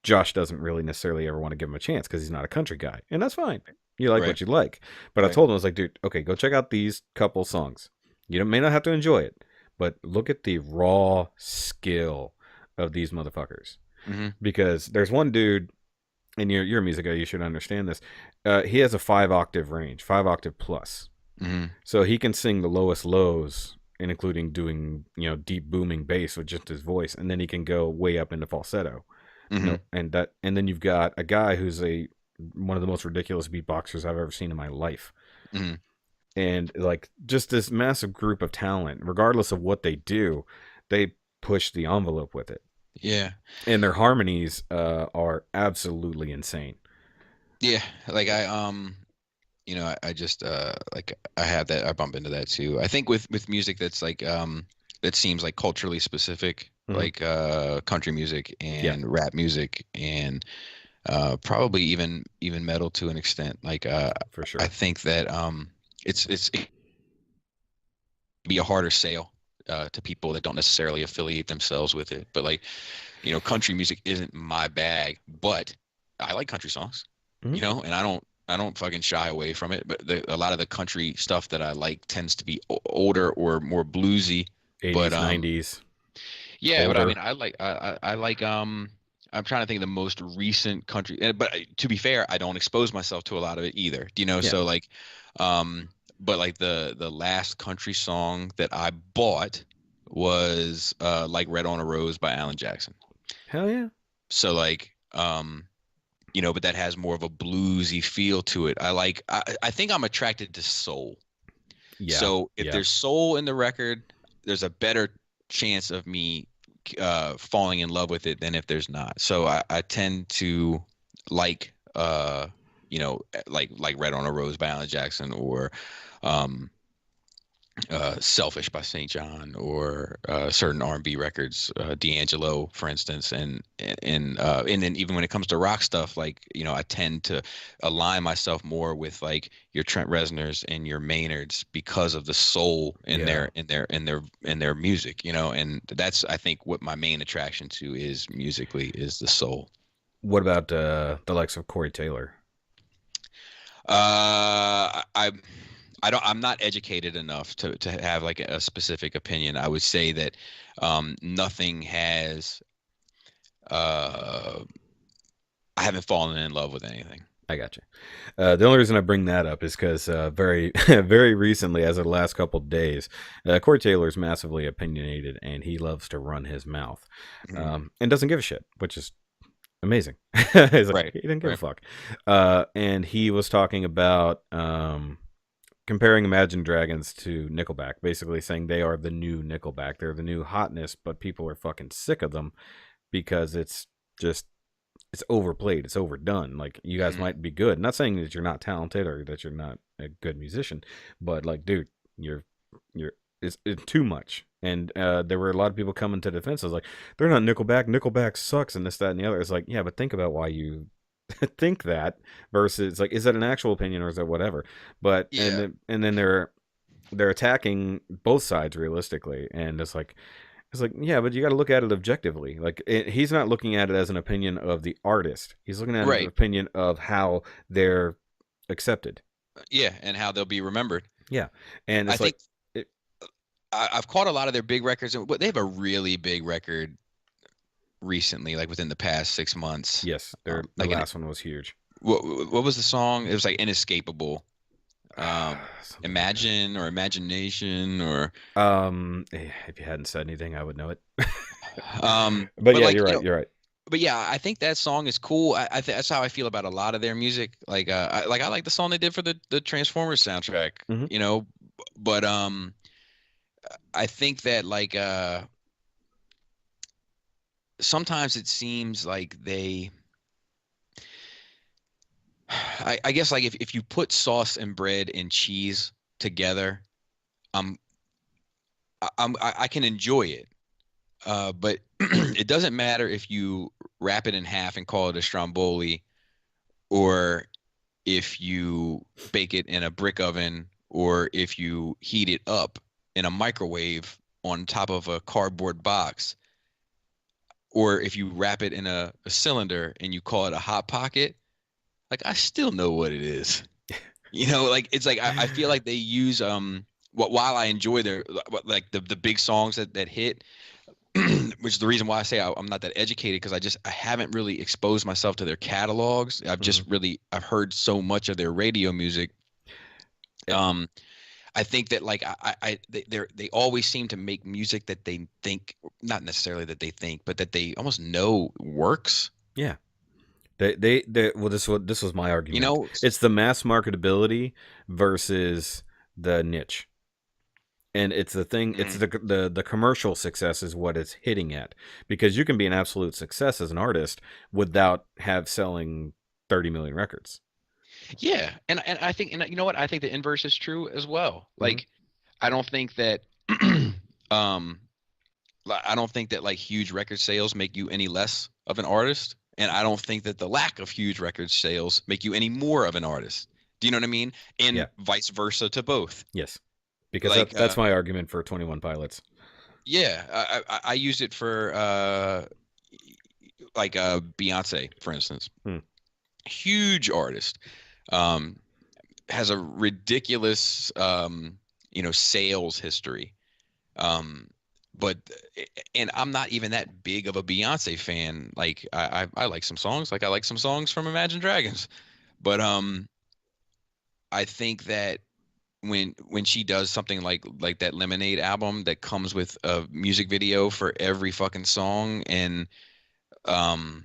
Josh doesn't really necessarily ever want to give him a chance because he's not a country guy. And that's fine. You like what you like. But I told him, I was like, dude, okay, go check out these couple songs. You may not have to enjoy it, but look at the raw skill of these motherfuckers. Mm-hmm. Because there's one dude, and you're a music guy, you should understand this. He has a 5-octave range, 5-octave plus. Mm-hmm. So he can sing the lowest lows, and including doing deep booming bass with just his voice, and then he can go way up into falsetto. Mm-hmm. And then you've got a guy who's one of the most ridiculous beatboxers I've ever seen in my life. Mm-hmm. And like just this massive group of talent, regardless of what they do, they push the envelope with it. Yeah. And their harmonies are absolutely insane. Yeah. Like You know, I just like I have that, I bump into that too. I think with music that's like that seems like culturally specific, Mhm. like country music Yeah, and rap music and probably even metal to an extent. Like for I sure. think that it can be a harder sale to people that don't necessarily affiliate themselves with it. But like, you know, country music isn't my bag, but I like country songs, Mhm. you know, and I don't fucking shy away from it. But a lot of the country stuff that I like tends to be older or more bluesy. But 80s, 90s, yeah, but I older. mean, I like I'm trying to think of the most recent country, but to be fair, I don't expose myself to a lot of it either. You know, Yeah. so like, but like the last country song that I bought was like Red on a Rose by Alan Jackson. Hell yeah. So like, you know, but that has more of a bluesy feel to it. I think I'm attracted to soul. Yeah. So if Yeah. there's soul in the record, there's a better chance of me falling in love with it than if there's not. So I tend to like you know, like Red on a Rose by Alan Jackson or um Selfish by St. John or certain R&B records, D'Angelo, for instance, and then even when it comes to rock stuff, like you know, I tend to align myself more with like your Trent Reznors and your Maynards because of the soul in Yeah. their music, you know, and that's I think what my main attraction to is musically is the soul. What about the likes of Corey Taylor? I I'm not educated enough to have like a specific opinion. I would say that nothing has uh I haven't fallen in love with anything. I got you. The only reason I bring that up is because very, very recently, as of the last couple of days, Corey Taylor is massively opinionated, and he loves to run his mouth, Mhm. and doesn't give a shit, which is amazing. He's like, Right, he didn't give a right. fuck. And he was talking about comparing Imagine Dragons to Nickelback, basically saying they are the new Nickelback. They're the new hotness, but people are fucking sick of them because just it's overplayed, it's overdone. Like, you guys Mhm. might be good. Not saying that you're not talented or that you're not a good musician, but like, dude, you're it's too much. And there were a lot of people coming to defense. I was like, they're not Nickelback. Nickelback sucks, and this, that, and the other. It's like, yeah, but think about why you think that versus like, is that an actual opinion or is that whatever? But Yeah. and then they're attacking both sides realistically, and it's like, yeah, but you got to look at it objectively. Like, he's not looking at it as an opinion of the artist. He's looking at it as an Right. opinion of how they're accepted. Yeah, and how they'll be remembered. Yeah, and I it's like, think it, I've caught a lot of their big records, and they have a really big record recently, like within the past 6 months. yes, their Like an last one was huge. what was the song? It was like Inescapable. Something like that. Imagine or Imagination or If you hadn't said anything, I would know it. But but yeah, like you're you right. know, You're right. but yeah, I think that song is cool. That's how I feel about a lot of their music. Like I like the song they did for the Transformers soundtrack, Hmm. you know, but I think that like sometimes it seems like I guess like if you put sauce and bread and cheese together, I'm I can enjoy it. But it doesn't matter if you wrap it in half and call it a stromboli, or if you bake it in a brick oven, or if you heat it up in a microwave on top of a cardboard box, or if you wrap it in a cylinder and you call it a hot pocket. Like I still know what it is. You know, like it's like I feel like they use what while I enjoy their like the big songs that hit, which is the reason why I say I'm not that educated because I haven't really exposed myself to their catalogs. Hmm. I've heard so much of their radio music. Um, I think that like they always seem to make music that they think, not necessarily that they think, but that they almost know works. Yeah. Well, this was my You argument. know, It's the mass marketability versus the niche. And it's the thing, it's Mhm. the commercial success is what it's hitting at, because you can be an absolute success as an artist without have selling 30 million records. Yeah, and I think, and you know what, I think the inverse is true as well. Mm-hmm. Like, I don't think that um I don't think that like huge record sales make you any less of an artist, and I don't think that the lack of huge record sales make you any more of an artist. Do you know what I mean? Yeah. And vice versa to both. Yes. Because Like, that's my argument for 21 Pilots. yeah, I use it for like Beyonce, for instance. Hmm. Huge artist, um, has a ridiculous sales history. Um, but and I'm not even that big of a Beyonce fan. Like I like some songs. Like I like some songs from Imagine Dragons. But I think that when she does something like that Lemonade album that comes with a music video for every fucking song, and um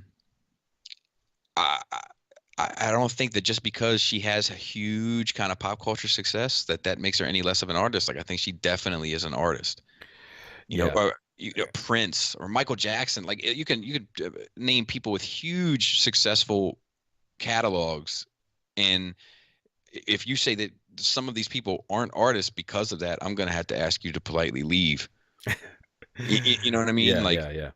I I don't think that just because she has a huge kind of pop culture success that makes her any less of an artist. Like I think she definitely is an artist. Yeah. Or Prince or Michael Jackson. Like you could name people with huge successful catalogs, and if you say that some of these people aren't artists because of that, I'm gonna have to ask you to politely leave. You know what I mean? Yeah, Like, yeah,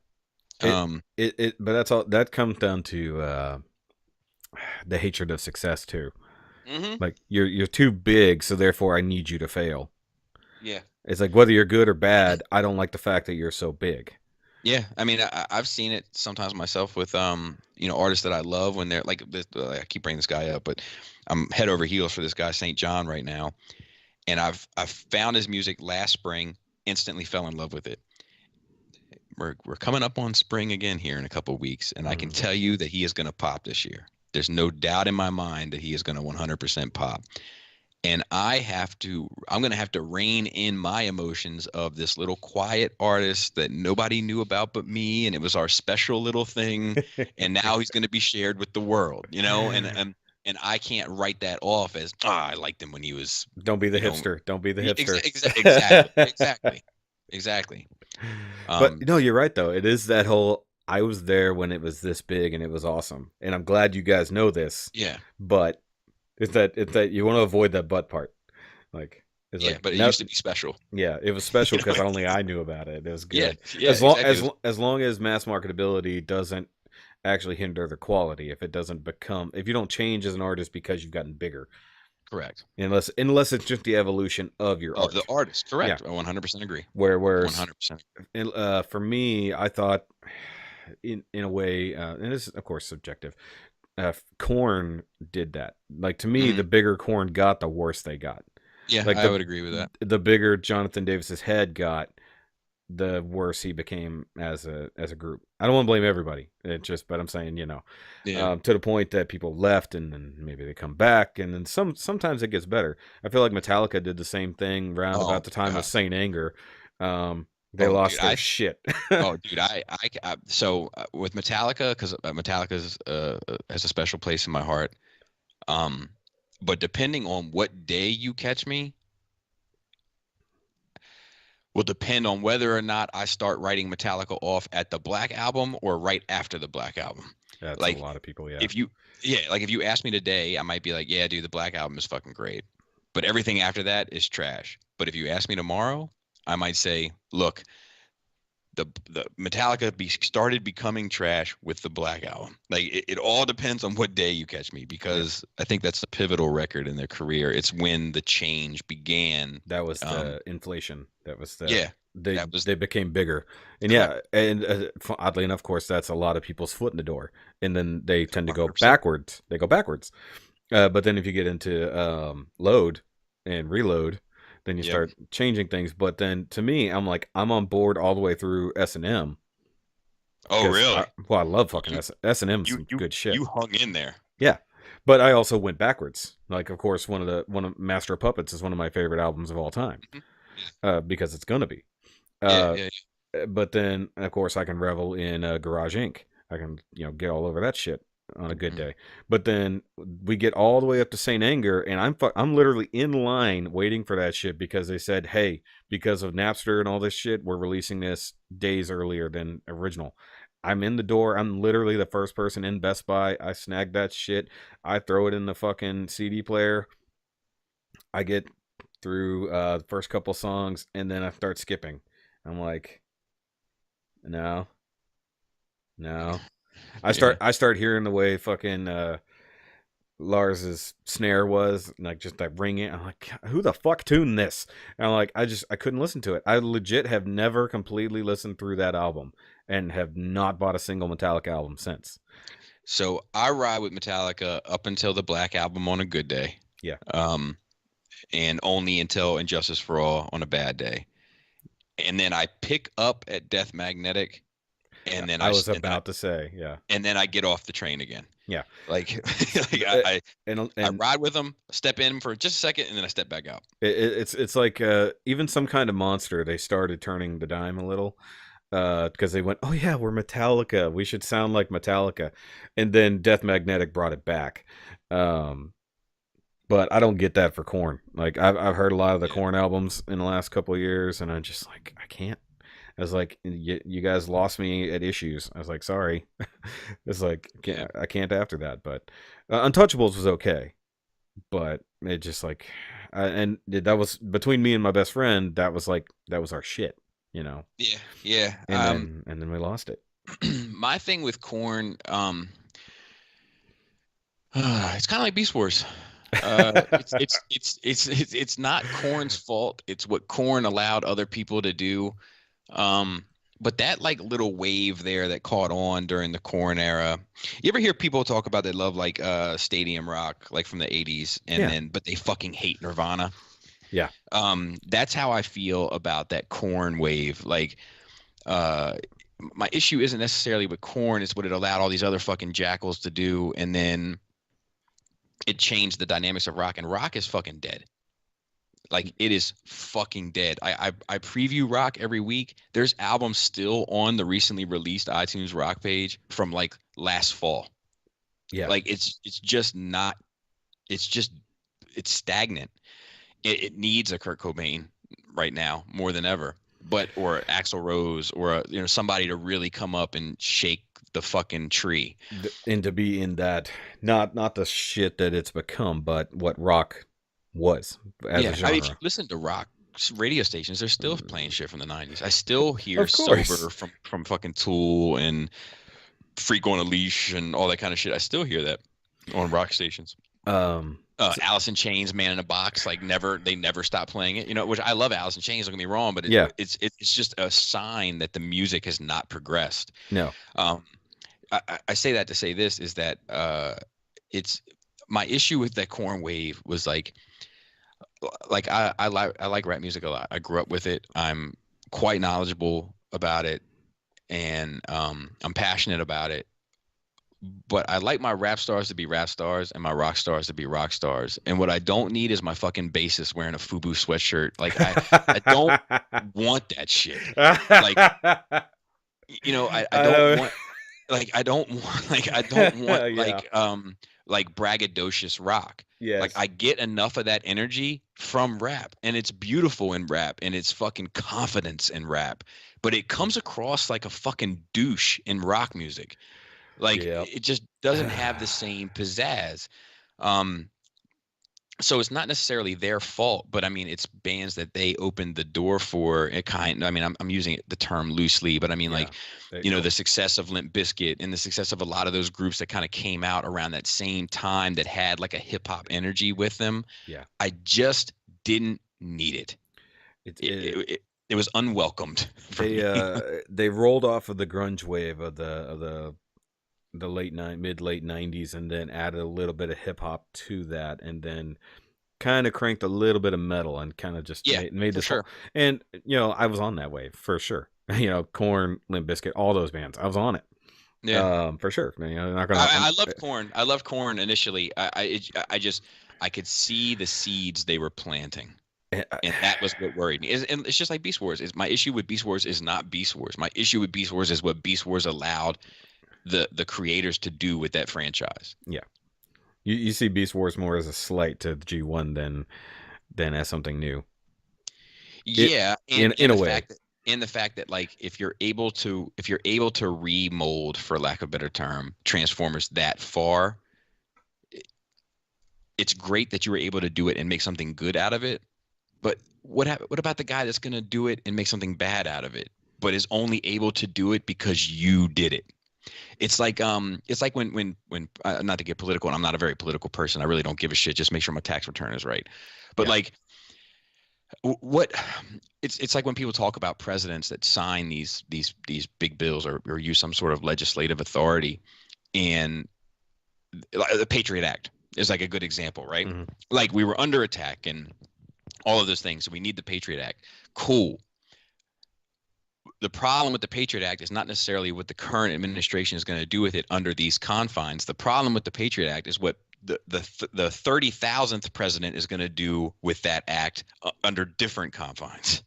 yeah. um, But that's all. That comes down to the hatred of success too. mhm. Like you're too big, so therefore I need you to fail. Yeah. It's like whether you're good or bad, I don't like the fact that you're so big. Yeah, I mean, I've seen it sometimes myself with artists that I love when they're like this. I keep bringing this guy up, but I'm head over heels for this guy St. John right now, and I've found his music last spring, instantly fell in love with it. We're coming up on spring again here in a couple of weeks, and I can tell you that he is going to pop this year. There's no doubt in my mind that he is going to 100% pop. And I'm going to have to rein in my emotions of this little quiet artist that nobody knew about but me, and it was our special little thing, and now he's going to be shared with the world, and I can't write that off as I liked him when he was, Don't be the you know, hipster. Don't be the hipster. exactly. But Um, no, you're right though. It is that whole I was there when it was this big and it was awesome. And I'm glad you guys know this. yeah, But it's that you want to avoid that butt part. Like it's yeah, like but it now, used to be special. yeah, it was special You know? because only I knew about it. It was Yeah, good. yeah, exactly. It was, As long as mass marketability doesn't actually hinder the quality. If you don't change as an artist because you've gotten bigger, correct. unless it's just the evolution of your Of the art. artist, Yeah. correct. I 100% agree. Whereas 100%. for me, I thought in a way, and this is of course subjective. Corn did that. Like to me, Mhm. the bigger Corn got, the worse they got. Yeah, Like I would agree with that. the bigger Jonathan Davis's head got, the worse he became as a group. I don't want to blame everybody. But I'm saying, Yeah. to the point that people left and then maybe they come back and then sometimes it gets better. I feel like Metallica did the same thing around Oh about the time of God. Saint Anger. They Oh, dude. lost their shit. Oh, dude. So with Metallica, because Metallica's has a special place in my heart. Um, but depending on what day you catch me, will depend on whether or not I start writing Metallica off at the Black Album or right after the Black Album. That's a Like, lot of people, yeah. if you, yeah, like if you ask me today, I might be like, yeah, dude, the Black Album is fucking great, but everything after that is trash. But if you ask me tomorrow, I might say, look, the Metallica started becoming trash with the Black Album. Like it all depends on what day you catch me, because I think that's the pivotal record in their career. It's when the change began. That was the inflation. That was the Yeah, they became bigger, and correct. yeah, and oddly enough, of course, that's a lot of people's foot in the door, and then they tend to go 100%. backwards. They go backwards, but then if you get into load and reload, then you Yep. start changing things. But then to me, I'm on board all the way through S&M. Oh, really? I love fucking S&M's You some you good shit. you hung in there. Yeah, but I also went backwards. Like, of course, one of Master of Puppets is one of my favorite albums of all time, because it's gonna be. Yeah, Uh, yeah, but then, of course, I can revel in Garage Inc. I can get all over that shit on a good day. But then we get all the way up to Saint Anger, and I'm literally in line waiting for that shit because they said, hey, because of Napster and all this shit, we're releasing this days earlier than original. I'm in the door. I'm literally the first person in Best Buy. I snag that shit. I throw it in the fucking CD player. I get through the first couple songs, and then I start skipping. I'm like, no, no. Yeah. I start hearing the way fucking Lars's snare was, like just that ringing. I'm like, who the fuck tuned this? And I'm like, I couldn't listen to it. I legit have never completely listened through that album and have not bought a single Metallica album since. So I ride with Metallica up until the Black Album on a good day. Yeah. And only until Injustice for All on a bad day. And then I pick up at Death Magnetic, and then I was about to say, yeah. And then I get off the train again. Yeah. Like, I ride with them, step in for just a second, and then I step back out. It's like even Some Kind of Monster, they started turning the dime a little. Because they went, oh yeah, we're Metallica, we should sound like Metallica, and then Death Magnetic brought it back. But I don't get that for Korn. Like I've heard a lot of the Korn albums in the last couple of years, and I'm just like, I can't. I was like, you guys lost me at Issues. I was like, sorry. It's like I can't after that. But Untouchables was okay, but it just like, and that was between me and my best friend. That was our shit. You know. Yeah. And then we lost it. My thing with Korn, it's kind of like Beast Wars. It's not Korn's fault. It's what Korn allowed other people to do. But that like little wave there that caught on during the Korn era. You ever hear people talk about they love like stadium rock, like from the 80s, but they fucking hate Nirvana? Yeah. That's how I feel about that Korn wave. Like, my issue isn't necessarily with Korn, it's what it allowed all these other fucking jackals to do, and then it changed the dynamics of rock, and rock is fucking dead. Like, it is fucking dead. I preview rock every week. There's albums still on the recently released iTunes rock page from like last fall. Yeah. Like it's just not, it's stagnant. It needs a Kurt Cobain right now more than ever, or Axl Rose, or somebody to really come up and shake the fucking tree, and to be in that not the shit that it's become, but what rock was as a genre. I mean, if you listen to rock radio stations, they're still playing shit from the 90s. I still hear Sober from fucking Tool and Freak on a Leash and all that kind of shit. I still hear that on rock stations. Alice in Chains, Man in a Box, like they never stop playing it. Which I love Alice in Chains, don't get me wrong, but it's just a sign that the music has not progressed. No. I say that to say this is that it's my issue with that Korn wave was like I like rap music a lot. I grew up with it. I'm quite knowledgeable about it, and I'm passionate about it. But I like my rap stars to be rap stars and my rock stars to be rock stars. And what I don't need is my fucking bassist wearing a FUBU sweatshirt. Like I don't want that shit. Like, I don't want like braggadocious rock. Yes. Like, I get enough of that energy from rap, and it's beautiful in rap, and it's fucking confidence in rap, but it comes across like a fucking douche in rock music. Like, it just doesn't have the same pizzazz. So it's not necessarily their fault, but I mean, it's bands that they opened the door for. I'm using the term loosely, but I mean, the success of Limp Bizkit and the success of a lot of those groups that kind of came out around that same time that had like a hip hop energy with them. Yeah. I just didn't need it. It was unwelcomed. They rolled off of the grunge wave of the mid late 90s, and then added a little bit of hip hop to that, and then kind of cranked a little bit of metal, and kind of just made this sure. And I was on that wave for sure. Korn, Limp Bizkit, all those bands, I was on it. Yeah, for sure. I loved Korn. I loved Korn initially. I could see the seeds they were planting. And that was what worried me. And it's just like Beast Wars. My issue with Beast Wars is not Beast Wars. My issue with Beast Wars is what Beast Wars allowed the creators to do with that franchise. Yeah. You see Beast Wars more as a slight to G1 than as something new. Yeah, in a way. and the fact that like if you're able to remold, for lack of a better term, Transformers that far, it's great that you were able to do it and make something good out of it. But what about the guy that's going to do it and make something bad out of it, but is only able to do it because you did it? It's like when not to get political, and I'm not a very political person. I really don't give a shit. Just make sure my tax return is right. But like what it's like when people talk about presidents that sign these big bills or use some sort of legislative authority, and the Patriot Act is like a good example, right? Mm-hmm. Like we were under attack and all of those things, so we need the Patriot Act. Cool. The problem with the Patriot Act is not necessarily what the current administration is going to do with it under these confines. The problem with the Patriot Act is what the 30,000th president is going to do with that act under different confines.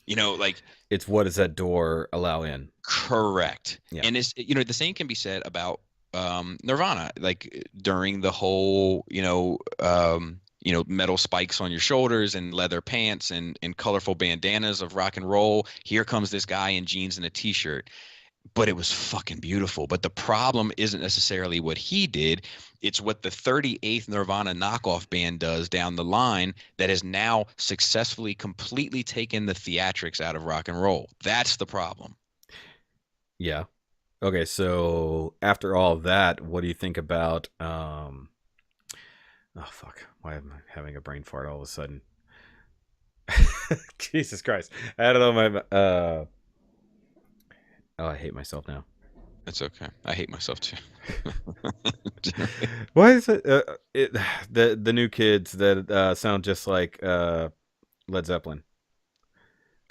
You know, like it's what does that door allow in? Correct. Yeah. And it's, you know, the same can be said about Nirvana, like during the whole, metal spikes on your shoulders and leather pants and colorful bandanas of rock and roll. Here comes this guy in jeans and a t-shirt. But it was fucking beautiful. But the problem isn't necessarily what he did. It's what the 38th Nirvana knockoff band does down the line that has now successfully completely taken the theatrics out of rock and roll. That's the problem. Yeah. Okay, so after all that, what do you think about oh fuck, why am I having a brain fart all of a sudden? Jesus Christ. I don't know my oh, I hate myself now. It's okay. I hate myself too. Why is it the new kids that sound just like Led Zeppelin?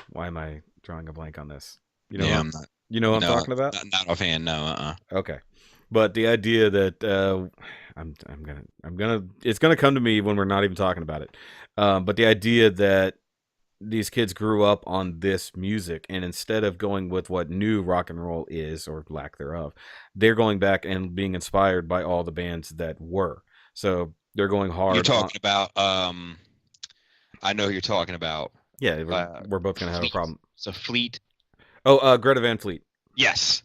Why am I drawing a blank on this? You know, yeah, I'm talking about? Not offhand, no. Okay, but the idea that I'm gonna it's gonna come to me when we're not even talking about it. But the idea that these kids grew up on this music, and instead of going with what new rock and roll is, or lack thereof, they're going back and being inspired by all the bands that were. So they're going hard. You're talking about I know who you're talking about. Yeah, we're both gonna have a problem. So Fleet. Oh, Greta Van Fleet. Yes.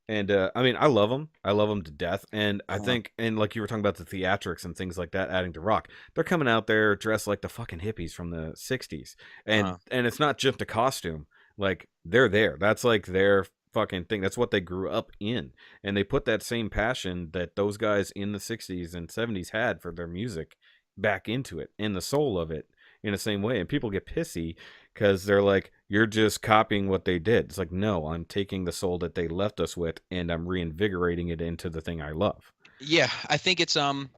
And I mean, I love them to death. And I think, and like you were talking about the theatrics and things like that, adding to rock, they're coming out there dressed like the fucking hippies from the 60s. And it's not just a costume. Like, they're there. That's like their fucking thing. That's what they grew up in. And they put that same passion that those guys in the 60s and 70s had for their music back into it, in the soul of it, in the same way. And people get pissy because they're like, you're just copying what they did. It's like, no, I'm taking the soul that they left us with and I'm reinvigorating it into the thing I love. Yeah, I think it's so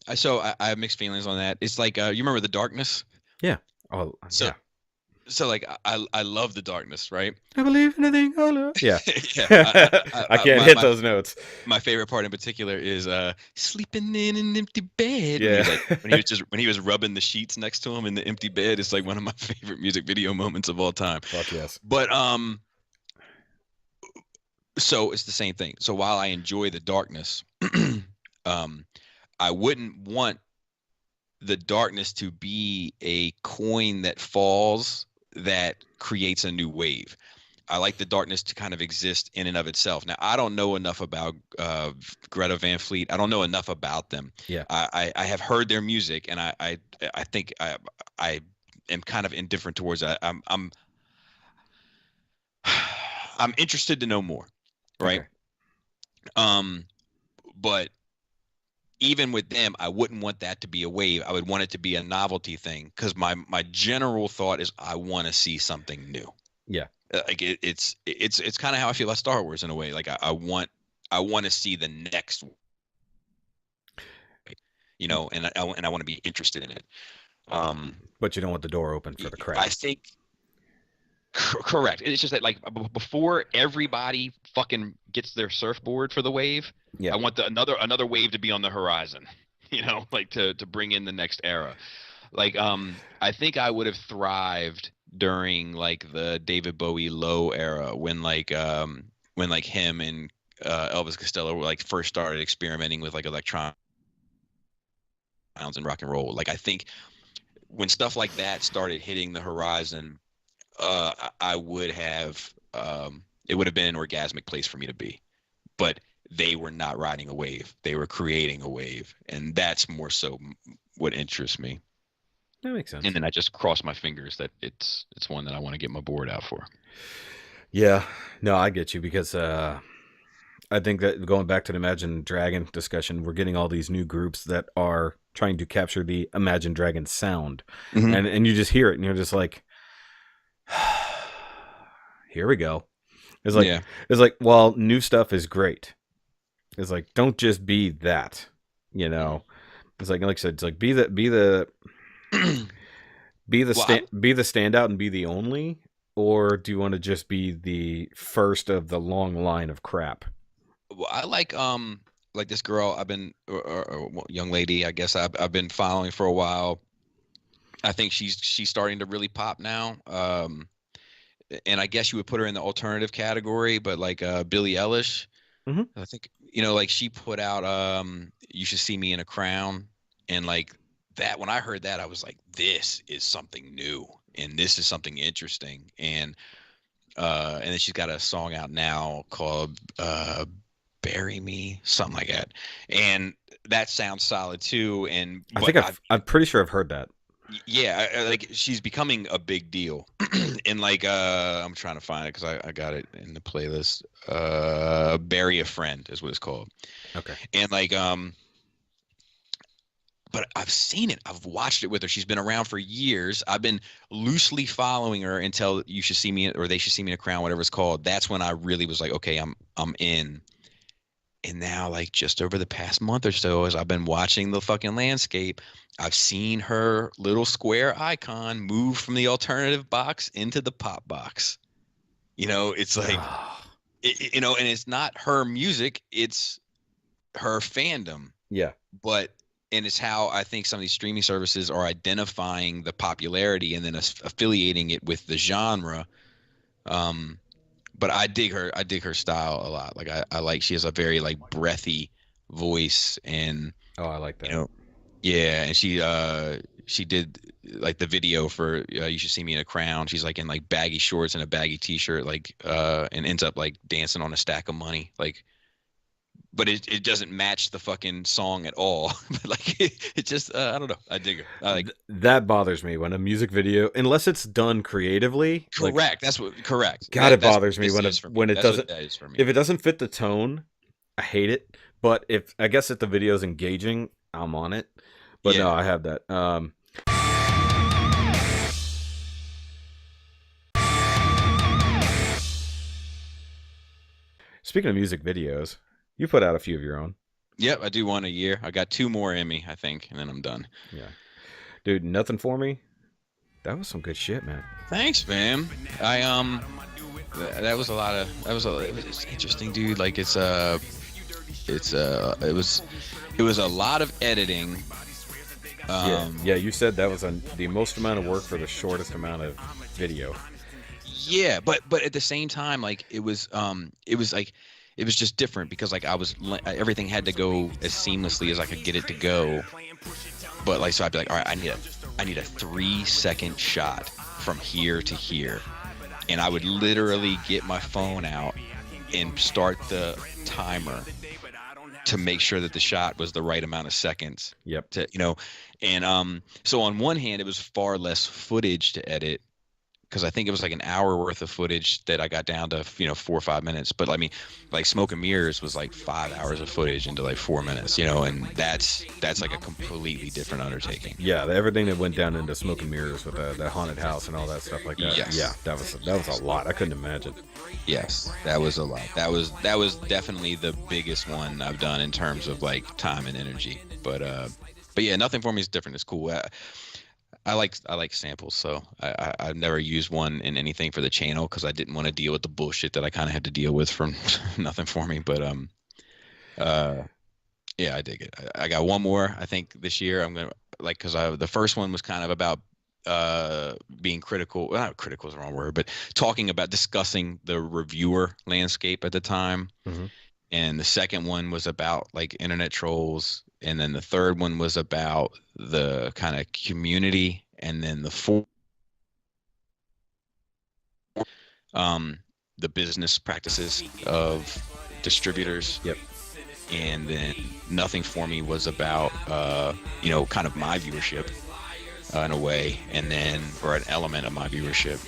I have mixed feelings on that. It's like you remember The Darkness? Yeah. Oh, so, yeah. So like I love The Darkness, right? I believe in anything. Yeah. Yeah. I can't hit those notes. My favorite part in particular is sleeping in an empty bed. Yeah. When he was rubbing the sheets next to him in the empty bed. It's like one of my favorite music video moments of all time. Fuck yes. But so it's the same thing. So while I enjoy The Darkness, I wouldn't want The Darkness to be a coin that falls that creates a new wave. I like The Darkness to kind of exist in and of itself. Now, I don't know enough about Greta Van Fleet. I don't know enough about them. Yeah. I have heard their music, and I think I am kind of indifferent towards that. I'm interested to know more, right? Okay. But even with them, I wouldn't want that to be a wave. I would want it to be a novelty thing, because my general thought is I want to see something new. Yeah. Like it's kind of how I feel about Star Wars in a way. Like I want to see the next, and I want to be interested in it. But you don't want the door open for the crap. I think correct. It's just that like before everybody fucking gets their surfboard for the wave, yeah, I want another wave to be on the horizon. Like to bring in the next era. Like I think I would have thrived during like the David Bowie Low era when him and Elvis Costello were like first started experimenting with like electronic sounds and rock and roll. Like I think when stuff like that started hitting the horizon, I would have it would have been an orgasmic place for me to be, but they were not riding a wave, they were creating a wave, and that's more so what interests me. That makes sense. And then I just cross my fingers that it's one that I want to get my board out for. Yeah, no, I get you, because I think that going back to the Imagine Dragon discussion, we're getting all these new groups that are trying to capture the Imagine Dragon sound, and you just hear it and you're just like, here we go. It's like, well, new stuff is great. It's like, don't just be that, you know. It's like I said, it's like be the standout and be the only, or do you want to just be the first of the long line of crap? Well, I like this girl I've been or young lady, I guess I've been following for a while. I think she's starting to really pop now. And I guess you would put her in the alternative category, but like Billie Eilish, I think, like she put out You Should See Me in a Crown, and like that, when I heard that, I was like, this is something new and this is something interesting. And then she's got a song out now called Bury Me, something like that, and that sounds solid too. And I'm pretty sure I've heard that. Yeah, like she's becoming a big deal. And like I'm trying to find it because I got it in the playlist. Bury a Friend is what it's called. Okay. And like but I've seen it. I've watched it with her. She's been around for years. I've been loosely following her until You Should See Me, or They Should See Me in a Crown, whatever it's called. That's when I really was like, okay, I'm in. And now, like, just over the past month or so, as I've been watching the fucking landscape, I've seen her little square icon move from the alternative box into the pop box. It's like, and it's not her music, it's her fandom. Yeah. And it's how I think some of these streaming services are identifying the popularity and then affiliating it with the genre. But I dig her style a lot. Like I like, she has a very like breathy voice, and I like that. Yeah, and she did like the video for You Should See Me in a Crown. She's like in like baggy shorts and a baggy t-shirt, like and ends up like dancing on a stack of money, like. But it doesn't match the fucking song at all. But like it just I don't know. I dig it. I like that. Bothers me when a music video, unless it's done creatively. Correct. Like, that's what. Correct. God, it bothers me when it doesn't. If it doesn't fit the tone, I hate it. But if the video's engaging, I'm on it. But no, I have that. Speaking of music videos, you put out a few of your own. Yep, I do one a year. I got 2 more in me, I think, and then I'm done. Yeah. Dude, Nothing For Me. That was some good shit, man. Thanks, man. That was it was interesting, dude. Like it was a lot of editing. Yeah, you said that was the most amount of work for the shortest amount of video. Yeah, but at the same time, like it was just different because like everything had to go as seamlessly as I could get it to go. But like, so I'd be like, all right, I need a 3-second shot from here to here, and I would literally get my phone out and start the timer to make sure that the shot was the right amount of seconds. Yep. And so on one hand, it was far less footage to edit, because I think it was like an hour worth of footage that I got down to 4 or 5 minutes. But I mean, like Smoke and Mirrors was like 5 hours of footage into like 4 minutes, and that's like a completely different undertaking. Yeah, everything that went down into Smoke and Mirrors with that haunted house and all that stuff like that. Yes. Yeah, that was a lot. I couldn't imagine. Yes, that was a lot. That was definitely the biggest one I've done in terms of like time and energy. But yeah, Nothing For Me is different. It's cool. I like samples, so I've never used one in anything for the channel because I didn't want to deal with the bullshit that I kind of had to deal with from Nothing For Me. But yeah, I dig it. I got one more, I think, this year. I'm gonna because the first one was kind of about being critical. Well, not critical is the wrong word, but discussing the reviewer landscape at the time. Mm-hmm. And the second one was about like internet trolls. And then the third one was about the kind of community. And then the fourth the business practices of distributors. Yep. And then Nothing for Me was about, kind of my viewership in a way, and then, or an element of my viewership,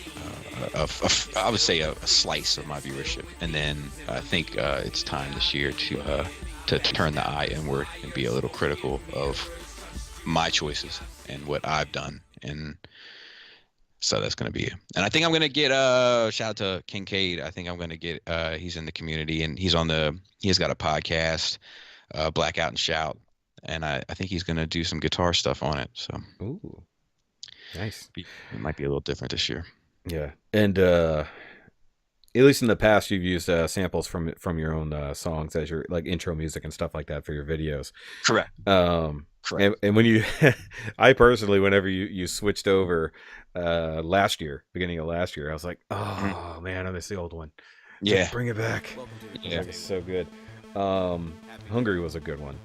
I would say a slice of my viewership. And then I think it's time this year to turn the eye inward and be a little critical of my choices and what I've done. And so that's going to be it. And I think I'm going to get shout out to Kincaid. I think I'm going to get he's in the community, and he has got a podcast, Blackout and Shout, and I think he's going to do some guitar stuff on it. So ooh, nice. It might be a little different this year. Yeah. And at least in the past, you've used samples from your own songs as your like intro music and stuff like that for your videos. Correct. Correct. And when you, I personally, whenever you switched over beginning of last year, I was like, oh man, I miss the old one. Yeah. Bring it back. Yeah. It's so good. Hungry was a good one.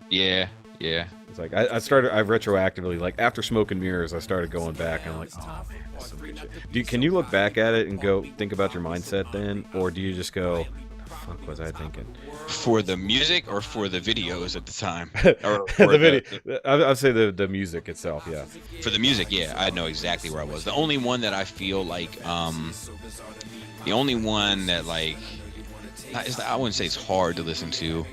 Yeah. Yeah. It's like I retroactively, like after Smoke and Mirrors, I started going back and I'm like, oh man, that's some good shit. Can you look back at it and go think about your mindset then, or do you just go, what the fuck was I thinking? For the music or for the videos at the time? Or the video. I'd say the music itself, yeah. For the music, yeah, I know exactly where I was. The only one that I feel like, the only one that like, I wouldn't say it's hard to listen to,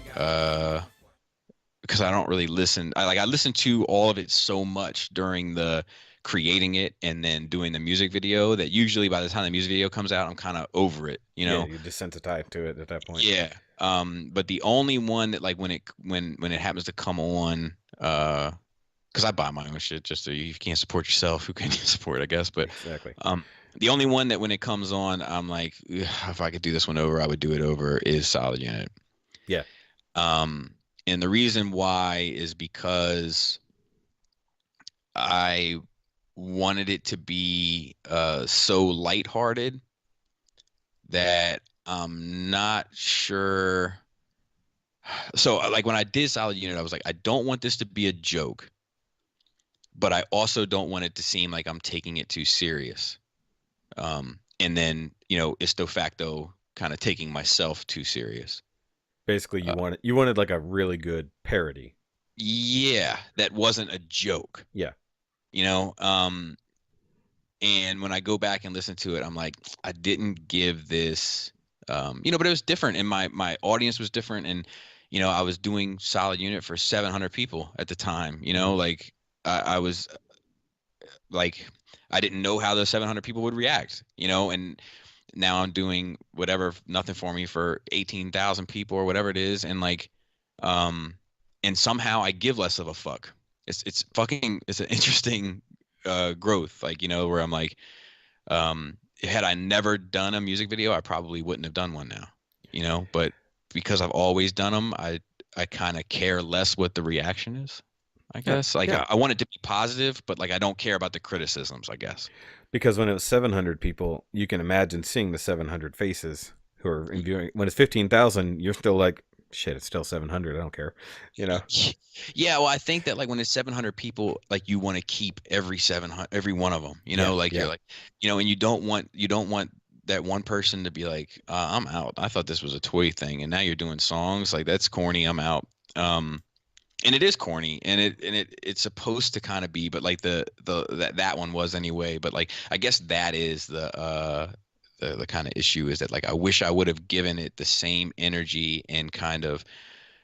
because I don't really listen. I listen to all of it so much during the creating it and then doing the music video that usually by the time the music video comes out, I'm kind of over it, Yeah, you're desensitized to it at that point. Yeah. But the only one that like when it happens to come on, because I buy my own shit just so you can't support yourself, who can you support, I guess. But exactly. The only one that when it comes on, I'm like, if I could do this one over, I would do it over, is Solid Unit. Yeah. And the reason why is because I wanted it to be so lighthearted that I'm not sure. So like when I did Solid Unit, I was like, I don't want this to be a joke, but I also don't want it to seem like I'm taking it too serious. And then, isto facto kind of taking myself too serious. Basically, you wanted like a really good parody. Yeah, that wasn't a joke. Yeah. And when I go back and listen to it, I'm like, I didn't give this, but it was different, and my audience was different, and I was doing Solid Unit for 700 people at the time. Like I was like, I didn't know how those 700 people would react. And now I'm doing whatever, Nothing for Me for 18,000 people or whatever it is, and like, and somehow I give less of a fuck. It's an interesting growth, like, where I'm like, had I never done a music video, I probably wouldn't have done one now, but because I've always done them, I kind of care less what the reaction is, I guess. I want it to be positive, but like I don't care about the criticisms, I guess. Because when it was 700 people, you can imagine seeing the 700 faces who are viewing. When it's 15,000, you're still like, shit, it's still 700. I don't care, Yeah, well, I think that like when it's 700 people, like you want to keep every one of them, you're like, and you don't want that one person to be like, I'm out. I thought this was a toy thing, and now you're doing songs, like that's corny. I'm out. And it is corny, and it's supposed to kind of be, but like that one was anyway. But like I guess that is the kind of issue, is that like I wish I would have given it the same energy and kind of,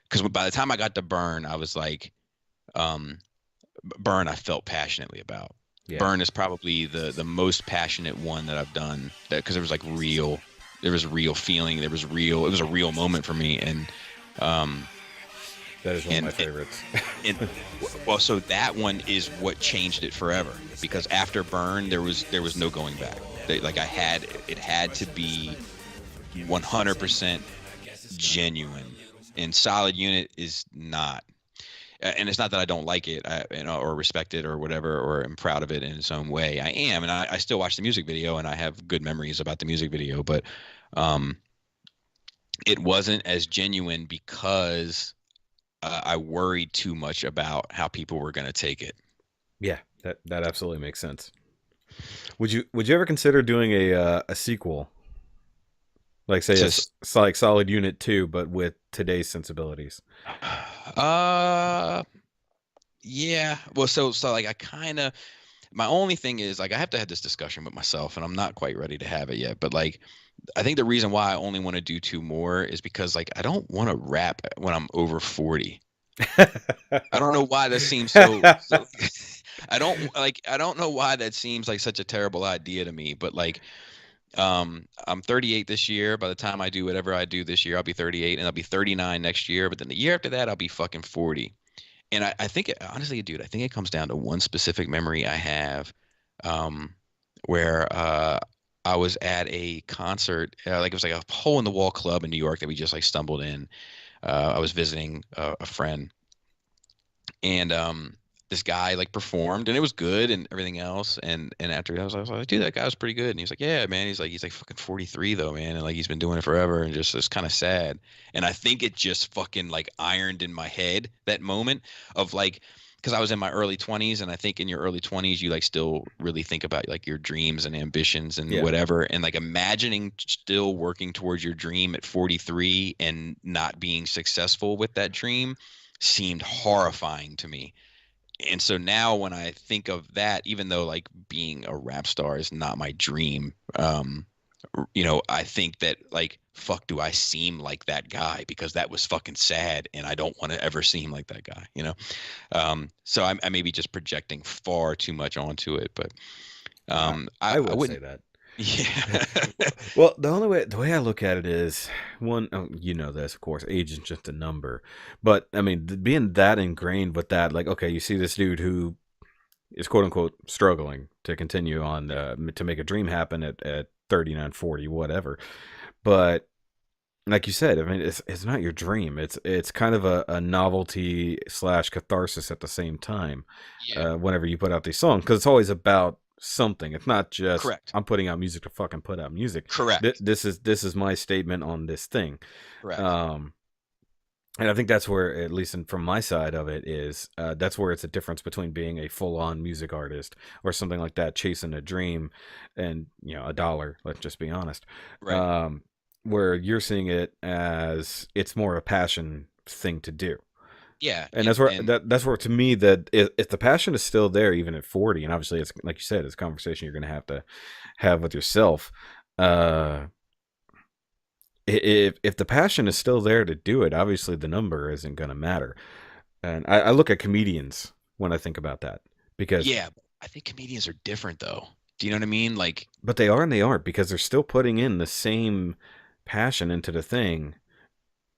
because by the time I got to Burn, I was like, Burn I felt passionately about. Yeah. Burn is probably the most passionate one that I've done, that because there was real feeling, it was a real moment for me, and that is one of my favorites. Well, so that one is what changed it forever, because after Burn, there was no going back. Like it had to be 100% genuine, and Solid Unit is not. And it's not that I don't like it, or respect it, or whatever, or am proud of it in its own way. I am, and I still watch the music video, and I have good memories about the music video. But it wasn't as genuine because I worried too much about how people were going to take it. Yeah, that absolutely makes sense. Would you ever consider doing a sequel Like say Just like Solid Unit 2, but with today's sensibilities. uh yeah. Well, so like I kind of my only thing is like I have to have this discussion with myself, and I'm not quite ready to have it yet. But like I think the reason why I only want to do two more is because like I don't want to rap when I'm over 40. I don't know why that seems so I don't know why that seems like such a terrible idea to me, but like I'm 38 this year. By the time I do whatever I do this year, I'll be 38 and I'll be 39 next year, but then the year after that I'll be fucking 40. And I think it, honestly, dude, I think it comes down to one specific memory I have, um, where I was at a concert, like it was like a hole in the wall club in New York that we just like stumbled in. I was visiting a friend, and this guy like performed, and it was good and everything else. And after I was like, dude, that guy was pretty good. And he's like, yeah, man. He's like fucking 43 though, man, and like he's been doing it forever, and just it's kind of sad. And I think it just fucking like ironed in my head that moment of like. Because I was in my early 20s, and I think in your early 20s, you like still really think about like your dreams and ambitions and Yeah. whatever. And like imagining still working towards your dream at 43 and not being successful with that dream seemed horrifying to me. And so now when I think of that, even though like being a rap star is not my dream, I think that like, fuck, do I seem like that guy? Because that was fucking sad, and I don't want to ever seem like that guy. So I may be just projecting far too much onto it, but I I would say wouldn't. that. Yeah. Well, the way I look at it is one. Oh, you know this, of course. Age is just a number, but I mean, being that ingrained with that, like, okay, you see this dude who is quote unquote struggling to continue on to make a dream happen at 39, 40, whatever. But like you said, I mean, it's not your dream. It's kind of a novelty slash catharsis at the same time. Yeah. Whenever you put out these songs, because it's always about something. It's not just Correct. I'm putting out music to fucking put out music. Correct. This is my statement on this thing. Correct. Um, and I think that's where, at least from my side of it, is that's where it's a difference between being a full-on music artist or something like that, chasing a dream, and a dollar. Let's just be honest. Right. Um, where you're seeing it as it's more a passion thing to do, Yeah. and that's where And that's where to me that if the passion is still there even at 40, and obviously it's like you said, it's a conversation you're going to have with yourself. Uh, if the passion is still there to do it, obviously the number isn't going to matter. And I look at comedians when I think about that because, yeah, I think comedians are different though. Do you know what I mean? Like, but they are and they aren't, because they're still putting in the same passion into the thing,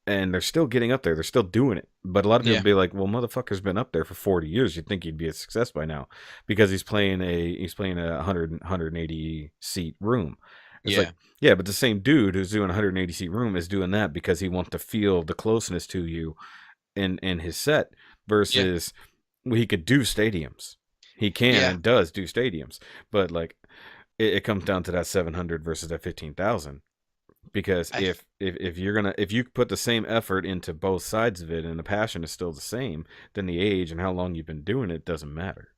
and they're still getting up there. They're still doing it. But a lot of people yeah, be like, "Well, motherfucker's been up there for 40 years. You'd think he'd be a success by now because he's playing a 180 seat room." It's like, yeah, yeah, but the same dude who's doing a 180 seat room is doing that because he wants to feel the closeness to you in his set, yeah, versus he could do stadiums. He can yeah. and does do stadiums, but like it comes down to that 700 versus that 15,000. Because I if you put the same effort into both sides of it and the passion is still the same, then the age and how long you've been doing it doesn't matter.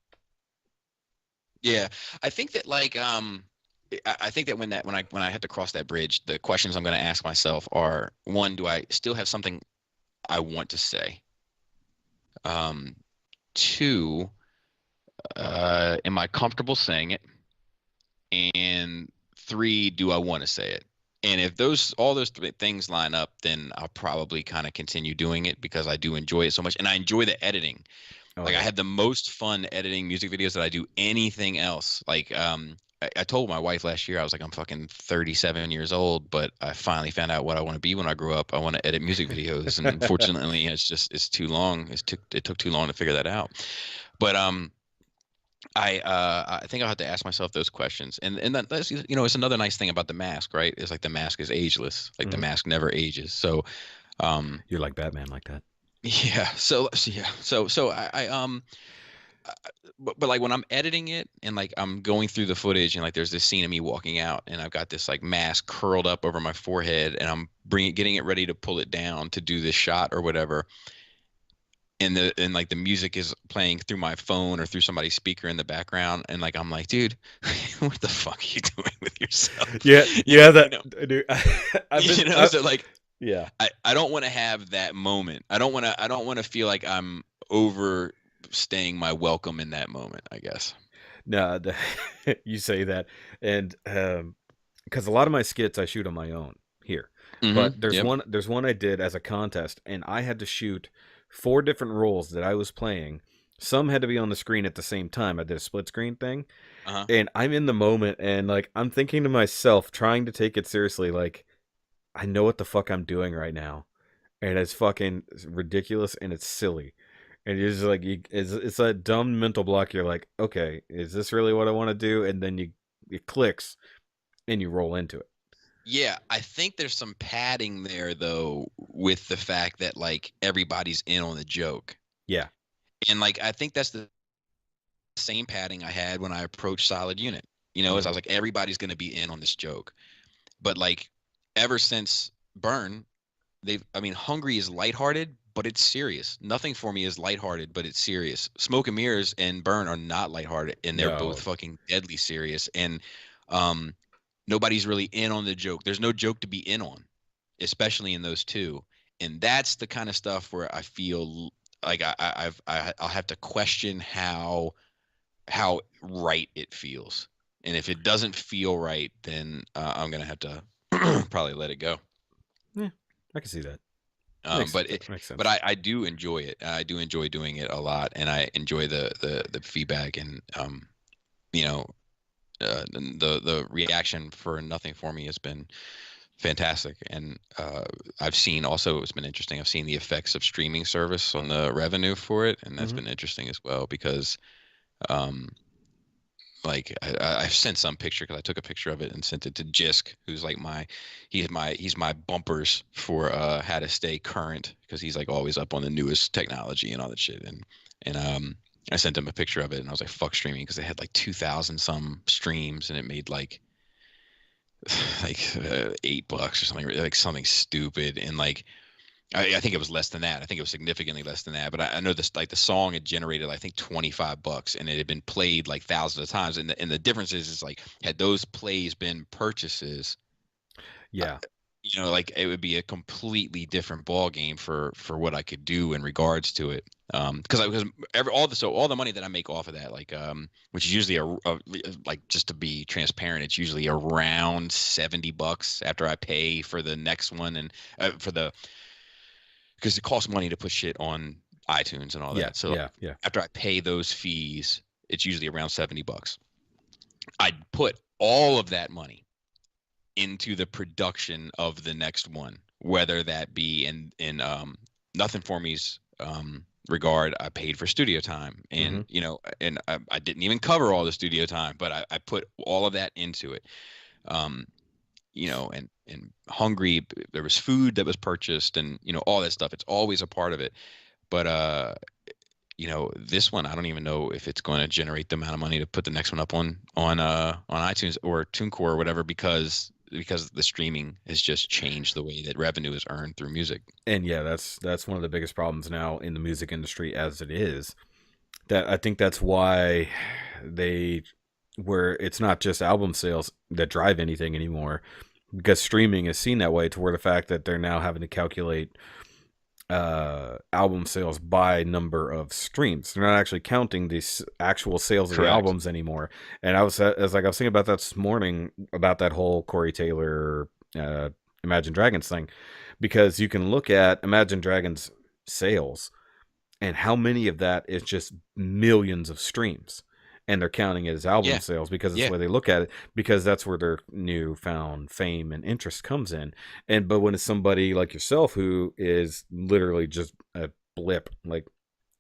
Yeah, I think that like I think that when I had to cross that bridge, the questions I'm going to ask myself are: one, do I still have something I want to say? Um, two, am I comfortable saying it? And three, do I want to say it? And if all those things line up, then I'll probably kind of continue doing it because I do enjoy it so much, and I enjoy the editing. Oh Like I yeah. have the most fun editing music videos that I do anything else. Like I told my wife last year, I was like, I'm fucking 37 years old, but I finally found out what I want to be when I grow up. I want to edit music videos, and unfortunately, it's too long. It took too long to figure that out. But I think I'll have to ask myself those questions, and that's it's another nice thing about the mask, right? Is like the mask is ageless, like the Hmm. mask never ages. So um You're like Batman like that. yeah, so but like when I'm editing it and like I'm going through the footage and like there's this scene of me walking out and I've got this like mask curled up over my forehead and I'm getting it ready to pull it down to do this shot or whatever. and like the music is playing through my phone or through somebody's speaker in the background, and like I'm like, dude, what the fuck are you doing with yourself? Yeah, yeah, dude, So like, yeah. I don't want to have that moment. I don't want to feel like I'm overstaying my welcome in that moment, I guess. No, you say that, and because a lot of my skits I shoot on my own here, but there's Yep. one I did as a contest, and I had to shoot 4 different roles that I was playing. Some had to be on the screen at the same time. I did a split screen thing, and I'm in the moment, and like I'm thinking to myself, trying to take it seriously, like I know what the fuck I'm doing right now, and it's fucking ridiculous and it's silly. And you're just like, it's that dumb mental block. You're like, okay, is this really what I want to do? And then it clicks, and you roll into it. Yeah, I think there's some padding there though, with the fact that like everybody's in on the joke. Yeah, And like I think that's the same padding I had when I approached Solid Unit. As I was like, everybody's gonna be in on this joke. But like ever since Burn, Hungry is lighthearted, but it's serious. Nothing for me is lighthearted, but it's serious. Smoke and Mirrors and Burn are not lighthearted, and they're both fucking deadly serious. And nobody's really in on the joke. There's no joke to be in on, especially in those two. And that's the kind of stuff where I feel like I'll have to question how right it feels. And if it doesn't feel right, then I'm gonna have to probably let it go. Yeah, I can see that. Makes sense. But I do enjoy it. I do enjoy doing it a lot, and I enjoy the feedback, and the reaction for Nothing for Me has been fantastic. And I've seen also, it's been interesting, I've seen the effects of streaming service on the revenue for it, and that's been interesting as well, because like I've sent some picture, because I took a picture of it and sent it to Jisk, who's like he's my bumpers for how to stay current, because he's like always up on the newest technology and all that shit. And I sent him a picture of it, and I was like, fuck streaming, because they had like 2,000 some streams, and it made like $8 or something, like something stupid. And like I think it was less than that. I think it was significantly less than that. But I know this, like the song had generated, I think, $25, and it had been played like thousands of times. And the difference is like, had those plays been purchases, yeah, like it would be a completely different ball game for what I could do in regards to it. Because all the money that I make off of that, like which is usually like, just to be transparent, it's usually around $70 after I pay for the next one, and because it costs money to put shit on iTunes and all that. So yeah. After I pay those fees, it's usually around $70. I'd put all of that money into the production of the next one, whether that be in Nothing for Me's regard. I paid for studio time, and and I didn't even cover all the studio time, but I put all of that into it. And Hungry, there was food that was purchased, and all that stuff. It's always a part of it. But this one, I don't even know if it's going to generate the amount of money to put the next one up on iTunes or TuneCore or whatever, because the streaming has just changed the way that revenue is earned through music. And yeah, that's one of the biggest problems now in the music industry as it is. That I think that's why where it's not just album sales that drive anything anymore, because streaming is seen that way, to where the fact that they're now having to calculate album sales by number of streams. They're not actually counting the actual sales of the albums anymore. And I was thinking about that this morning, about that whole Corey Taylor Imagine Dragons thing, because you can look at Imagine Dragons sales and how many of that is just millions of streams, and they're counting it as album sales, because it's the way they look at it, because that's where their newfound fame and interest comes in. But when it's somebody like yourself, who is literally just a blip, like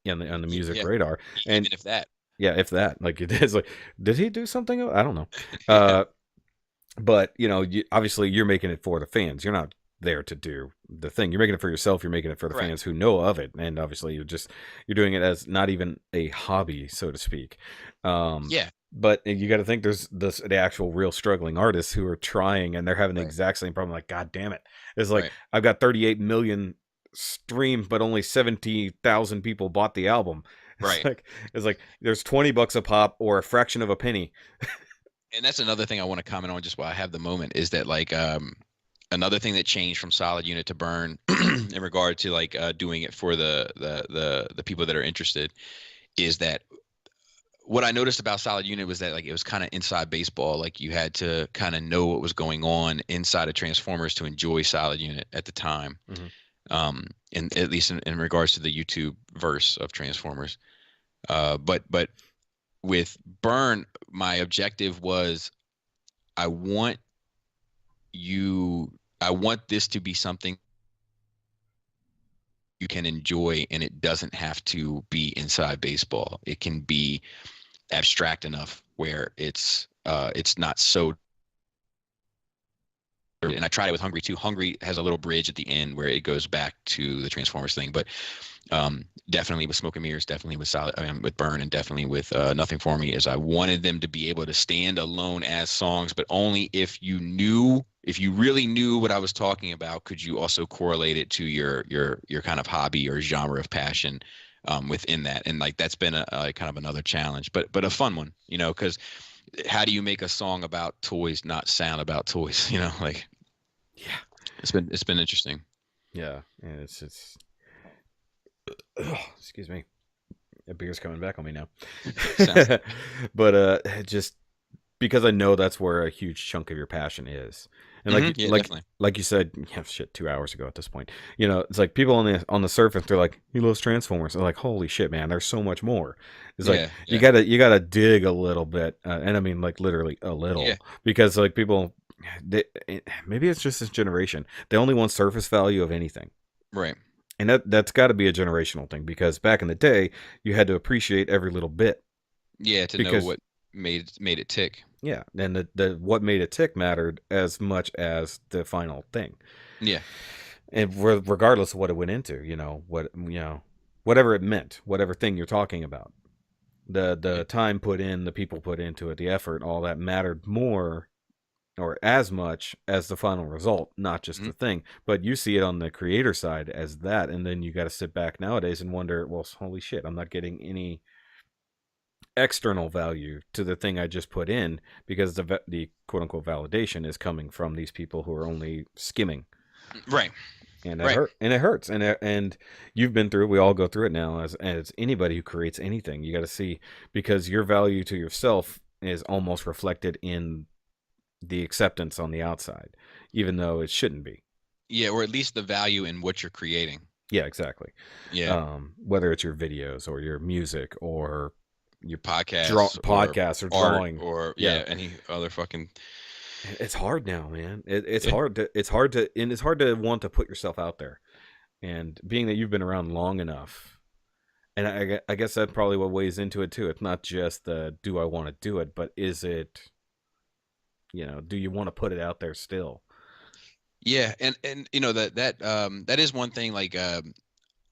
on the music radar, and even if that, like it is, like, did he do something? I don't know. But obviously you're making it for the fans. You're not there to do the thing. You're making it for yourself. You're making it for the fans who know of it, and obviously you're doing it as not even a hobby, so to speak. But you got to think there's the actual real struggling artists who are trying, and they're having the exact same problem. Like, God damn it! It's like, I've got 38 million streamed, but only 70,000 people bought the album. Right. It's like there's $20 a pop or a fraction of a penny. And that's another thing I want to comment on just while I have the moment is that like another thing that changed from Solid Unit to Burn in regard to like doing it for the people that are interested is that what I noticed about Solid Unit was that like it was kind of inside baseball. Like you had to kind of know what was going on inside of Transformers to enjoy Solid Unit at the time. In at least in regards to the YouTube verse of Transformers. But with Burn, my objective was I want this to be something you can enjoy, and it doesn't have to be inside baseball. It can be abstract enough where it's not so. And I tried it with Hungry too. Hungry has a little bridge at the end where it goes back to the Transformers thing, but definitely with Smoke and Mirrors, definitely with with Burn, and definitely with Nothing For Me, is I wanted them to be able to stand alone as songs, but only if you really knew what I was talking about, could you also correlate it to your kind of hobby or genre of passion within that. And like that's been a kind of another challenge, but a fun one, because how do you make a song about toys not sound about toys? Like, yeah, it's been interesting. Yeah, and it's excuse me, a beer's coming back on me now. But just because I know that's where a huge chunk of your passion is, and like you said, 2 hours ago at this point, it's like people on the surface, they're like, he loves Transformers. They're like, holy shit, man, there's so much more. It's like you gotta dig a little bit, and I mean like literally a little, because like people, maybe it's just this generation, they only want surface value of anything, right? And that's got to be a generational thing, because back in the day, you had to appreciate every little bit. Yeah, know what made it tick. Yeah, and the what made it tick mattered as much as the final thing. Yeah, and regardless of what it went into, whatever it meant, whatever thing you're talking about, the time put in, the people put into it, the effort, all that mattered more or as much as the final result, not just the thing. But you see it on the creator side as that, and then you got to sit back nowadays and wonder, well, holy shit, I'm not getting any external value to the thing I just put in, because the quote unquote validation is coming from these people who are only skimming. Right. And it hurts. And you've been through it. We all go through it now as anybody who creates anything. You got to see, because your value to yourself is almost reflected in the acceptance on the outside, even though it shouldn't be. Yeah, or at least the value in what you're creating. Yeah, exactly. Yeah. Whether it's your videos or your music or your podcast, or drawing, or any other fucking. It's hard now, man. It's hard to want to put yourself out there, and being that you've been around long enough, and I guess that probably what weighs into it too. It's not just the do I want to do it, but is it, do you want to put it out there still? Yeah, and that is one thing like that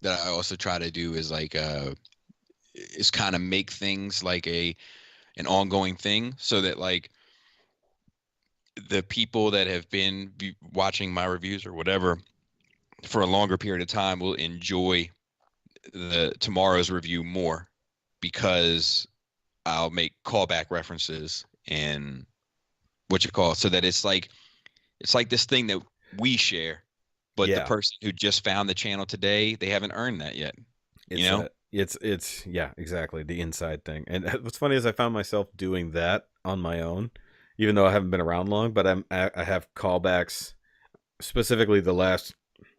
I also try to do is like is kind of make things like an ongoing thing, so that like the people that have been watching my reviews or whatever for a longer period of time will enjoy tomorrow's review more, because I'll make callback references and so that it's like this thing that we share, but the person who just found the channel today, they haven't earned that yet. It's yeah, exactly, the inside thing. And what's funny is I found myself doing that on my own, even though I haven't been around long. But I have callbacks, specifically the last,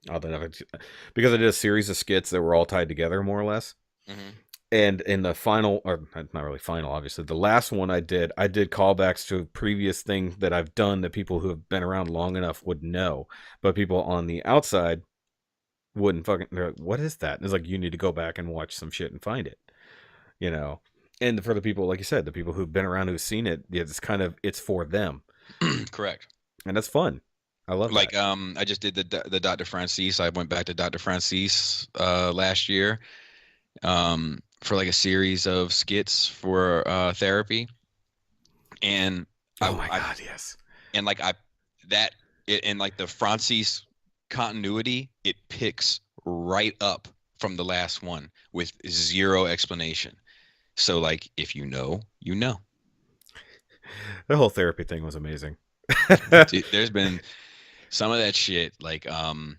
because I did a series of skits that were all tied together more or less. Mm-hmm. And in the final, or not really final, obviously, the last one I did callbacks to a previous thing that I've done that people who have been around long enough would know, but people on the outside wouldn't fucking. They're like, what is that? And it's like, you need to go back and watch some shit and find it, And for the people, like you said, the people who've been around, who've seen it, it's for them. Correct. And that's fun. I love that. Like I just did the Dr. Francis. I went back to Dr. Francis last year. For like a series of skits for therapy, and God, yes, and like and like the Francis continuity, it picks right up from the last one with zero explanation. So like, if you know, you know. The whole therapy thing was amazing. Dude, there's been some of that shit. Like, I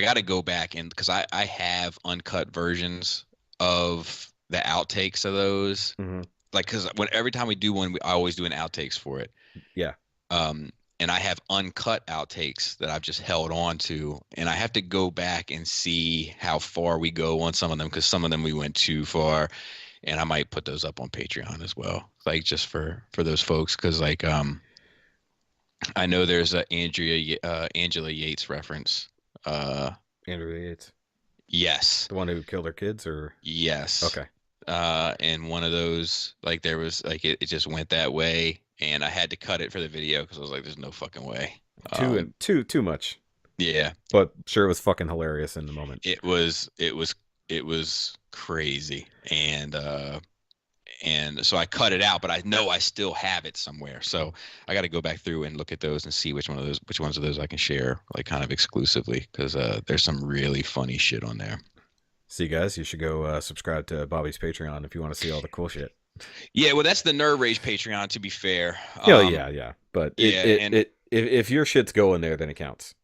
got to go back and because I have uncut versions of the outtakes of those. Mm-hmm. Like, because every time we do one, I always do an outtakes for it. Yeah. And I have uncut outtakes that I've just held on to, and I have to go back and see how far we go on some of them, because some of them we went too far, and I might put those up on Patreon as well, like just for those folks, because like I know there's a Angela Yates reference. Andrew Yates. Yes. The one who killed her kids, or yes. Okay. And one of those, like there was like it just went that way, and I had to cut it for the video because I was like, "There's no fucking way." Too much. Yeah. But sure, it was fucking hilarious in the moment. It was crazy, and so I cut it out, but I know I still have it somewhere. So I got to go back through and look at those and see which ones of those I can share, like kind of exclusively, because there's some really funny shit on there. See, guys, you should go subscribe to Bobby's Patreon if you want to see all the cool shit. Yeah, well, that's the Nerd Rage Patreon, to be fair. Yeah. But yeah, if your shit's going there, then it counts.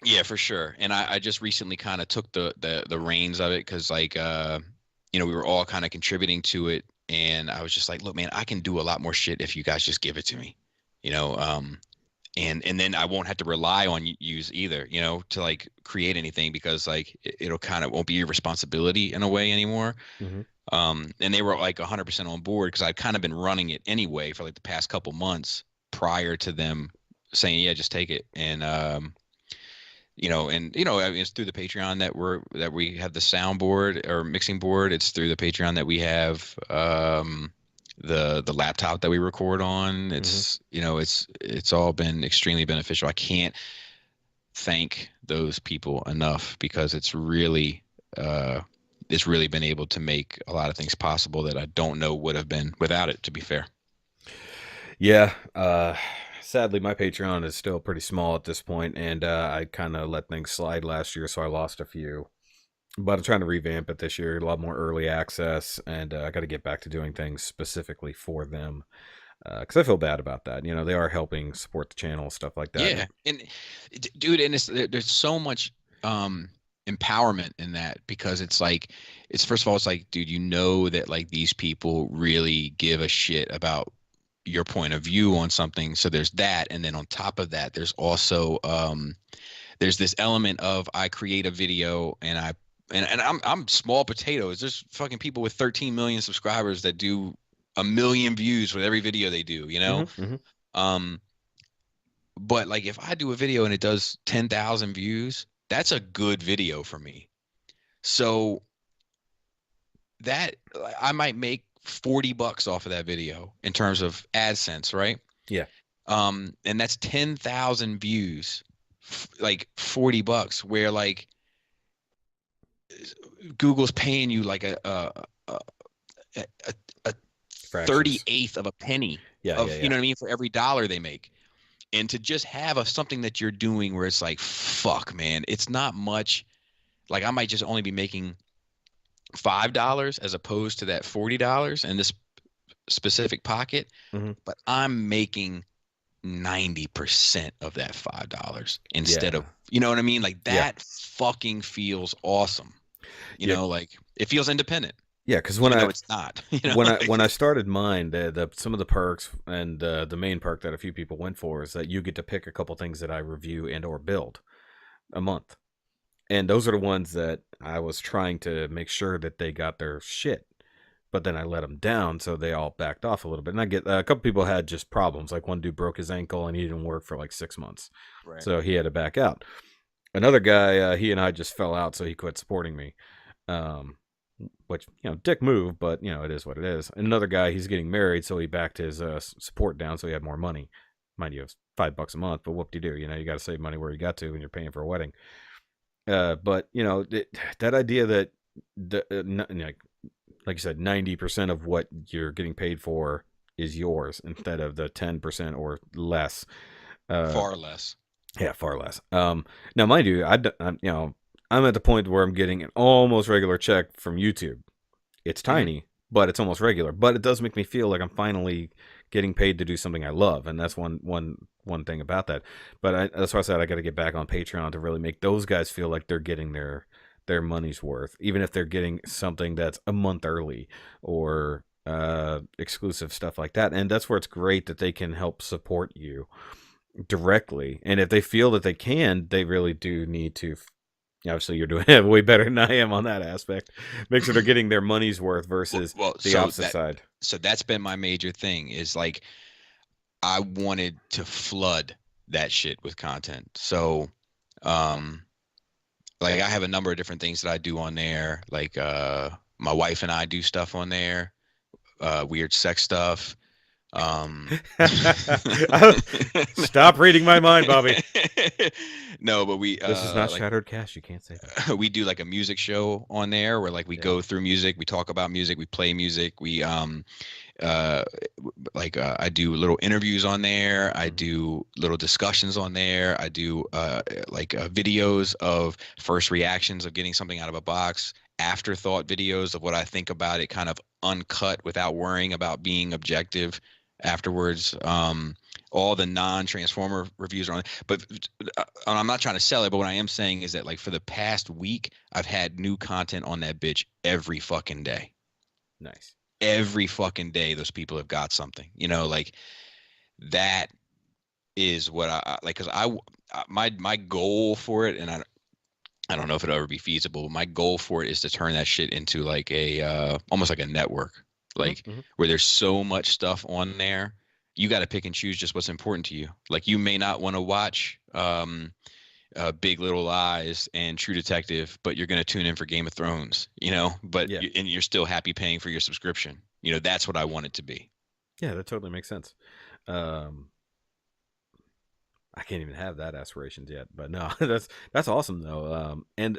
Yeah, for sure. And I just recently kind of took the reins of it, because like we were all kind of contributing to it, and I was just like, look, man, I can do a lot more shit if you guys just give it to me, and then I won't have to rely on yous either, to like create anything, because like it'll kind of won't be your responsibility in a way anymore. Mm-hmm. And they were like 100% on board, because I'd kind of been running it anyway for like the past couple months prior to them saying, yeah, just take it. And I mean, it's through the Patreon that we have the soundboard or mixing board. It's through the Patreon that we have the laptop that we record on. It's it's all been extremely beneficial. I can't thank those people enough, because it's really been able to make a lot of things possible that I don't know would have been without it, to be fair. Yeah. Sadly, my Patreon is still pretty small at this point, and I kind of let things slide last year, so I lost a few. But I'm trying to revamp it this year, a lot more early access, and I got to get back to doing things specifically for them, because I feel bad about that. They are helping support the channel, stuff like that. Yeah, and dude, and there's so much empowerment in that, because it's like, first of all, it's like, dude, that like these people really give a shit about your point of view on something. So there's that, and then on top of that, there's also there's this element of, I create a video and I'm small potatoes. There's fucking people with 13 million subscribers that do 1 million views with every video they do, Mm-hmm. But like, if I do a video and it does 10,000 views, that's a good video for me. So that I might make $40 off of that video in terms of AdSense, right? Yeah. And that's 10,000 views, like $40, where like Google's paying you like a 38th of a penny. You know what I mean, for every dollar they make. And to just have something that you're doing where it's like, fuck, man, it's not much. Like, I might just only be making $5 as opposed to that $40 in this specific pocket, mm-hmm. but I'm making 90% of that $5 instead of, you know what I mean? Like, that fucking feels awesome. You know, like, it feels independent. Yeah, because it's not. When I started mine, some of the perks, and the main perk that a few people went for, is that you get to pick a couple things that I review and or build a month, and those are the ones that I was trying to make sure that they got their shit, but then I let them down, so they all backed off a little bit. And I get a couple people had just problems, like one dude broke his ankle and he didn't work for like 6 months, right. So he had to back out. Another guy, he and I just fell out, so he quit supporting me. Which, dick move, but it is what it is. And another guy, he's getting married, so he backed his support down, so he had more money. Mind you, it's $5 a month, but whoop-de-doo, you got to save money where you got to when you're paying for a wedding. But that idea that like you said, 90% of what you're getting paid for is yours instead of the 10% or less. Far less. Yeah, far less. Now, mind you, I'm at the point where I'm getting an almost regular check from YouTube. It's tiny, but it's almost regular. But it does make me feel like I'm finally getting paid to do something I love, and that's one thing about that. But that's why I said I got to get back on Patreon to really make those guys feel like they're getting their money's worth, even if they're getting something that's a month early or exclusive stuff like that. And that's where it's great that they can help support you directly. And if they feel that they can, they really do need to. Obviously, you're doing it way better than I am on that aspect. Make sure they're getting their money's worth versus the opposite side. So that's been my major thing is like I wanted to flood that shit with content. So like I have a number of different things that I do on there. Like my wife and I do stuff on there, weird sex stuff. Stop reading my mind, Bobby. No, but this is not like, Shattered Cast. You can't say that. We do like a music show on there where like we go through music, we talk about music, we play music, we I do little interviews on there, I do little discussions on there, I do videos of first reactions of getting something out of a box, afterthought videos of what I think about it, kind of uncut without worrying about being objective afterwards. All the non-Transformer reviews are on, but I'm not trying to sell it, but what I am saying is that like for the past week, I've had new content on that bitch every fucking day. Nice. Every fucking day, those people have got something, you know, like that is what I like. Cause my goal for it, and I don't know if it'll ever be feasible, but my goal for it is to turn that shit into like a, almost like a network, like where there's so much stuff on there. You got to pick and choose just what's important to you. Like you may not want to watch Big Little Lies and True Detective, but you're going to tune in for Game of Thrones, you know, but and you're still happy paying for your subscription. You know, that's what I want it to be. Yeah, that totally makes sense. I can't even have that aspirations yet, but no, that's awesome though. And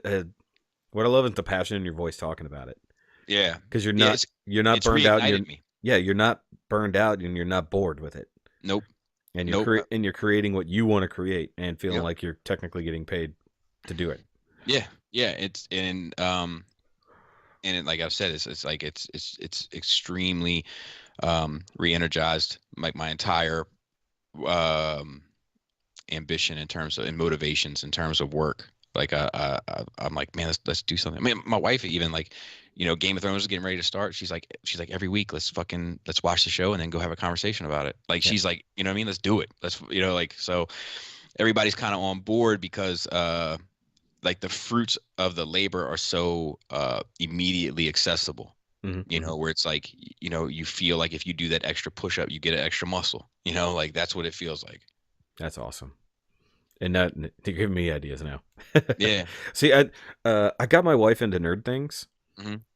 what I love is the passion in your voice talking about it. Yeah, because you're not burned out. You're not burned out, and you're not bored with it. Nope. And you're creating what you want to create, and feeling like you're technically getting paid to do it. Yeah. It's and like I've said, it's extremely re-energized like my entire ambition in terms of and motivations in terms of work. Like I'm like, man, let's do something. I mean, my wife even like, you know, Game of Thrones is getting ready to start. She's like every week, let's watch the show and then go have a conversation about it. Like she's like, you know what I mean? Let's do it. Let's, you know, like, so everybody's kind of on board because like the fruits of the labor are so immediately accessible. You know, where it's like, you know, you feel like if you do that extra push up, you get an extra muscle, you know, like that's what it feels like. That's awesome. And that to give me ideas now. Yeah. See, I got my wife into nerd things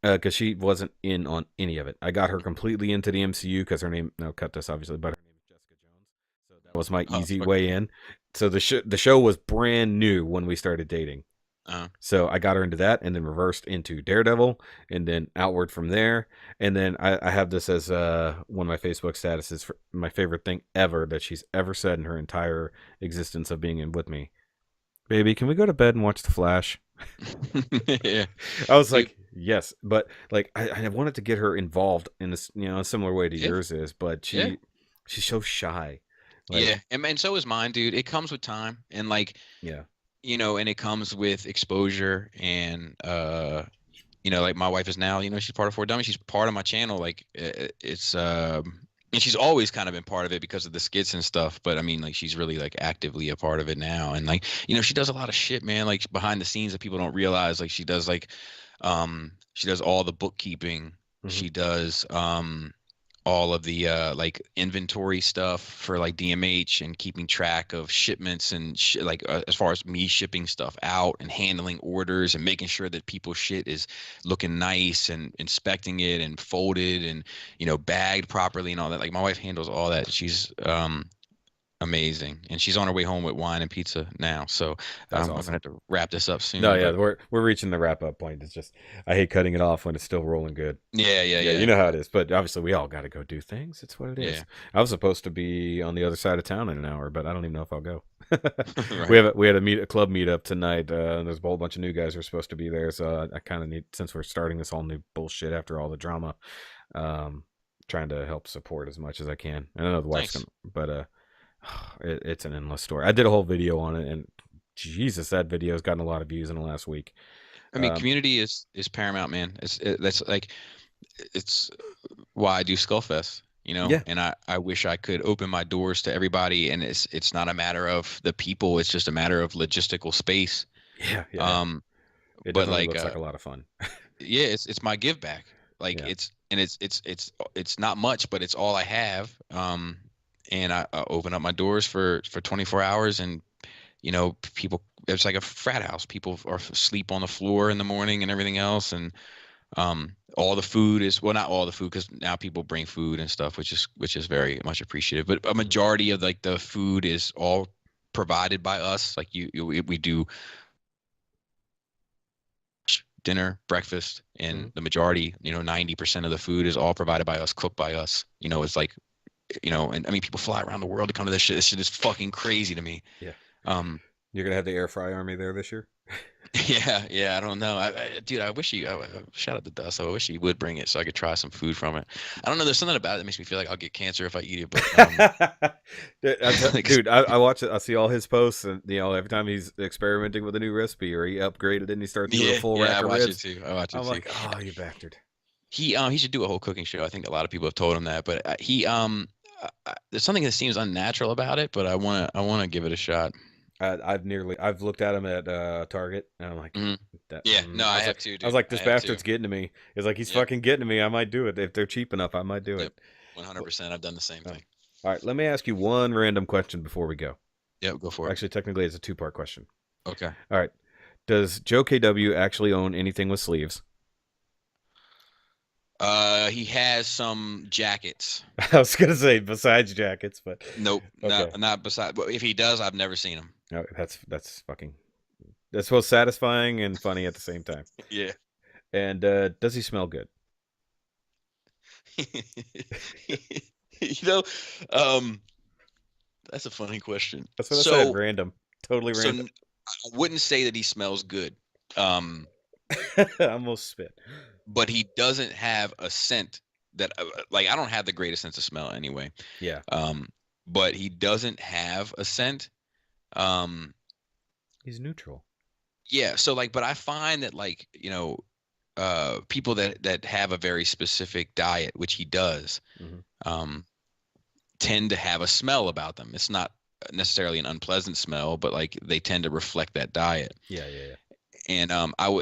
because she wasn't in on any of it. I got her completely into the MCU because her name, no, cut this obviously, but her name is Jessica Jones. So that was my easy way in. So the show was brand new when we started dating. So I got her into that, and then reversed into Daredevil, and then outward from there. And then I have this as one of my Facebook statuses for my favorite thing ever that she's ever said in her entire existence of being in with me. Baby, can we go to bed and watch The Flash? Yeah. I was like, yes, but like I wanted to get her involved in this, you know, a similar way to yours is, but she's so shy. Like, and so is mine, dude. It comes with time, and like, you know, and it comes with exposure, and you know, like my wife is now, you know, she's part of 4Dummies. She's part of my channel. Like it's and she's always kind of been part of it because of the skits and stuff. But I mean, like she's really like actively a part of it now. And like, you know, she does a lot of shit, man, like behind the scenes that people don't realize. Like she does like she does all the bookkeeping. She does all of the like inventory stuff for like DMH and keeping track of shipments and like as far as me shipping stuff out and handling orders and making sure that people's shit is looking nice and inspecting it and folded and, you know, bagged properly and all that. Like my wife handles all that. She's amazing. And she's on her way home with wine and pizza now. So That's I'm awesome. gonna have to wrap this up No, soon. yeah, But we're reaching the wrap up point. It's just I hate cutting it off when it's still rolling good. yeah, yeah, Yeah, you yeah, know how it is. But obviously, we all got to go do things. It's what it yeah. is. I was supposed to be on the other side of town in an hour, but I don't even know if I'll go. Right. We had a club meetup tonight. And there's a whole bunch of new guys who are supposed to be there. So I kind of need, since we're starting this all new bullshit after all the drama, um, trying to help support as much as I can. And I know the wife's Nice. gonna, but it's an endless story. I did a whole video on it, and Jesus, that video has gotten a lot of views in the last week. I mean, community is paramount, man. That's like it's why I do Skullfest, you know. Yeah, And I wish I could open my doors to everybody, and it's not a matter of the people, it's just a matter of logistical space. yeah. Um, It but definitely like looks like a lot of fun. yeah, it's my give back. Like Yeah. it's not much, but it's all I have. And I open up my doors for 24 hours, and you know, people. It's like a frat house. People are sleep on the floor in the morning and everything else, and all the food is, well, not all the food, because now people bring food and stuff, which is very much appreciated. But a majority of like the food is all provided by us. Like we do dinner, breakfast, and the majority, 90% of the food is all provided by us, cooked by us. It's like, and I mean, people fly around the world to come to this shit. This shit is fucking crazy to me. Yeah. Um, You're gonna have the air fry army there this year? yeah, I don't know. Dude, I wish shout out to Dust. I wish he would bring it so I could try some food from it. I don't know. There's something about it that makes me feel like I'll get cancer if I eat it. But Dude, I watch it. I see all his posts, and every time he's experimenting with a new recipe or he upgraded and he starts doing a full rack I of watch ribs. it too. I watch it I'm too. like, oh, you bastard. He should do a whole cooking show. I think a lot of people have told him that, but there's something that seems unnatural about it, but I wanna give it a shot. I've looked at him at Target, and I'm like, yeah, no, I have too, dude. I was like, this bastard's getting to me. It's like, he's fucking getting to me. I might do it if they're cheap enough. I might do it. 100%. I've done the same thing. All right, let me ask you one random question before we go. Yep, go for it. Actually, technically, it's a 2-part question. Okay. All right. Does Joe KW actually own anything with sleeves? He has some jackets. I was gonna say besides jackets, but nope, okay. not besides. But if he does, I've never seen him. No, that's both satisfying and funny at the same time. Yeah. And does he smell good? That's a funny question. That's what I said. Random, totally random. I wouldn't say that he smells good. I almost spit. But he doesn't have a scent that, like, I don't have the greatest sense of smell anyway. Yeah. But he doesn't have a scent. He's neutral. Yeah. So like, but I find that, like, people that have a very specific diet, which he does, tend to have a smell about them. It's not necessarily an unpleasant smell, but like they tend to reflect that diet. Yeah. And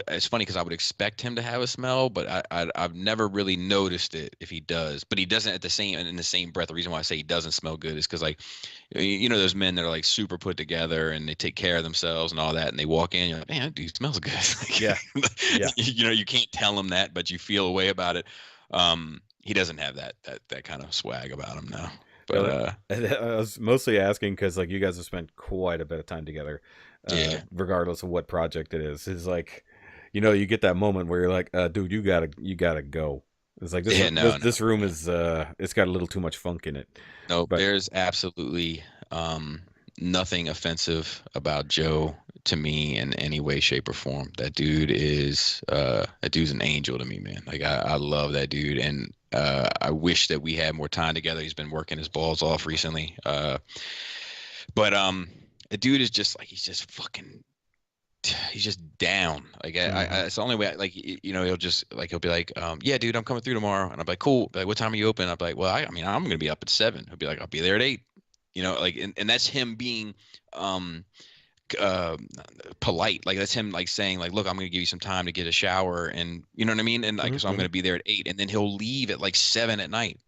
it's funny because I would expect him to have a smell, but I've never really noticed it if he does. But he doesn't in the same breath. The reason why I say he doesn't smell good is because, like, those men that are like super put together and they take care of themselves and all that, and they walk in, you're like, man, that dude smells good. Yeah. You can't tell him that, but you feel a way about it. He doesn't have that kind of swag about him now. But I was mostly asking because, like, you guys have spent quite a bit of time together. Regardless of what project it is, it's like, you get that moment where you're like, dude, you gotta go. It's like this room is it's got a little too much funk in it. No, there's absolutely nothing offensive about Joe to me in any way, shape, or form. That dude's an angel to me, man. Like, I love that dude, and I wish that we had more time together. He's been working his balls off recently, but the dude is just like, he's just down. Like, it's the only way. Like, he'll be like, yeah, dude, I'm coming through tomorrow, and I'm like, cool. Like, what time are you open? I'm like, well, I'm gonna be up at 7. He'll be like, I'll be there at 8. Like, and that's him being polite. Like, that's him, like, saying, like, look, I'm gonna give you some time to get a shower, and you know what I mean, and like, so I'm gonna be there at 8, and then he'll leave at like 7 at night,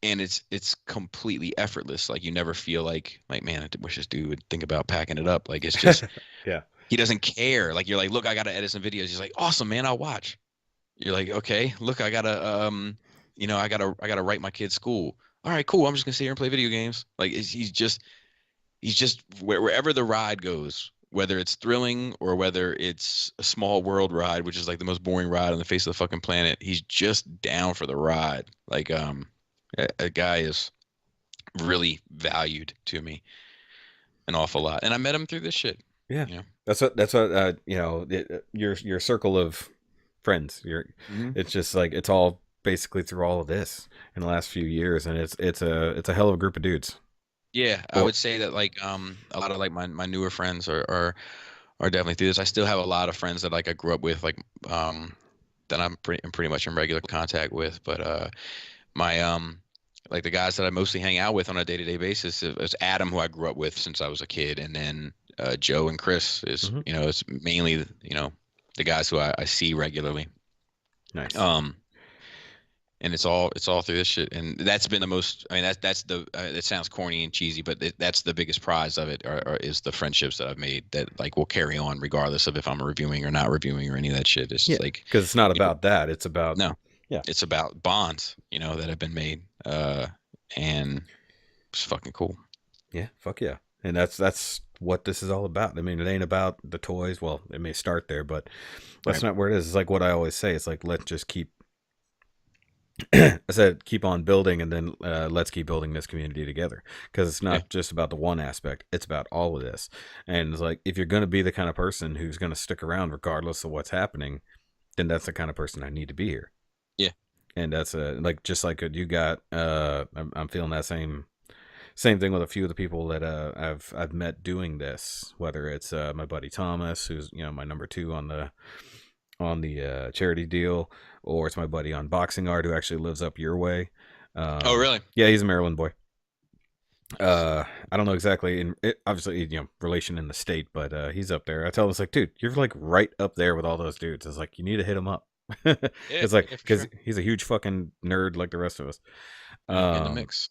and it's completely effortless. Like, you never feel like, man, I wish this dude would think about packing it up. Like, it's just yeah, he doesn't care. Like, you're like, look, I gotta edit some videos. He's like, awesome, man, I'll watch. You're like, okay, look, I gotta I gotta write my kid's school. all right, cool. I'm just gonna sit here and play video games. Like he's just wherever the ride goes, whether it's thrilling or whether it's a small world ride, which is like the most boring ride on the face of the fucking planet. He's just down for the ride. Like a guy is really valued to me an awful lot, and I met him through this shit. Yeah, You know, that's what you know. Your circle of friends. It's just like it's all basically through all of this in the last few years, and it's a hell of a group of dudes. yeah, I Well, would say that like a lot of like my newer friends are definitely through this. I still have a lot of friends that like I grew up with, like that I'm pretty much in regular contact with, but my like the guys that I mostly hang out with on a day-to-day basis is Adam, who I grew up with since I was a kid, and then Joe and Chris is it's mainly the guys who I see regularly. nice. And it's all through this shit, and that's been the most. I mean, that's the. It sounds corny and cheesy, but that's the biggest prize of it, is the friendships that I've made that like will carry on regardless of if I'm reviewing or not reviewing or any of that shit. It's like because it's not about that. It's about it's about bonds, that have been made, and it's fucking cool. Yeah, fuck yeah, and that's what this is all about. I mean, it ain't about the toys. Well, it may start there, but that's not where it is. It's like what I always say. It's like let's just keep. I said keep on building, and then let's keep building this community together, because it's not just about the one aspect, it's about all of this. And it's like if you're going to be the kind of person who's going to stick around regardless of what's happening, then that's the kind of person I need to be here. Yeah. And that's like just like you got I'm feeling that same thing with a few of the people that I've met doing this, whether it's my buddy Thomas, who's my number 2 on the charity deal, or it's my buddy on Boxing Art who actually lives up your way. Oh, really? Yeah, he's a Maryland boy. I don't know exactly obviously relation in the state, but he's up there. I tell him, it's like, dude, you're like right up there with all those dudes. It's like you need to hit him up. It's like because he's a huge fucking nerd like the rest of us. In the mix.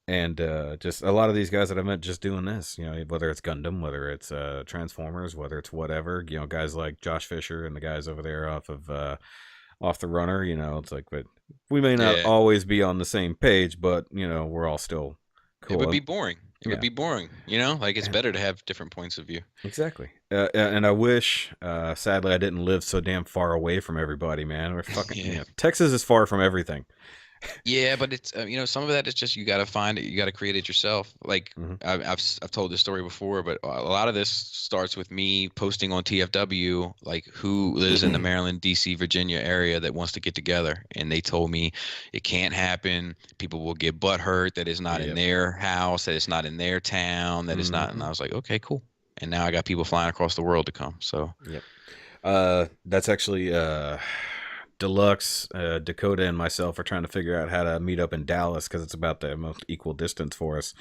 And just a lot of these guys that I met just doing this, whether it's Gundam, whether it's Transformers, whether it's whatever, guys like Josh Fisher and the guys over there off the runner, it's like, but we may not always be on the same page, but we're all still cool. It would be boring. It would be boring, like it's better to have different points of view. Exactly. And I wish, sadly, I didn't live so damn far away from everybody, man. We're fucking Texas is far from everything. Yeah, but it's some of that is just you got to find it, you got to create it yourself. Like I've told this story before, but a lot of this starts with me posting on TFW, like who lives in the Maryland, DC, Virginia area that wants to get together, and they told me it can't happen. People will get butthurt that it's not in their house, that it's not in their town, that it's not. And I was like, okay, cool. And now I got people flying across the world to come. So that's actually Deluxe, Dakota, and myself are trying to figure out how to meet up in Dallas, because it's about the most equal distance for us,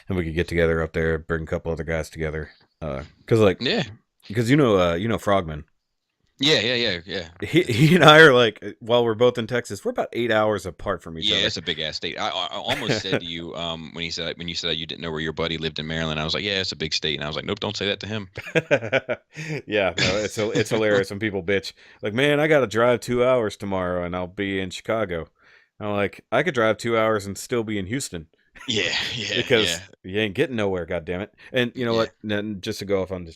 and we could get together up there, bring a couple other guys together. Because Frogman. Yeah. He and I are like, while we're both in Texas, we're about 8 hours apart from each other. Yeah, it's a big ass state. I almost said to you when you said that you didn't know where your buddy lived in Maryland. I was like, yeah, it's a big state, and I was like, nope, don't say that to him. Yeah, no, it's hilarious when people bitch like, man, I got to drive 2 hours tomorrow, and I'll be in Chicago. I'm like, I could drive 2 hours and still be in Houston. Yeah. Because you ain't getting nowhere, goddammit. And you know what? Then just to go off on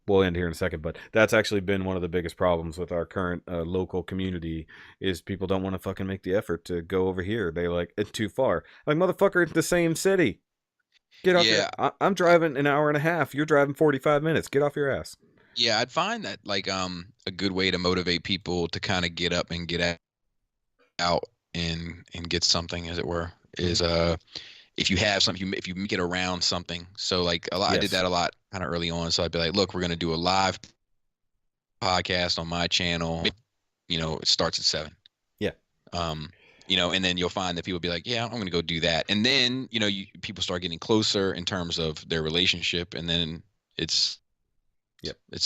we'll end here in a second, but that's actually been one of the biggest problems with our current local community is people don't want to fucking make the effort to go over here. They like, it's too far. Like, motherfucker, it's the same city. Get off your I'm driving an hour and a half. You're driving 45 minutes. Get off your ass. Yeah, I'd find that like a good way to motivate people to kind of get up and get out and get something, as it were, is if you have something, if you get around something. So like I did that a lot kind of early on. So I'd be like, look, we're going to do a live podcast on my channel. It starts at 7. Yeah. And then you'll find that people be like, yeah, I'm going to go do that. And then, people start getting closer in terms of their relationship. And then it's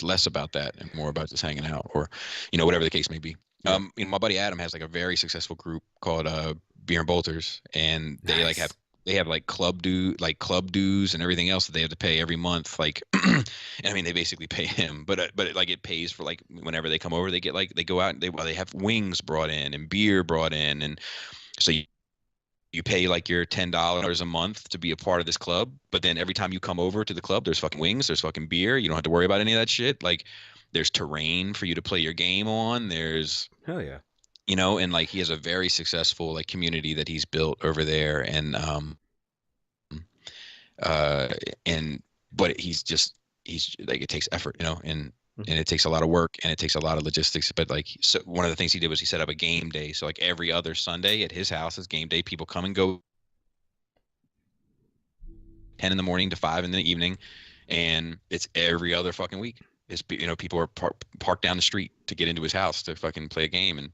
less about that and more about just hanging out or, whatever the case may be. Yeah. My buddy Adam has like a very successful group called Beer and Bolters, and they have like club dues and everything else that they have to pay every month. Like, I mean, they basically pay him, but it pays for like whenever they come over, they get like, they go out and they have wings brought in and beer brought in. And so you pay like your $10 a month to be a part of this club, but then every time you come over to the club, there's fucking wings, there's fucking beer. You don't have to worry about any of that shit. Like, there's terrain for you to play your game on. There's, Hell yeah. and like he has a very successful like community that he's built over there, uh, and but he's like, it takes effort, and it takes a lot of work and it takes a lot of logistics. But like, so one of the things he did was he set up a game day. So like every other Sunday at his house is game day. People come and go 10 in the morning to 5 in the evening, and it's every other fucking week. It's, people are parked down the street to get into his house to fucking play a game, and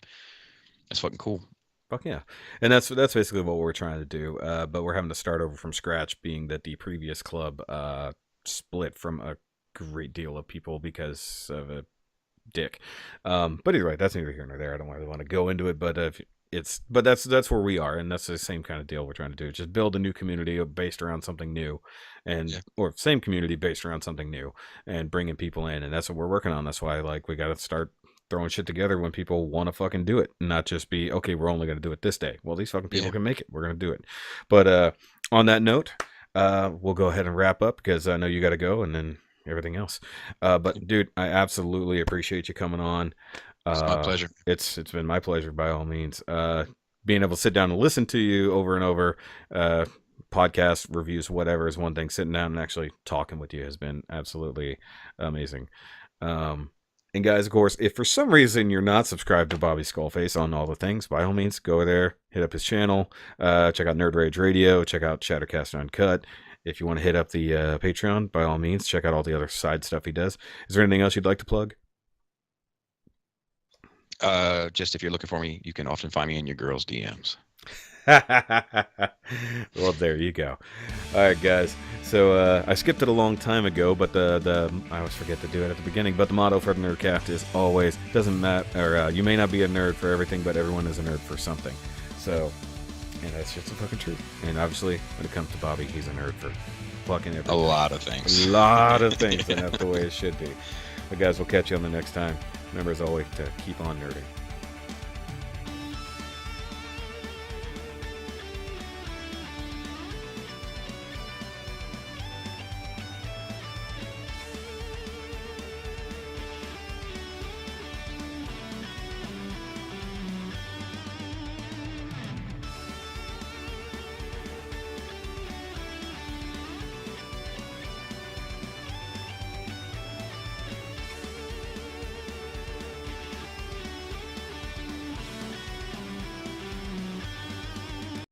that's fucking cool. Fuck yeah. And that's basically what we're trying to do. But we're having to start over from scratch, being that the previous club split from a great deal of people because of a dick. But either way, that's neither here nor there. I don't really want to go into it, but that's where we are, and that's the same kind of deal we're trying to do. Just build a new community based around something new, or same community based around something new, and bringing people in, and that's what we're working on. That's why like we got to start throwing shit together when people want to fucking do it, not just be okay, we're only going to do it this day. Well, these fucking people can make it, we're going to do it. But on that note, we'll go ahead and wrap up because I know you got to go, and then everything else. But dude, I absolutely appreciate you coming on. It's my pleasure. It's been my pleasure by all means. Being able to sit down and listen to you over and over, podcast reviews, whatever, is one thing. Sitting down and actually talking with you has been absolutely amazing. And guys, of course, if for some reason you're not subscribed to Bobby Skullface on all the things, by all means, go there, hit up his channel, check out Nerd Rage Radio, check out Shattercast Uncut. If you want to hit up the Patreon, by all means, check out all the other side stuff he does. Is there anything else you'd like to plug? Just if you're looking for me, you can often find me in your girls' DMs. Well, there you go. All right, guys. So I skipped it a long time ago, but I always forget to do it at the beginning. But the motto for the Nerdcast is always, doesn't matter, or you may not be a nerd for everything, but everyone is a nerd for something. So, and that's just the fucking truth. And obviously, when it comes to Bobby, he's a nerd for fucking everything. A lot of things. A lot of things, and that's the way it should be. But guys, we'll catch you on the next time. Remember, as always, to keep on nerding.